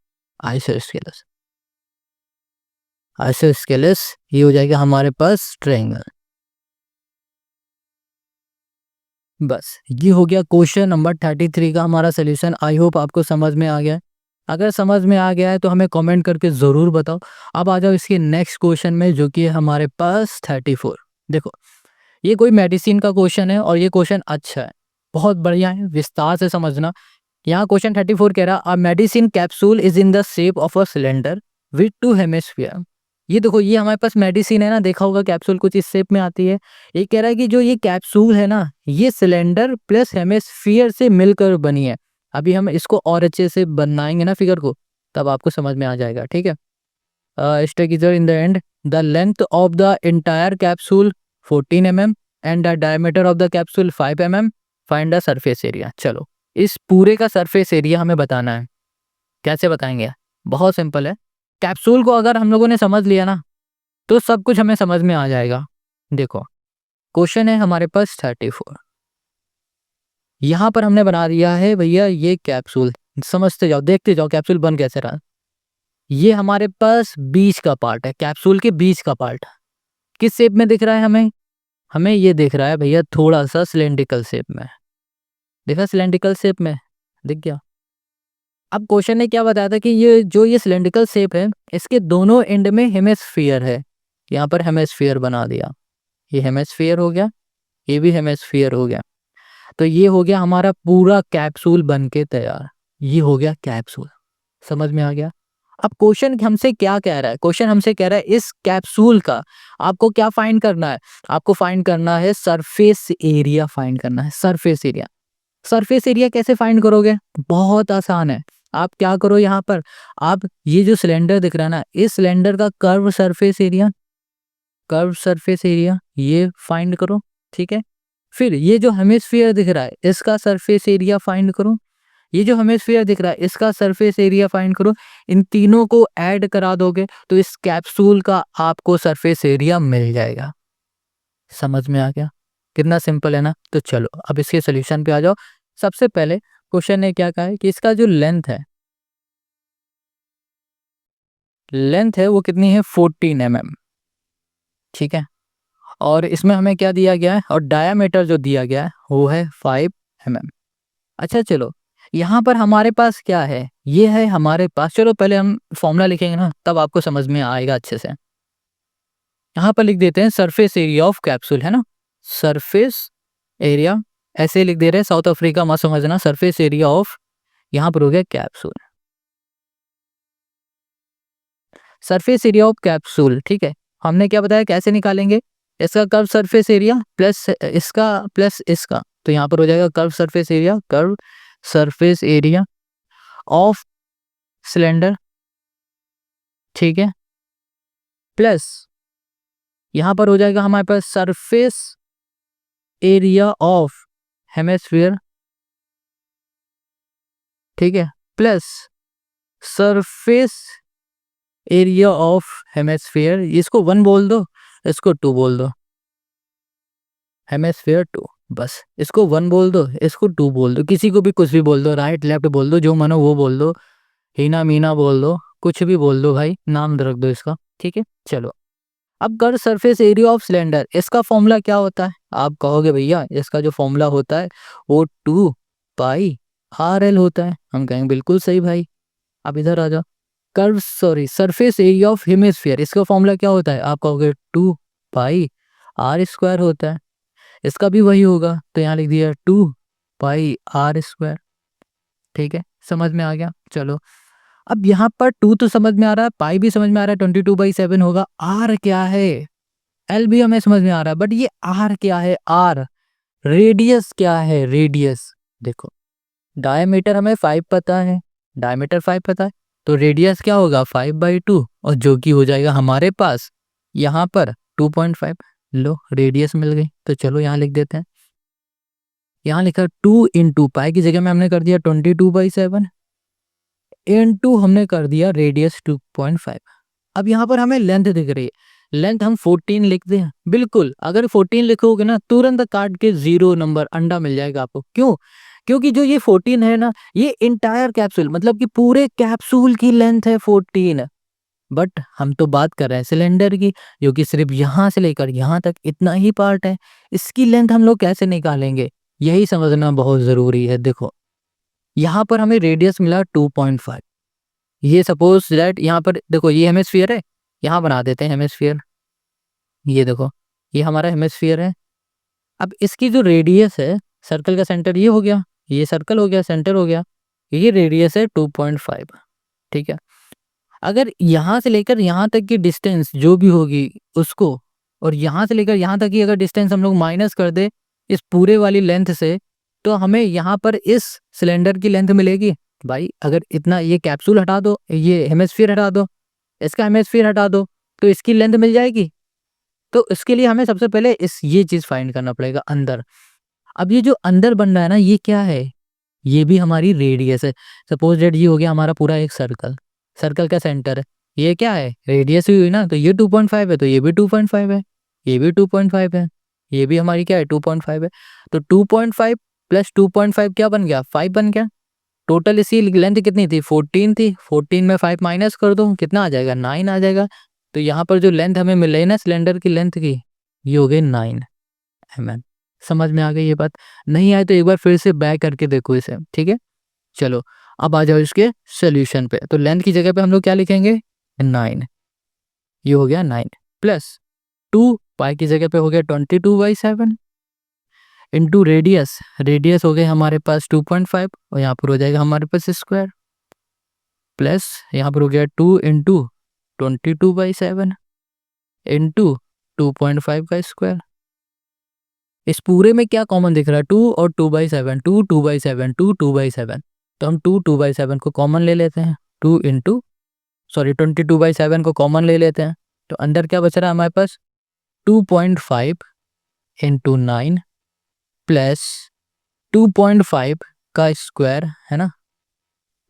isosceles. ये हो जाएगा हमारे पास ट्रायंगल। बस ये हो गया क्वेश्चन नंबर 33 का हमारा सोल्यूशन। आई होप आपको समझ में आ गया है। अगर समझ में आ गया है तो हमें कमेंट करके ज़रूर बताओ। अब आ जाओ इसके नेक्स्ट क्वेश्चन में जो कि है हमारे पास 34। देखो ये कोई मेडिसिन का क्वेश्चन है और ये क्वेश्चन अच्छा है, बहुत बढ़िया है, विस्तार से समझना। यहाँ क्वेश्चन 34 कह रहा a medicine capsule is in the shape of a cylinder with to hemisphere. ये देखो ये हमारे पास मेडिसिन है ना, देखा होगा कैप्सूल कुछ इस शेप में आती है। ये कह रहा है कि जो ये कैप्सूल है ना ये सिलेंडर प्लस हेमिस्फीयर से मिलकर बनी है। अभी हम इसको और अच्छे से बनाएंगे ना फिगर को, तब आपको समझ में आ जाएगा। ठीक है, stake is in the end the length of the entire capsule 14 mm and the diameter of the capsule 5 mm, find the surface area. चलो इस पूरे का सरफेस एरिया हमें बताना है। कैसे बताएंगे, बहुत सिंपल है। कैप्सूल को अगर हम लोगों ने समझ लिया ना तो सब कुछ हमें समझ में आ जाएगा। देखो क्वेश्चन है हमारे पास 34, यहाँ पर हमने बना दिया है भैया ये कैप्सूल, समझते जाओ, देखते जाओ कैप्सूल बन कैसे रहा। ये हमारे पास बीच का पार्ट है, कैप्सूल के बीच का पार्ट किस शेप में दिख रहा है हमें? हमें ये दिख रहा है भैया थोड़ा सा सिलेंड्रिकल शेप में। देखा सिलेंड्रिकल शेप में दिख गया। अब क्वेश्चन ने क्या बताया था कि ये सिलेंड्रिकल शेप है, इसके दोनों एंड में हेमिस्फीयर है। यहाँ पर हेमिस्फीयर बना दिया, ये हेमिस्फीयर हो गया, ये भी हेमिस्फीयर हो गया। तो ये हो गया हमारा पूरा कैप्सूल बन के तैयार। ये हो गया कैप्सूल, समझ में आ गया। अब क्वेश्चन हमसे क्या कह रहा है? क्वेश्चन हमसे कह रहा है इस कैप्सूल का आपको क्या फाइंड करना है? आपको फाइंड करना है सरफेस एरिया, फाइंड करना है सरफेस एरिया। सरफेस एरिया कैसे फाइंड करोगे? बहुत आसान है। आप क्या करो, यहाँ पर आप ये जो सिलेंडर दिख रहा है ना, इस सिलेंडर का curve surface area, curve surface area ये फाइंड करो, ठीक है। फिर ये जो हेमिस्फीयर दिख रहा है इसका सरफेस एरिया फाइंड करो, ये जो हेमिस्फीयर दिख रहा है इसका सरफेस एरिया फाइंड करो। इन तीनों को ऐड करा दोगे तो इस कैप्सूल का आपको सरफेस एरिया मिल जाएगा। समझ में आ गया? कितना सिंपल है ना। तो चलो अब इसके सोल्यूशन पे आ जाओ। सबसे पहले क्वेश्चन ने क्या कहा है कि इसका जो लेंथ है वो कितनी है? 14 mm, ठीक है। और इसमें हमें क्या दिया गया है, और डायामीटर जो दिया गया है वो है 5 mm। अच्छा चलो यहाँ पर हमारे पास क्या है, ये है हमारे पास, चलो पहले हम फॉर्मूला लिखेंगे ना तब आपको समझ में आएगा अच्छे से। यहाँ पर लिख देते हैं सरफेस एरिया ऑफ कैप्सूल, है ना। सरफेस एरिया ऐसे लिख दे रहे हैं, साउथ अफ्रीका मत समझना। सरफेस एरिया ऑफ, यहाँ पर हो गया capsule, surface area of capsule, ठीक है। हमने क्या बताया कैसे निकालेंगे? इसका कर्व सरफेस एरिया प्लस इसका, तो यहाँ पर हो जाएगा curve surface area, curve surface area of cylinder, ठीक है, प्लस यहाँ पर हो जाएगा हमारे पास सरफेस एरिया ऑफ हेमिस्फीयर, ठीक है, plus surface area of hemisphere. इसको 1 बोल दो, इसको 2 बोल दो, हेमिस्फीयर 2, बस इसको 1 बोल दो, इसको 2 बोल दो, किसी को भी कुछ भी बोल दो, राइट लेफ्ट बोल दो, जो मानो वो बोल दो, हीना मीना बोल दो, कुछ भी बोल दो भाई, नाम रख दो इसका, ठीक है। चलो अब curved surface area of cylinder, इसका फॉर्मूला क्या होता है? आप कहोगे भैया इसका जो फॉर्मूला होता है वो 2πr_l होता है। हम कहेंगे बिल्कुल सही भाई। अब इधर आ जाओ, curve surface area of hemisphere, इसका फॉर्मूला क्या होता है? आप कहोगे 2πr² होता है, इसका भी वही होगा, तो यहाँ लिख दिया 2πr², ठीक है, समझ में आ गया। चलो अब यहाँ पर 2 तो समझ में आ रहा है, पाई भी समझ में आ रहा है, 22/7 होगा। आर क्या है? एल भी हमें समझ में आ रहा है, बट ये आर क्या है? आर रेडियस क्या है? रेडियस देखो, डायमीटर हमें 5 पता है, डायमीटर 5 पता है, तो रेडियस क्या होगा? 5/2, और जो कि हो जाएगा हमारे पास यहाँ पर 2.5। लो रेडियस मिल गई। तो चलो यहाँ लिख देते हैं, यहाँ लिखा 2 × पाई की जगह में हमने कर दिया 22/7, इनटू हमने कर दिया रेडियस 2.5। अब यहाँ पर हमें लेंथ दिख रही है, लेंथ हम 14 लिख दें। बिल्कुल, अगर 14 लिखोगे ना तुरंत काट के 0 नंबर अंडा मिल जाएगा आपको। क्यों? क्योंकि जो ये 14 है ना, ये इंटायर कैप्सूल मतलब कि पूरे कैप्सूल की लेंथ है 14। बट हम तो बात कर रहे हैं सिलेंडर की, जो कि सिर्फ यहाँ से लेकर यहाँ तक इतना ही पार्ट है। इसकी लेंथ हम लोग कैसे निकालेंगे, यही समझना बहुत जरूरी है। देखो यहाँ पर हमें रेडियस मिला 2.5, ये सपोज दैट यहाँ पर देखो ये हेमिस्फीयर है, यहाँ बना देते हैं हेमिस्फीयर। ये देखो ये हमारा हेमिस्फीयर है। अब इसकी जो रेडियस है, सर्कल का सेंटर ये हो गया, ये सर्कल हो गया, सेंटर हो गया, ये रेडियस है 2.5, ठीक है। अगर यहाँ से लेकर यहाँ तक की डिस्टेंस जो भी होगी उसको, और यहाँ से लेकर यहाँ तक की अगर डिस्टेंस हम लोग माइनस कर दे इस पूरे वाली लेंथ से, तो हमें यहाँ पर इस सिलेंडर की लेंथ मिलेगी। भाई अगर इतना ये कैप्सूल हटा दो, ये हेमिस्फीयर हटा दो, इसका हेमिस्फीयर हटा दो, तो इसकी लेंथ मिल जाएगी। तो इसके लिए हमें सबसे पहले ये चीज़ फाइंड करना पड़ेगा अंदर। अब ये जो अंदर बन रहा है ना, ये क्या है? ये भी हमारी रेडियस है। सपोज डेट ये हो गया हमारा पूरा एक सर्कल, सर्कल का सेंटर है, ये क्या है? रेडियस ही हुई ना, तो ये 2.5 है, तो ये भी 2.5 है, ये भी 2.5 है, ये भी हमारी क्या है? 2.5 है। तो 2.5 + 2.5 क्या बन गया? 5 बन गया। टोटल इसकी लेंथ कितनी थी 14 थी, 14 में 5 माइनस कर दो कितना आ जाएगा 9 आ जाएगा। तो यहाँ पर जो लेंथ हमें मिल रही है ना सिलेंडर की लेंथ की ये हो गई 9 mm। समझ में आ गई ये बात? नहीं आए तो एक बार फिर से बैक करके देखो इसे, ठीक है। चलो अब आ जाओ इसके सोल्यूशन पे। तो लेंथ की जगह पे हम लोग क्या लिखेंगे 9, ये हो गया 9 प्लस 2 पाई की जगह पे हो गया 22/7 इंटू रेडियस, रेडियस हो गए हमारे पास 2.5 और यहाँ पर हो जाएगा हमारे पास स्क्वायर प्लस यहाँ पर हो गया 2 इंटू 22/7 इंटू 2.5 का स्क्वायर। इस पूरे में क्या कॉमन दिख रहा है 2 और 2/7, 2/7, 2/7। तो हम 2/7 को कॉमन ले लेते हैं, 2 इंटू 22/7 को कॉमन ले लेते हैं। तो अंदर क्या बच रहा है हमारे पास 2.5 इंटू 9 प्लस 2.5 का स्क्वायर है ना,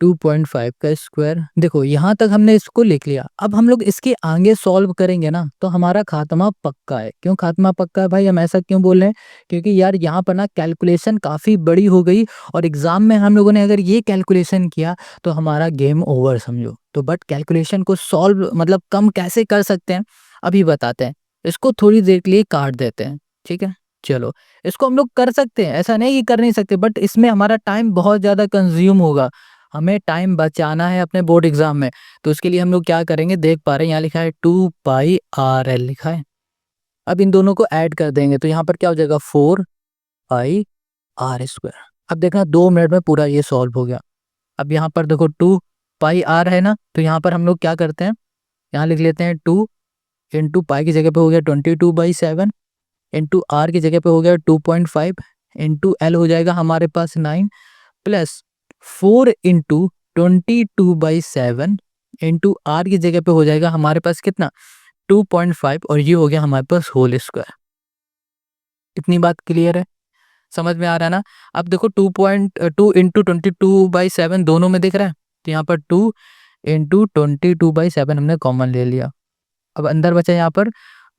2.5 का स्क्वायर। देखो यहाँ तक हमने इसको लिख लिया। अब हम लोग इसके आगे सॉल्व करेंगे ना तो हमारा खात्मा पक्का है। क्यों खात्मा पक्का है भाई, हम ऐसा क्यों बोल रहे हैं? क्योंकि यार यहाँ पर ना कैलकुलेशन काफ़ी बड़ी हो गई और एग्जाम में हम लोगों ने अगर ये कैलकुलेशन किया तो हमारा गेम ओवर समझो। तो बट कैलकुलेशन को सॉल्व मतलब कम कैसे कर सकते हैं अभी बताते हैं। इसको थोड़ी देर के लिए काट देते हैं, ठीक है। चलो इसको हम लोग कर सकते हैं, ऐसा नहीं कि कर नहीं सकते, बट इसमें हमारा टाइम बहुत ज़्यादा कंज्यूम होगा। हमें टाइम बचाना है अपने बोर्ड एग्जाम में। तो उसके लिए हम लोग क्या करेंगे, देख पा रहे हैं यहाँ लिखा है 2πRL लिखा है। अब इन दोनों को ऐड कर देंगे तो यहाँ पर क्या हो जाएगा 4πR²। अब देखना 2 मिनट में पूरा ये सॉल्व हो गया। अब यहाँ पर देखो 2πR है ना, तो यहाँ पर हम लोग क्या करते हैं, यहाँ लिख लेते हैं 2 इंटू पाई की जगह पे हो गया 22/7 इंटू आर की जगह पे हो गया 2.5 इंटू एल हो जाएगा हमारे पास 9 प्लस 4 इंटू 22/7 इंटू आर की जगह पे हो जाएगा हमारे पास कितना 2.5 और ये हो गया हमारे पास होल स्क्वायर। इतनी बात क्लियर है, समझ में आ रहा है ना? अब देखो 2.2 इंटू 22/7 दोनों में दिख रहा है, तो यहाँ पर 2 इंटू 22/7 हमने कॉमन ले लिया। अब अंदर बचा यहाँ पर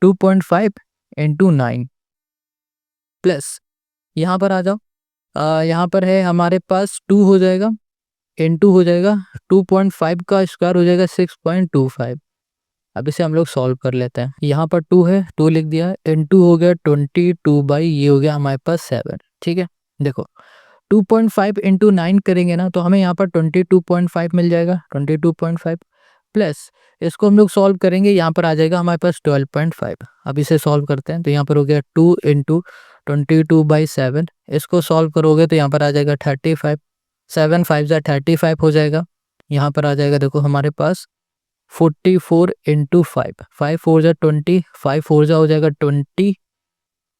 2.5 इंटू 9 प्लस यहाँ पर आ जाओ, यहाँ पर है हमारे पास 2 हो जाएगा इंटू हो जाएगा 2.5 का स्क्वायर हो जाएगा 6.25। अब इसे हम लोग सॉल्व कर लेते हैं। यहाँ पर 2 है, 2 लिख दिया, इंटू हो गया 22 ये हो गया हमारे पास 7, ठीक है। देखो 2.5 इंटू 9 करेंगे ना तो हमें यहाँ पर 22.5 मिल जाएगा, 22.5 प्लस इसको हम लोग सॉल्व करेंगे, यहाँ पर आ जाएगा हमारे पास 12.5। अब इसे सॉल्व करते हैं तो यहाँ पर हो गया 2 इंटू 22/7, इसको सॉल्व करोगे तो यहाँ पर आ जाएगा 35, 7 5 जा 35 हो जाएगा। यहाँ पर आ जाएगा देखो हमारे पास 44 इंटू 5, 5 4 जा 20, 5 4 जा हो जाएगा 20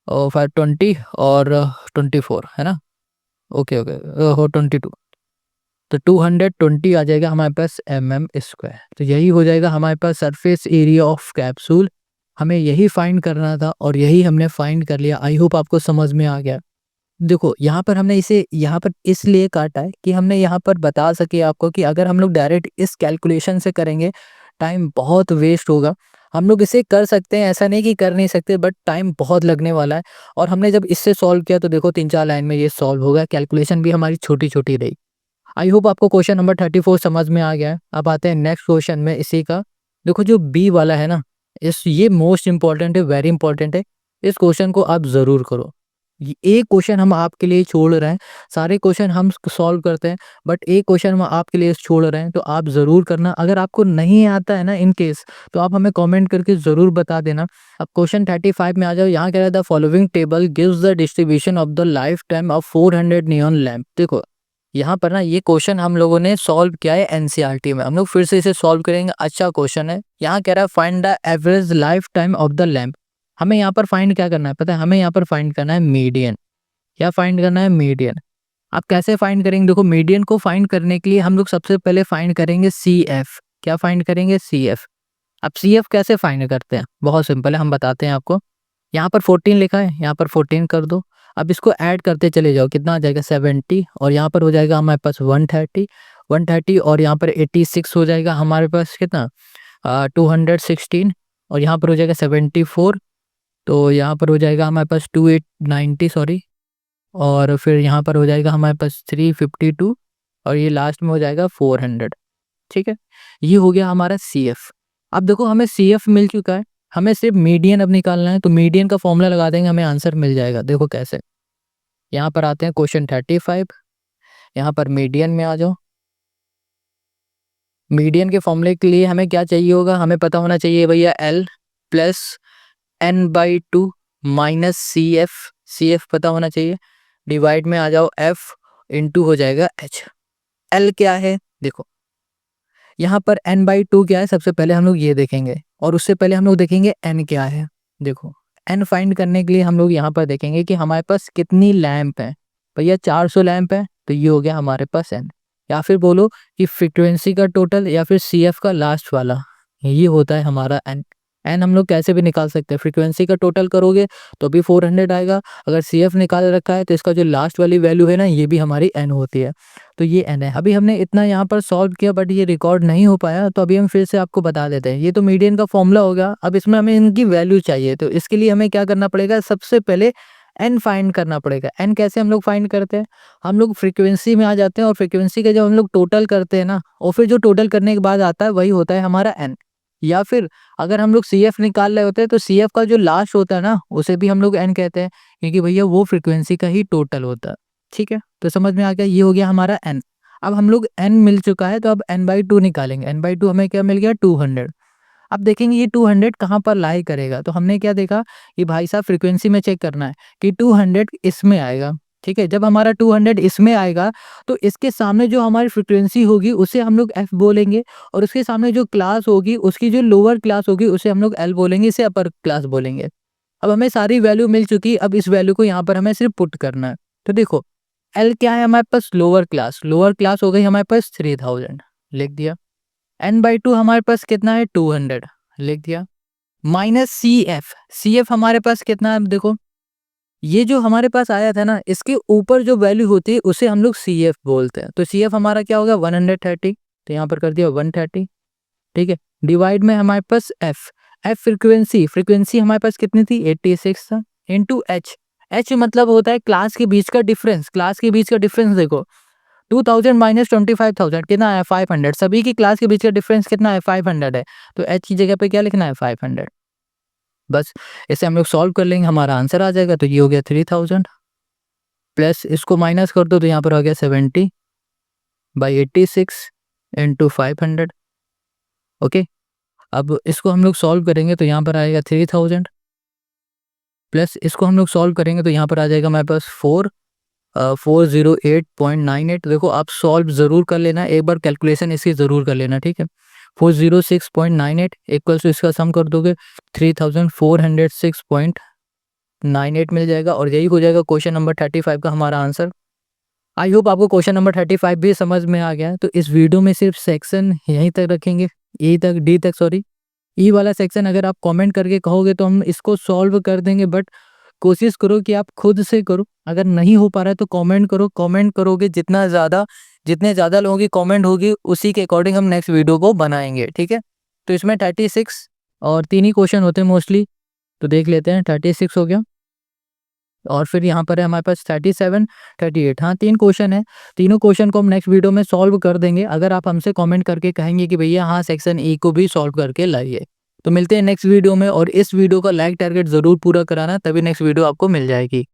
और 5 20 और 24 है ना, ओके ओके हो 22, तो 220 आ जाएगा हमारे पास mm²। तो यही हो जाएगा हमारे पास सरफेस एरिया ऑफ कैप्सूल। हमें यही फाइंड करना था और यही हमने फाइंड कर लिया। आई होप आपको समझ में आ गया। देखो यहाँ पर हमने इसे यहाँ पर इसलिए काटा है कि हमने यहाँ पर बता सके आपको कि अगर हम लोग डायरेक्ट इस कैलकुलेशन से करेंगे टाइम बहुत वेस्ट होगा। हम लोग इसे कर सकते हैं, ऐसा नहीं कि कर नहीं सकते, बट टाइम बहुत लगने वाला है। और हमने जब इससे सॉल्व किया तो देखो 3-4 लाइन में ये सॉल्व होगा, कैलकुलेशन भी हमारी छोटी छोटी रही। आई होप आपको क्वेश्चन नंबर 34 समझ में आ गया है। अब आते हैं नेक्स्ट क्वेश्चन में इसी का। देखो जो बी वाला है ना, ये मोस्ट इंपॉर्टेंट है, वेरी इंपॉर्टेंट है। इस क्वेश्चन को आप ज़रूर करो। एक क्वेश्चन हम आपके लिए छोड़ रहे हैं, सारे क्वेश्चन हम सॉल्व करते हैं, बट एक क्वेश्चन हम आपके लिए छोड़ रहे हैं, तो आप ज़रूर करना। अगर आपको नहीं आता है ना इन केस, तो आप हमें कमेंट करके ज़रूर बता देना। अब क्वेश्चन 35 में आ जाओ। यहाँ कह रहा था following table gives the distribution of the life time of 400 neon lamp. देखो यहाँ पर ना ये क्वेश्चन हम लोगों ने सॉल्व किया है एनसीईआरटी में, हम लोग फिर से इसे सॉल्व करेंगे। अच्छा क्वेश्चन है। यहाँ कह रहा है find the average life time of the lamp. हमें यहाँ पर फाइंड क्या करना है पता है? हमें यहाँ पर फाइंड करना है मीडियन। क्या फाइंड करना है? मीडियन। आप कैसे फाइंड करेंगे? देखो मीडियन को फाइंड करने के लिए हम लोग सबसे पहले फाइंड करेंगे CF। क्या फाइंड करेंगे? CF। अब CF कैसे फाइंड करते हैं? बहुत सिंपल है, हम बताते हैं आपको। यहाँ पर 14 लिखा है, यहाँ पर 14 कर दो। अब इसको ऐड करते चले जाओ, कितना आ जाएगा 70 और यहाँ पर हो जाएगा हमारे पास 130 और यहाँ पर 86 हो जाएगा हमारे पास कितना 216 और यहाँ पर हो जाएगा 74, तो यहाँ पर हो जाएगा हमारे पास 2890 सॉरी, और फिर यहाँ पर हो जाएगा हमारे पास 352 और ये लास्ट में हो जाएगा 400। ठीक है, ये हो गया हमारा CF। अब देखो हमें CF मिल चुका है, हमें सिर्फ मीडियन अब निकालना है, तो मीडियन का फॉर्मूला लगा देंगे, हमें आंसर मिल जाएगा। देखो कैसे, यहाँ पर आते हैं क्वेश्चन 35, यहाँ पर मीडियन में आ जाओ। मीडियन के फॉर्मूले के लिए हमें क्या चाहिए होगा, हमें पता होना चाहिए भैया L plus N/2 minus CF पता होना चाहिए, डिवाइड में आ जाओ F इंटू हो जाएगा H। L क्या है देखो, यहाँ पर N/2 क्या है, सबसे पहले हम लोग ये देखेंगे, और उससे पहले हम लोग देखेंगे N क्या है। देखो N फाइंड करने के लिए हम लोग यहाँ पर देखेंगे कि हमारे पास कितनी लैंप है। भैया 400 लैंप है, तो ये हो गया हमारे पास N। या फिर बोलो कि फ्रीक्वेंसी का टोटल या फिर CF का लास्ट वाला, ये होता है हमारा N। N हम लोग कैसे भी निकाल सकते हैं, फ्रीक्वेंसी का टोटल करोगे तो भी 400 आएगा, अगर CF निकाल रखा है तो इसका जो लास्ट वाली वैल्यू है ना, ये भी हमारी N होती है। तो ये N है। अभी हमने इतना यहाँ पर सॉल्व किया बट ये रिकॉर्ड नहीं हो पाया, तो अभी हम फिर से आपको बता देते हैं। ये तो मीडियन का फॉर्मूला होगा, अब इसमें हमें इनकी वैल्यू चाहिए, तो इसके लिए हमें क्या करना पड़ेगा, सबसे पहले N फाइंड करना पड़ेगा। N कैसे हम लोग फाइंड करते हैं, हम लोग फ्रीक्वेंसी में आ जाते हैं, और फ्रीक्वेंसी का जब हम लोग टोटल करते हैं ना, और फिर जो टोटल करने के बाद आता है वही होता है हमारा N। या फिर अगर हम लोग CF निकाल रहे होते हैं तो CF का जो लास्ट होता है ना, उसे भी हम लोग N कहते हैं, क्योंकि भैया वो फ्रीक्वेंसी का ही टोटल होता है। ठीक है, तो समझ में आ गया, ये हो गया हमारा N। अब हम लोग N मिल चुका है, तो अब N/2 निकालेंगे। N/2 हमें क्या मिल गया, 200। अब देखेंगे ये 200 कहाँ पर लाई करेगा, तो हमने क्या देखा कि भाई साहब फ्रीक्वेंसी में चेक करना है कि 200 इसमें आएगा। ठीक है, जब हमारा 200 इसमें आएगा तो इसके सामने जो हमारी फ्रीक्वेंसी होगी उसे हम लोग F बोलेंगे, और उसके सामने जो क्लास होगी उसकी जो लोअर क्लास होगी उसे हम लोग L बोलेंगे, इसे अपर क्लास बोलेंगे। अब हमें सारी वैल्यू मिल चुकी, अब इस वैल्यू को यहाँ पर हमें सिर्फ पुट करना है। तो देखो L क्या है हमारे पास, लोअर क्लास हो गई हमारे पास 3000, लिख दिया। N/2 हमारे पास कितना है, 200, लिख दिया। माइनस CF हमारे पास कितना है, अब देखो ये जो हमारे पास आया था ना, इसके ऊपर जो वैल्यू होती है उसे हम लोग CF बोलते हैं। तो CF हमारा क्या होगा, 130, तो यहाँ पर कर दिया 130। ठीक है, डिवाइड में हमारे पास F फ्रीक्वेंसी हमारे पास कितनी थी, 86 था, इंटू H मतलब होता है क्लास के बीच का डिफरेंस। देखो 2000 माइनस 25,000 कितना है, 500। सभी की क्लास के बीच का डिफरेंस कितना है, 500 है, तो H की जगह पे क्या लिखना है, 500। बस इसे हम लोग सॉल्व कर लेंगे, हमारा आंसर आ जाएगा। तो ये हो गया 3000, प्लस इसको माइनस कर दो तो यहाँ पर हो गया 70/86 इंटू 500। ओके, अब इसको हम लोग सॉल्व करेंगे तो यहाँ पर आएगा 3000, प्लस इसको हम लोग सॉल्व करेंगे तो यहाँ पर आ जाएगा हमारे पास 408.98। देखो आप सॉल्व ज़रूर कर लेना, एक बार कैलकुलेशन इसकी ज़रूर कर लेना, ठीक है। 406.98 इक्वल्स टू इसका सम कर दोगे 3406.98 मिल जाएगा, और यही हो जाएगा क्वेश्चन नंबर 35 का हमारा आंसर। आई होप आपको क्वेश्चन नंबर 35 भी समझ में आ गया है। तो इस वीडियो में सिर्फ सेक्शन यहीं तक रखेंगे, डी तक सॉरी। ई वाला सेक्शन अगर आप कमेंट करके कहोगे तो हम इसको सॉल्व कर देंगे, बट कोशिश करो कि आप खुद से करो। अगर नहीं हो पा रहा है तो कमेंट करो, कमेंट करोगे जितने ज़्यादा लोगों की कमेंट होगी उसी के अकॉर्डिंग हम नेक्स्ट वीडियो को बनाएंगे, ठीक है। तो इसमें 36 और 3 ही क्वेश्चन होते हैं मोस्टली, तो देख लेते हैं। 36 हो गया, और फिर यहाँ पर है हमारे पास 37, 38, हाँ 3 क्वेश्चन है। तीनों क्वेश्चन को हम नेक्स्ट वीडियो में सॉल्व कर देंगे, अगर आप हमसे कमेंट करके कहेंगे कि भैया हाँ सेक्शन ई को भी सॉल्व करके लाइए। तो मिलते हैं नेक्स्ट वीडियो में, और इस वीडियो का लाइक टारगेट ज़रूर पूरा कराना, तभी नेक्स्ट वीडियो आपको मिल जाएगी।